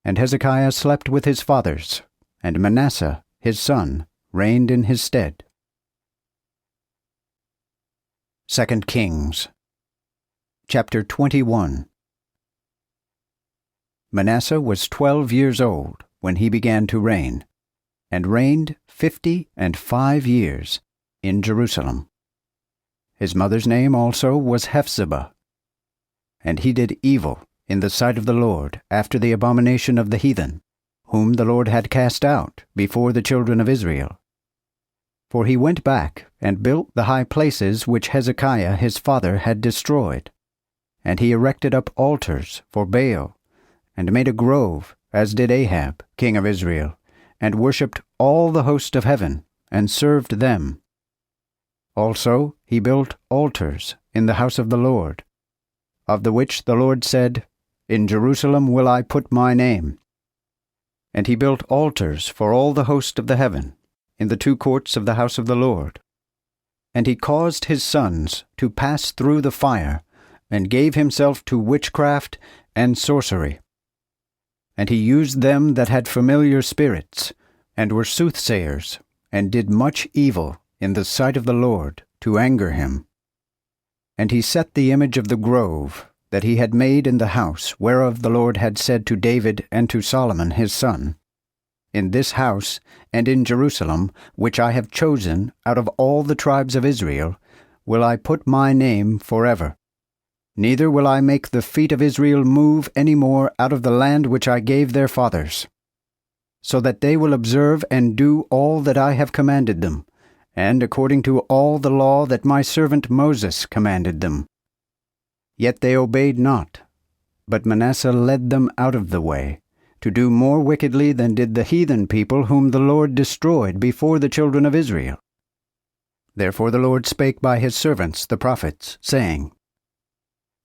And Hezekiah slept with his fathers, and Manasseh his son reigned in his stead. 2 Kings chapter 21. Manasseh was 12 years old when he began to reign, and reigned 55 years in Jerusalem. His mother's name also was Hephzibah. And he did evil in the sight of the Lord after the abomination of the heathen, whom the Lord had cast out before the children of Israel. For he went back and built the high places which Hezekiah his father had destroyed. And he erected up altars for Baal, and made a grove, as did Ahab, king of Israel, and worshipped all the host of heaven, and served them. Also he built altars in the house of the Lord, of the which the Lord said, In Jerusalem will I put my name. And he built altars for all the host of the heaven, in the two courts of the house of the Lord. And he caused his sons to pass through the fire, and gave himself to witchcraft and sorcery. And he used them that had familiar spirits, and were soothsayers, and did much evil in the sight of the Lord, to anger him. And he set the image of the grove that he had made in the house whereof the Lord had said to David and to Solomon his son, In this house and in Jerusalem, which I have chosen out of all the tribes of Israel, will I put my name forever. Neither will I make the feet of Israel move any more out of the land which I gave their fathers, so that they will observe and do all that I have commanded them, and according to all the law that my servant Moses commanded them. Yet they obeyed not, but Manasseh led them out of the way, to do more wickedly than did the heathen people whom the Lord destroyed before the children of Israel. Therefore the Lord spake by his servants the prophets, saying,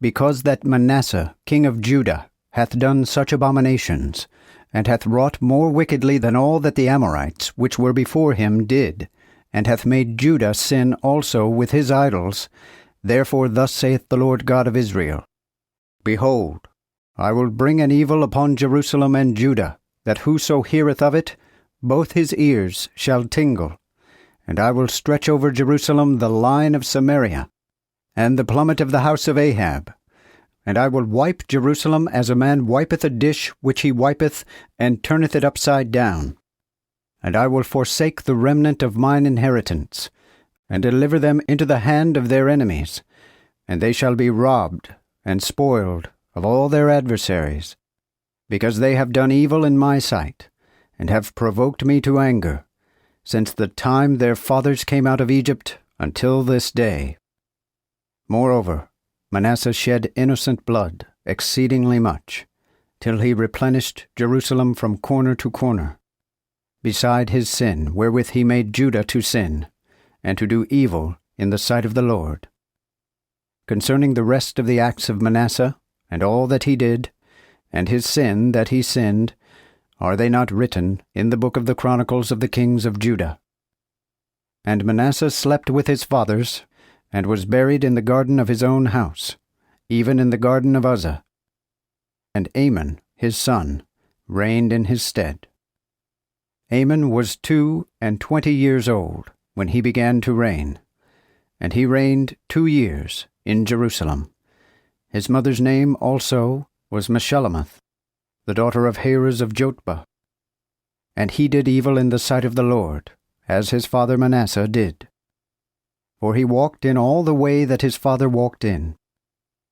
Because that Manasseh king of Judah hath done such abominations, and hath wrought more wickedly than all that the Amorites, which were before him, did, and hath made Judah sin also with his idols, therefore thus saith the Lord God of Israel, Behold, I will bring an evil upon Jerusalem and Judah, that whoso heareth of it, both his ears shall tingle. And I will stretch over Jerusalem the line of Samaria, and the plummet of the house of Ahab. And I will wipe Jerusalem as a man wipeth a dish which he wipeth, and turneth it upside down. And I will forsake the remnant of mine inheritance, and deliver them into the hand of their enemies, and they shall be robbed and spoiled of all their adversaries, because they have done evil in my sight, and have provoked me to anger, since the time their fathers came out of Egypt until this day. Moreover, Manasseh shed innocent blood exceedingly much, till he replenished Jerusalem from corner to corner, beside his sin wherewith he made Judah to sin, and to do evil in the sight of the Lord. Concerning the rest of the acts of Manasseh, and all that he did, and his sin that he sinned, are they not written in the book of the Chronicles of the kings of Judah? And Manasseh slept with his fathers, and was buried in the garden of his own house, even in the garden of Uzzah. And Amon, his son, reigned in his stead. Amon was 22 years old when he began to reign, and he reigned 2 years in Jerusalem. His mother's name also was Meshullemeth, the daughter of Harez of Jotbah. And he did evil in the sight of the Lord, as his father Manasseh did. For he walked in all the way that his father walked in,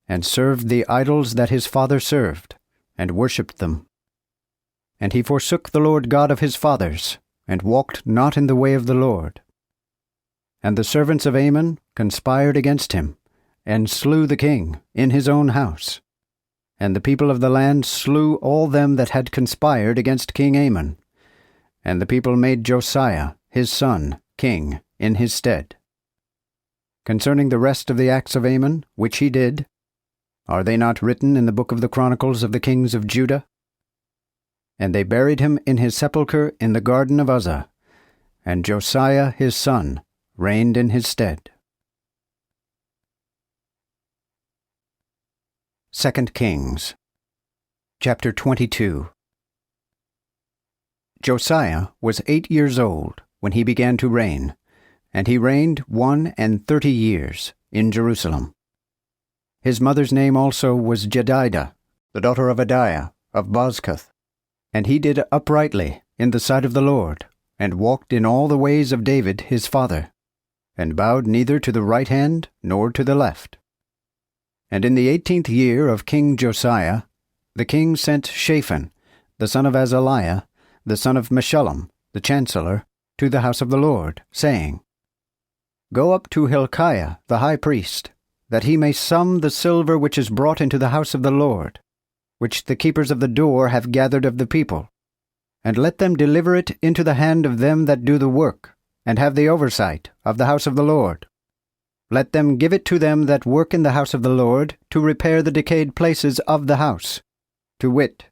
and served the idols that his father served, and worshipped them. And he forsook the Lord God of his fathers, and walked not in the way of the Lord. And the servants of Amon conspired against him, and slew the king in his own house. And the people of the land slew all them that had conspired against King Amon. And the people made Josiah, his son, king in his stead. Concerning the rest of the acts of Amon, which he did, are they not written in the book of the Chronicles of the kings of Judah? And they buried him in his sepulchre in the garden of Uzzah, and Josiah his son reigned in his stead. 2 Kings chapter 22. Josiah was 8 years old when he began to reign, and he reigned 31 years in Jerusalem. His mother's name also was Jedidah, the daughter of Obadiah of Bozkath. And he did uprightly in the sight of the Lord, and walked in all the ways of David his father, and bowed neither to the right hand nor to the left. And in the 18th year of King Josiah, the king sent Shaphan, the son of Azaliah, the son of Meshullam, the chancellor, to the house of the Lord, saying, Go up to Hilkiah the high priest, that he may sum the silver which is brought into the house of the Lord, which the keepers of the door have gathered of the people, and let them deliver it into the hand of them that do the work, and have the oversight of the house of the Lord. Let them give it to them that work in the house of the Lord, to repair the decayed places of the house, to wit,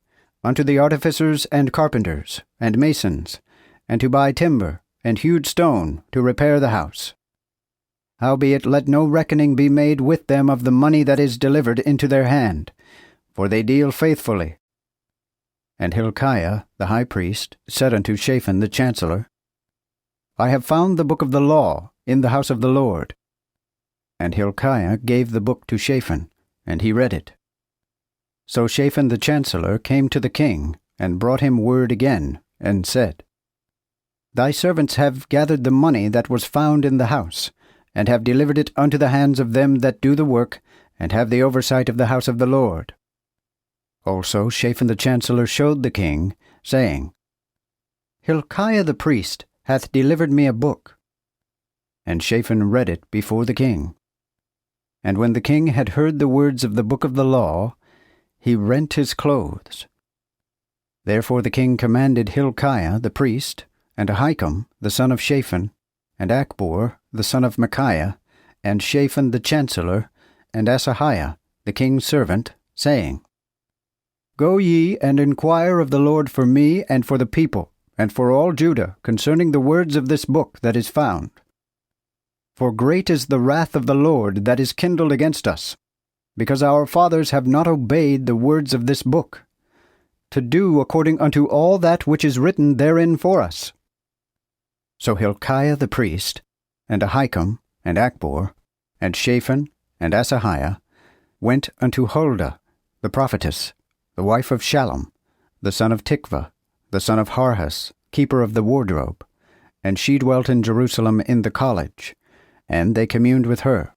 unto the artificers and carpenters, and masons, and to buy timber, and hewed stone, to repair the house. Howbeit let no reckoning be made with them of the money that is delivered into their hand, for they deal faithfully. And Hilkiah the high priest said unto Shaphan the chancellor, I have found the book of the law in the house of the Lord. And Hilkiah gave the book to Shaphan, and he read it. So Shaphan the chancellor came to the king, and brought him word again, and said, Thy servants have gathered the money that was found in the house, and have delivered it unto the hands of them that do the work, and have the oversight of the house of the Lord. Also Shaphan the chancellor showed the king, saying, Hilkiah the priest hath delivered me a book. And Shaphan read it before the king. And when the king had heard the words of the book of the law, he rent his clothes. Therefore the king commanded Hilkiah the priest, and Ahikam the son of Shaphan, and Achbor the son of Micaiah, and Shaphan the chancellor, and Asahiah the king's servant, saying, Go ye and inquire of the Lord for me and for the people, and for all Judah, concerning the words of this book that is found. For great is the wrath of the Lord that is kindled against us, because our fathers have not obeyed the words of this book, to do according unto all that which is written therein for us. So Hilkiah the priest, and Ahikam, and Achbor, and Shaphan, and Asahiah, went unto Huldah, the prophetess, the wife of Shallum, the son of Tikvah, the son of Harhas, keeper of the wardrobe, and she dwelt in Jerusalem in the college, and they communed with her.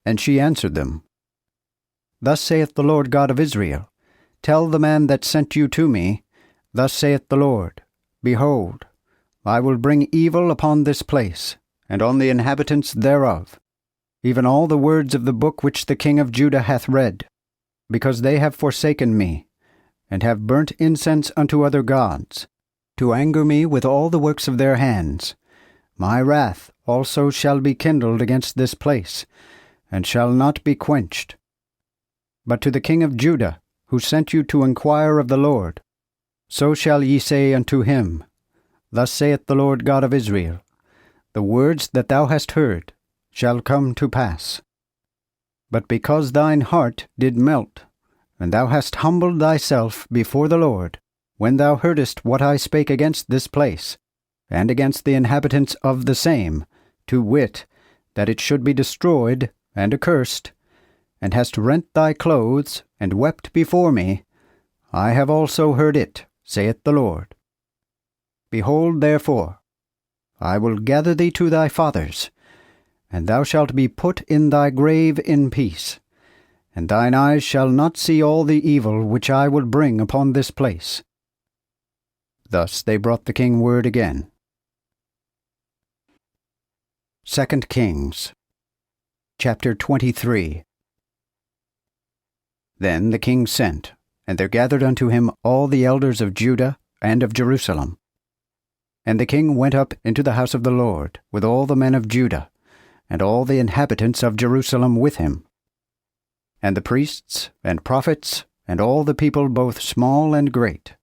And she answered them, Thus saith the Lord God of Israel, Tell the man that sent you to me, Thus saith the Lord, Behold, I will bring evil upon this place, and on the inhabitants thereof, even all the words of the book which the king of Judah hath read, because they have forsaken me, and have burnt incense unto other gods, to anger me with all the works of their hands. My wrath also shall be kindled against this place, and shall not be quenched. But to the king of Judah, who sent you to inquire of the Lord, so shall ye say unto him, Thus saith the Lord God of Israel, The words that thou hast heard shall come to pass. But because thine heart did melt, and thou hast humbled thyself before the Lord, when thou heardest what I spake against this place, and against the inhabitants of the same, to wit, that it should be destroyed and accursed, and hast rent thy clothes, and wept before me, I have also heard it, saith the Lord. Behold, therefore, I will gather thee to thy fathers, and thou shalt be put in thy grave in peace, and thine eyes shall not see all the evil which I will bring upon this place. Thus they brought the king word again. 2 Kings, chapter 23. Then the king sent, and there gathered unto him all the elders of Judah and of Jerusalem. And the king went up into the house of the Lord with all the men of Judah, and all the inhabitants of Jerusalem with him. And the priests and prophets, and all the people both small and great.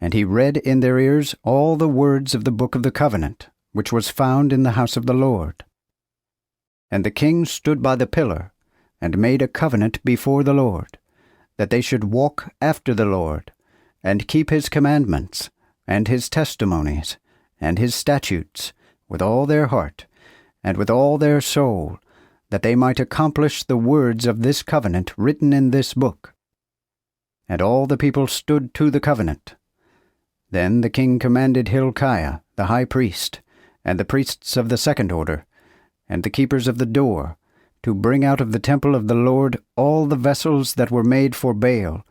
And he read in their ears all the words of the book of the covenant, which was found in the house of the Lord. And the king stood by the pillar, and made a covenant before the Lord, that they should walk after the Lord, and keep his commandments, and his testimonies, and his statutes, with all their heart, and with all their soul, that they might accomplish the words of this covenant written in this book. And all the people stood to the covenant. Then the king commanded Hilkiah the high priest, and the priests of the second order, and the keepers of the door, to bring out of the temple of the Lord all the vessels that were made for Baal,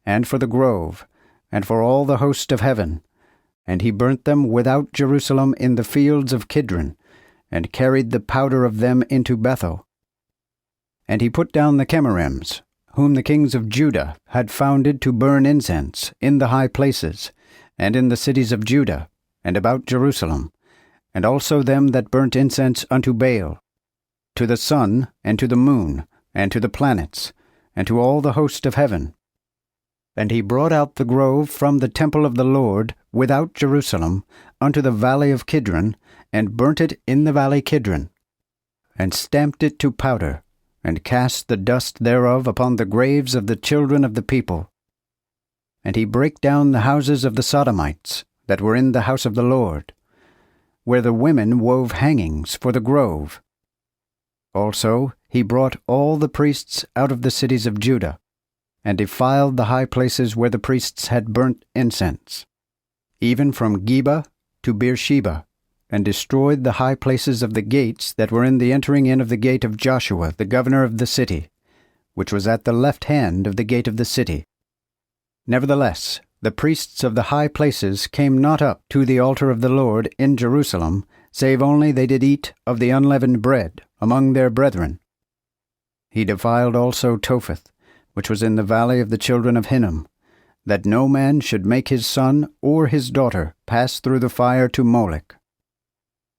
and for the grove, and for all the host of heaven. And he burnt them without Jerusalem in the fields of Kidron, and carried the powder of them into Bethel. And he put down the Chemarims, whom the kings of Judah had founded to burn incense in the high places, and in the cities of Judah, and about Jerusalem, and also them that burnt incense unto Baal, to the sun, and to the moon, and to the planets, and to all the host of heaven. And he brought out the grove from the temple of the Lord without Jerusalem unto the valley of Kidron, and burnt it in the valley Kidron, and stamped it to powder, and cast the dust thereof upon the graves of the children of the people. And he brake down the houses of the Sodomites that were in the house of the Lord, where the women wove hangings for the grove. Also he brought all the priests out of the cities of Judah, and defiled the high places where the priests had burnt incense, even from Geba to Beersheba, and destroyed the high places of the gates that were in the entering in of the gate of Joshua the governor of the city, which was at the left hand of the gate of the city. Nevertheless, the priests of the high places came not up to the altar of the Lord in Jerusalem, save only they did eat of the unleavened bread among their brethren. He defiled also Topheth, which was in the valley of the children of Hinnom, that no man should make his son or his daughter pass through the fire to Molech.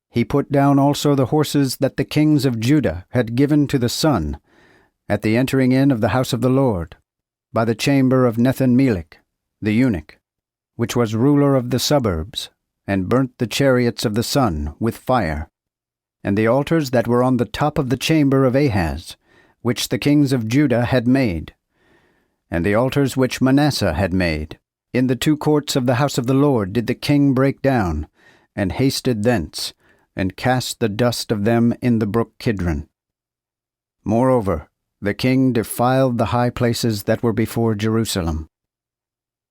He put down also the horses that the kings of Judah had given to the sun, at the entering in of the house of the Lord, by the chamber of Nethan-Melech, the eunuch, which was ruler of the suburbs, and burnt the chariots of the sun with fire, and the altars that were on the top of the chamber of Ahaz, which the kings of Judah had made, and the altars which Manasseh had made, in the two courts of the house of the Lord did the king break down, and hasted thence, and cast the dust of them in the brook Kidron. Moreover, the king defiled the high places that were before Jerusalem.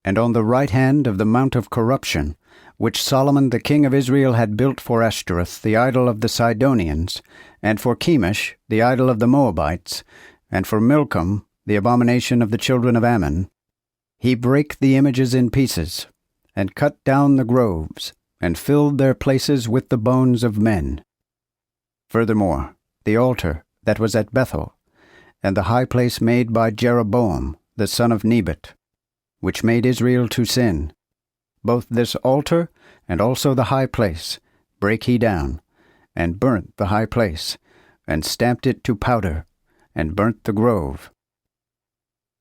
And on the right hand of the mount of corruption, which Solomon the king of Israel had built for Ashtoreth the idol of the Sidonians, and for Chemosh the idol of the Moabites, and for Milcom the abomination of the children of Ammon, he brake the images in pieces, and cut down the groves, and filled their places with the bones of men. Furthermore, the altar that was at Bethel, and the high place made by Jeroboam the son of Nebat, which made Israel to sin. Both this altar and also the high place brake he down, and burnt the high place, and stamped it to powder, and burnt the grove.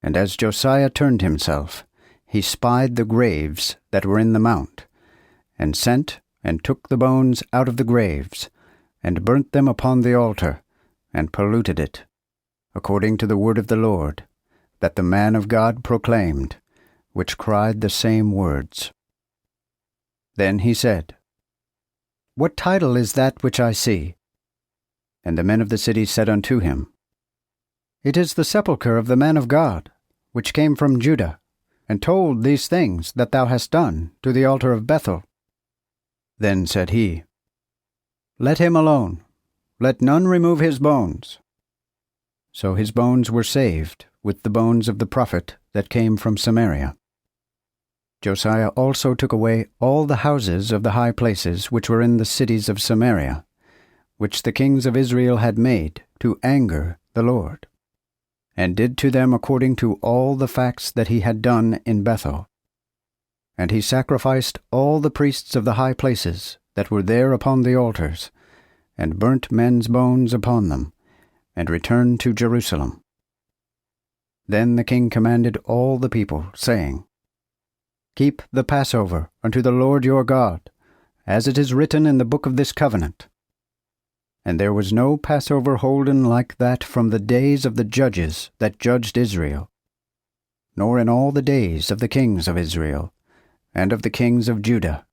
And as Josiah turned himself, he spied the graves that were in the mount, and sent and took the bones out of the graves, and burnt them upon the altar, and polluted it, according to the word of the Lord, that the man of God proclaimed, which cried the same words. Then he said, What title is that which I see? And the men of the city said unto him, It is the sepulchre of the man of God, which came from Judah, and told these things that thou hast done to the altar of Bethel. Then said he, Let him alone, let none remove his bones. So his bones were saved with the bones of the prophet that came from Samaria. Josiah also took away all the houses of the high places which were in the cities of Samaria, which the kings of Israel had made to anger the Lord, and did to them according to all the facts that he had done in Bethel. And he sacrificed all the priests of the high places that were there upon the altars, and burnt men's bones upon them, and returned to Jerusalem. Then the king commanded all the people, saying, Keep the Passover unto the Lord your God, as it is written in the book of this covenant. And there was no Passover holden like that from the days of the judges that judged Israel, nor in all the days of the kings of Israel, and of the kings of Judah.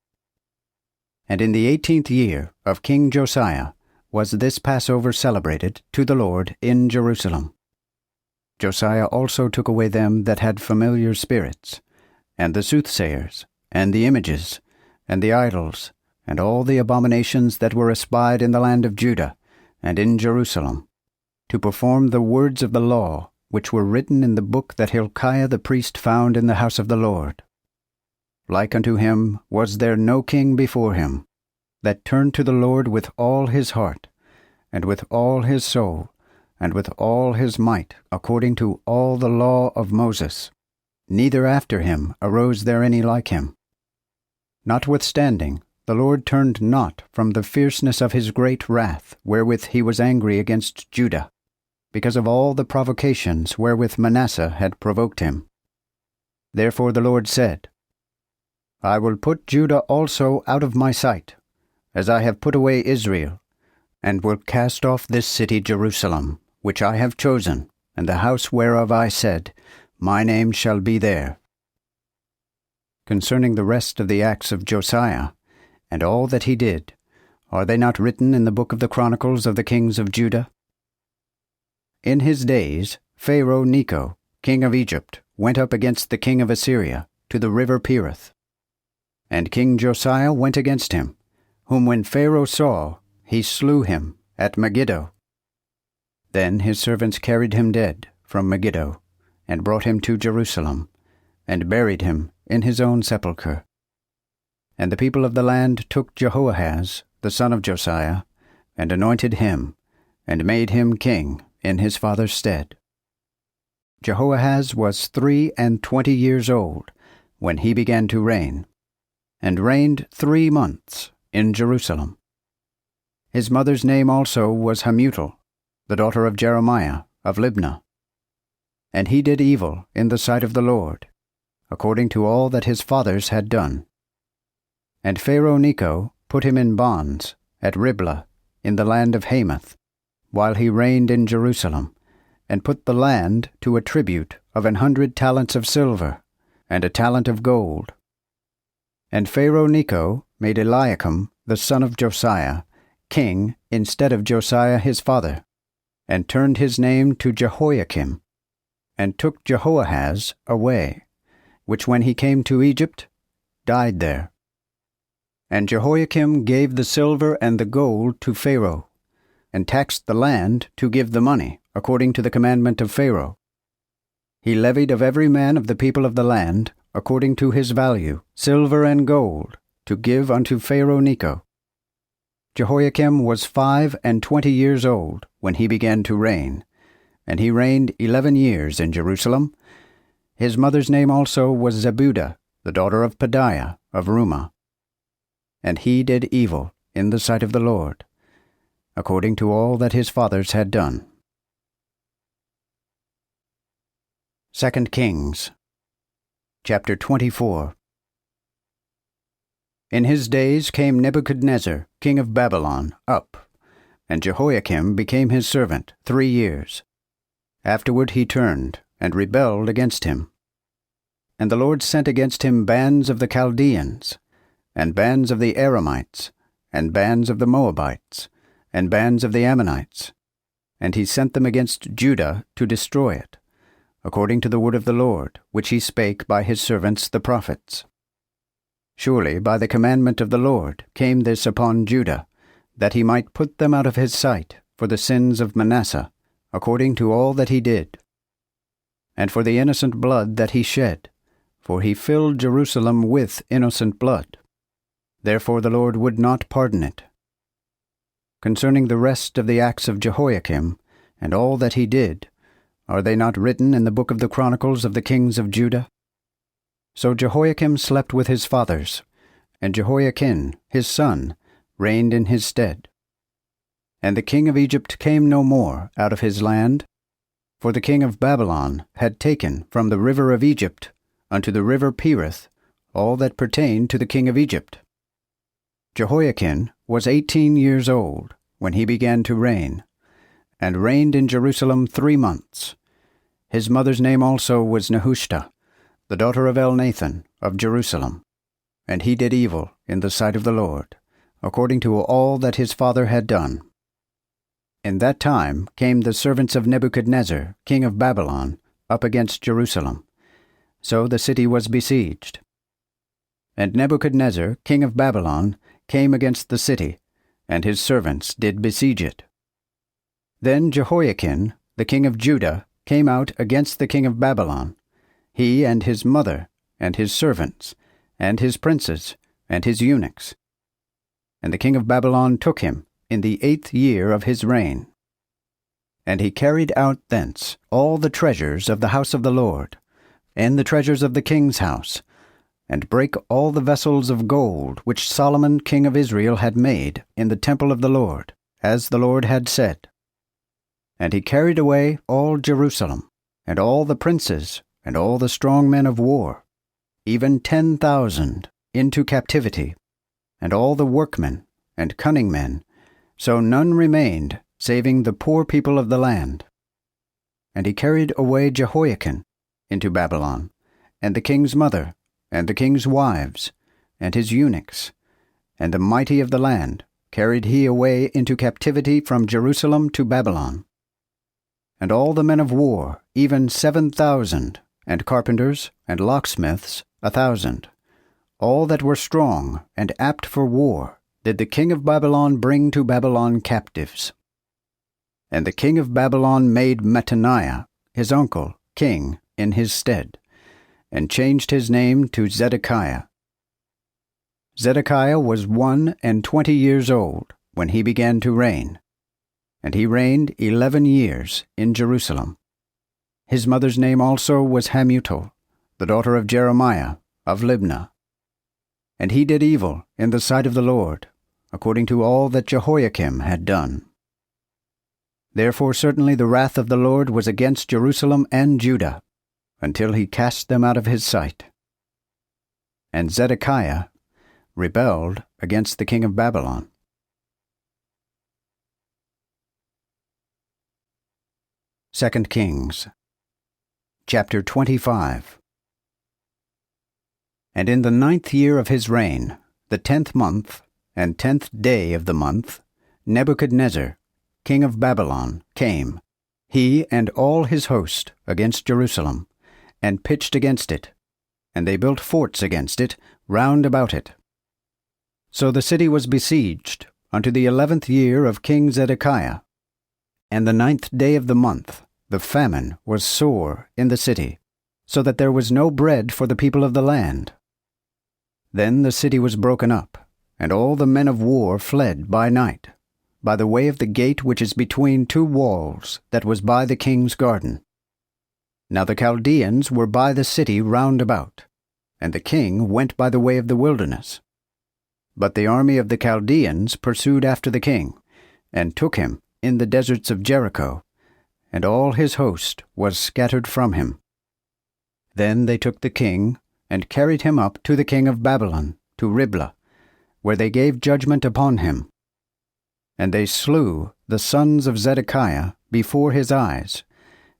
And in the 18th year of King Josiah was this Passover celebrated to the Lord in Jerusalem. Josiah also took away them that had familiar spirits, and the soothsayers, and the images, and the idols, and all the abominations that were espied in the land of Judah, and in Jerusalem, to perform the words of the law, which were written in the book that Hilkiah the priest found in the house of the Lord. Like unto him was there no king before him, that turned to the Lord with all his heart, and with all his soul, and with all his might, according to all the law of Moses. Neither after him arose there any like him. Notwithstanding, the Lord turned not from the fierceness of his great wrath, wherewith he was angry against Judah, because of all the provocations wherewith Manasseh had provoked him. Therefore the Lord said, I will put Judah also out of my sight, as I have put away Israel, and will cast off this city Jerusalem, which I have chosen, and the house whereof I said, My name shall be there. Concerning the rest of the acts of Josiah, and all that he did, are they not written in the book of the Chronicles of the kings of Judah? In his days Pharaoh Necho, king of Egypt, went up against the king of Assyria, to the river Perith. And King Josiah went against him, whom when Pharaoh saw, he slew him at Megiddo. Then his servants carried him dead from Megiddo, and brought him to Jerusalem, and buried him in his own sepulchre. And the people of the land took Jehoahaz, the son of Josiah, and anointed him, and made him king in his father's stead. Jehoahaz was 23 years old when he began to reign, and reigned 3 months in Jerusalem. His mother's name also was Hamutal, the daughter of Jeremiah of Libnah. And he did evil in the sight of the Lord, according to all that his fathers had done. And Pharaoh Necho put him in bonds at Riblah in the land of Hamath, while he reigned in Jerusalem, and put the land to a tribute of 100 talents of silver, and a talent of gold. And Pharaoh Necho made Eliakim the son of Josiah king instead of Josiah his father, and turned his name to Jehoiakim, and took Jehoahaz away, which when he came to Egypt, died there. And Jehoiakim gave the silver and the gold to Pharaoh, and taxed the land to give the money, according to the commandment of Pharaoh. He levied of every man of the people of the land, according to his value, silver and gold, to give unto Pharaoh Necho. Jehoiakim was 25 years old when he began to reign, and he reigned 11 years in Jerusalem. His mother's name also was Zebudah, the daughter of Pedaiah of Rumah. And he did evil in the sight of the Lord, according to all that his fathers had done. 2 Kings chapter 24. In his days came Nebuchadnezzar, king of Babylon, up, and Jehoiakim became his servant 3 years. Afterward he turned and rebelled against him. And the Lord sent against him bands of the Chaldeans, and bands of the Aramites, and bands of the Moabites, and bands of the Ammonites, and he sent them against Judah to destroy it, according to the word of the Lord, which he spake by his servants the prophets. Surely by the commandment of the Lord came this upon Judah, that he might put them out of his sight for the sins of Manasseh, according to all that he did, and for the innocent blood that he shed, for he filled Jerusalem with innocent blood. Therefore the Lord would not pardon it. Concerning the rest of the acts of Jehoiakim, and all that he did, are they not written in the book of the Chronicles of the kings of Judah? So Jehoiakim slept with his fathers, and Jehoiachin, his son, reigned in his stead. And the king of Egypt came no more out of his land, for the king of Babylon had taken from the river of Egypt unto the river Perith all that pertained to the king of Egypt. Jehoiachin was 18 years old when he began to reign, and reigned in Jerusalem 3 months. His mother's name also was Nehushta, the daughter of Elnathan of Jerusalem. And he did evil in the sight of the Lord, according to all that his father had done. In that time came the servants of Nebuchadnezzar, king of Babylon, up against Jerusalem. So the city was besieged. And Nebuchadnezzar, king of Babylon, came against the city, and his servants did besiege it. Then Jehoiachin, the king of Judah, came out against the king of Babylon, he and his mother, and his servants, and his princes, and his eunuchs. And the king of Babylon took him in the 8th year of his reign. And he carried out thence all the treasures of the house of the Lord, and the treasures of the king's house, and brake all the vessels of gold which Solomon king of Israel had made in the temple of the Lord, as the Lord had said. And he carried away all Jerusalem, and all the princes, and all the strong men of war, even 10,000, into captivity, and all the workmen and cunning men, so none remained, saving the poor people of the land. And he carried away Jehoiachin into Babylon, and the king's mother, and the king's wives, and his eunuchs, and the mighty of the land carried he away into captivity from Jerusalem to Babylon. And all the men of war, even 7,000, and carpenters, and locksmiths 1,000, all that were strong and apt for war, did the king of Babylon bring to Babylon captives. And the king of Babylon made Mattaniah, his uncle, king in his stead, and changed his name to Zedekiah. Zedekiah was 21 years old when he began to reign, and he reigned 11 years in Jerusalem. His mother's name also was Hamutal, the daughter of Jeremiah of Libnah. And he did evil in the sight of the Lord, according to all that Jehoiakim had done. Therefore certainly the wrath of the Lord was against Jerusalem and Judah, until he cast them out of his sight. And Zedekiah rebelled against the king of Babylon. 2 Kings chapter 25. And in the 9th year of his reign, the 10th month, and 10th day of the month, Nebuchadnezzar, king of Babylon, came, he and all his host, against Jerusalem, and pitched against it, and they built forts against it round about it. So the city was besieged unto the 11th year of King Zedekiah. And the 9th day of the month, the famine was sore in the city, so that there was no bread for the people of the land. Then the city was broken up, and all the men of war fled by night, by the way of the gate which is between two walls, that was by the king's garden. Now the Chaldeans were by the city round about, and the king went by the way of the wilderness. But the army of the Chaldeans pursued after the king, and took him in the deserts of Jericho, and all his host was scattered from him. Then they took the king, and carried him up to the king of Babylon, to Riblah, where they gave judgment upon him. And they slew the sons of Zedekiah before his eyes,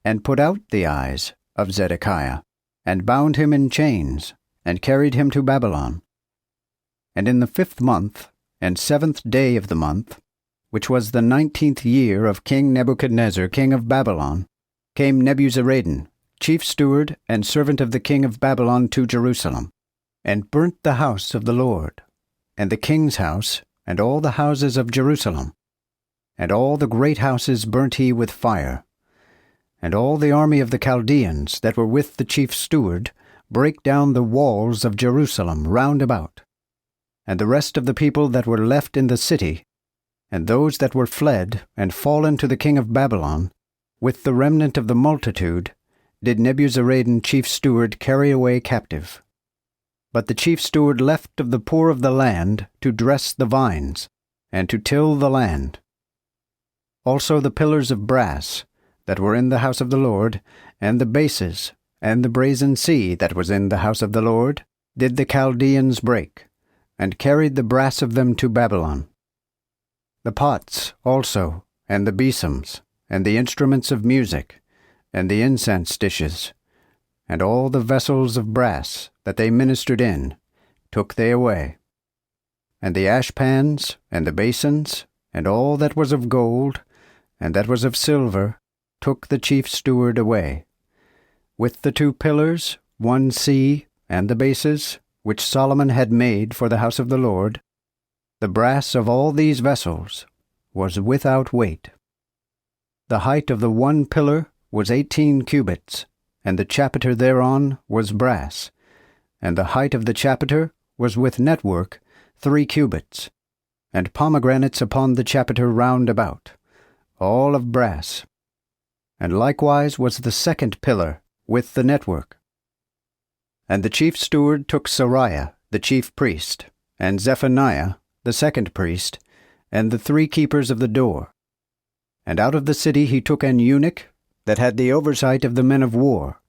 and put out the eyes of Zedekiah, and bound him in chains, and carried him to Babylon. And in the 5th month, and 7th day of the month, which was the 19th year of King Nebuchadnezzar king of Babylon, came Nebuzaradan, chief steward and servant of the king of Babylon, to Jerusalem, and burnt the house of the Lord, and the king's house, and all the houses of Jerusalem. And all the great houses burnt he with fire. And all the army of the Chaldeans that were with the chief steward brake down the walls of Jerusalem round about. And the rest of the people that were left in the city, and those that were fled and fallen to the king of Babylon, with the remnant of the multitude, did Nebuzaradan chief steward carry away captive. But the chief steward left of the poor of the land to dress the vines, and to till the land. Also the pillars of brass that were in the house of the Lord, and the bases, and the brazen sea that was in the house of the Lord, did the Chaldeans break, and carried the brass of them to Babylon. The pots also, and the besoms, and the instruments of music, and the incense dishes, and all the vessels of brass that they ministered in, took they away. And the ashpans, and the basins, and all that was of gold, and that was of silver, took the chief steward away, with the 2 pillars, 1 sea, and the bases, which Solomon had made for the house of the Lord. The brass of all these vessels was without weight. The height of the 1 pillar was 18 cubits, and the chapiter thereon was brass, and the height of the chapiter was with network 3 cubits, and pomegranates upon the chapiter round about, all of brass. And likewise was the 2nd pillar with the network. And the chief steward took Seraiah the chief priest, and Zephaniah the 2nd priest, and the 3 keepers of the door. And out of the city he took an eunuch that had the oversight of the men of war,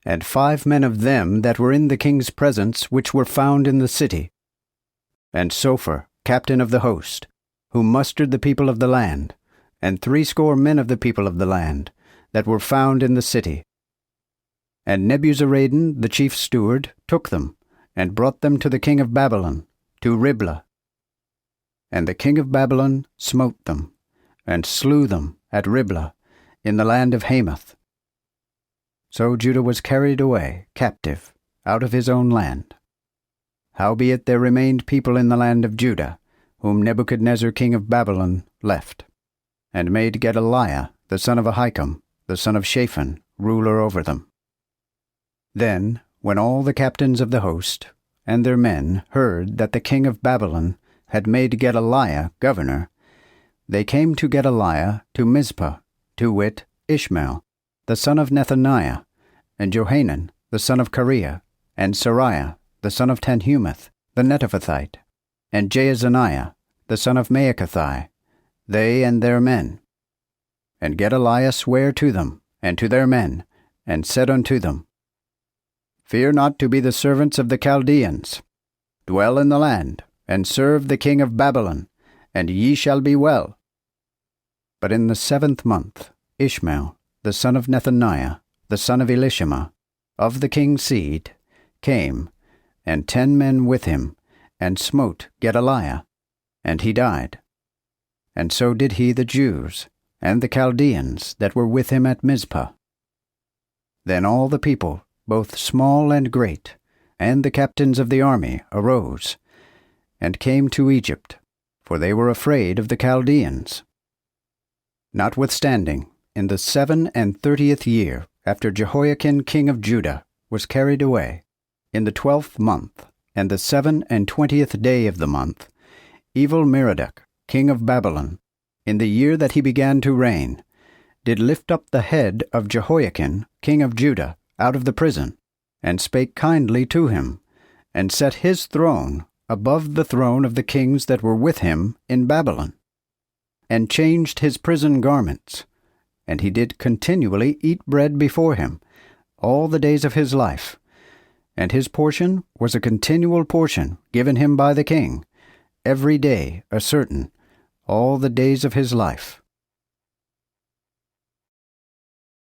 and 5 men of them that were in the king's presence, which were found in the city, and Sophar, captain of the host, who mustered the people of the land, and 60 men of the people of the land, that were found in the city. And Nebuzaradan the chief steward took them, and brought them to the king of Babylon, to Riblah. And the king of Babylon smote them, and slew them at Riblah, in the land of Hamath. So Judah was carried away captive out of his own land. Howbeit there remained people in the land of Judah, whom Nebuchadnezzar king of Babylon left, and made Gedaliah the son of Ahikam, the son of Shaphan, ruler over them. Then, when all the captains of the host and their men heard that the king of Babylon had made Gedaliah governor, they came to Gedaliah to Mizpah, to wit, Ishmael, the son of Nethaniah, and Johanan, the son of Kareah, and Seraiah, the son of Tanhumeth, the Netophathite, and Jaazaniah, the son of Maacathai, they and their men. And Gedaliah sware to them, and to their men, and said unto them, Fear not to be the servants of the Chaldeans. Dwell in the land, and serve the king of Babylon, and ye shall be well. But in the 7th month, Ishmael, the son of Nethaniah, the son of Elishama, of the king's seed, came, and 10 men with him, and smote Gedaliah, and he died. And so did he the Jews, and the Chaldeans that were with him at Mizpah. Then all the people, both small and great, and the captains of the army, arose, and came to Egypt, for they were afraid of the Chaldeans. Notwithstanding, in the 37th year after Jehoiakim king of Judah was carried away, in the 12th month, and the 27th day of the month, Evil-Merodach, king of Babylon, in the year that he began to reign, did lift up the head of Jehoiachin, king of Judah, out of the prison, and spake kindly to him, and set his throne above the throne of the kings that were with him in Babylon, and changed his prison garments, and he did continually eat bread before him all the days of his life, and his portion was a continual portion given him by the king, every day a certain, all the days of his life.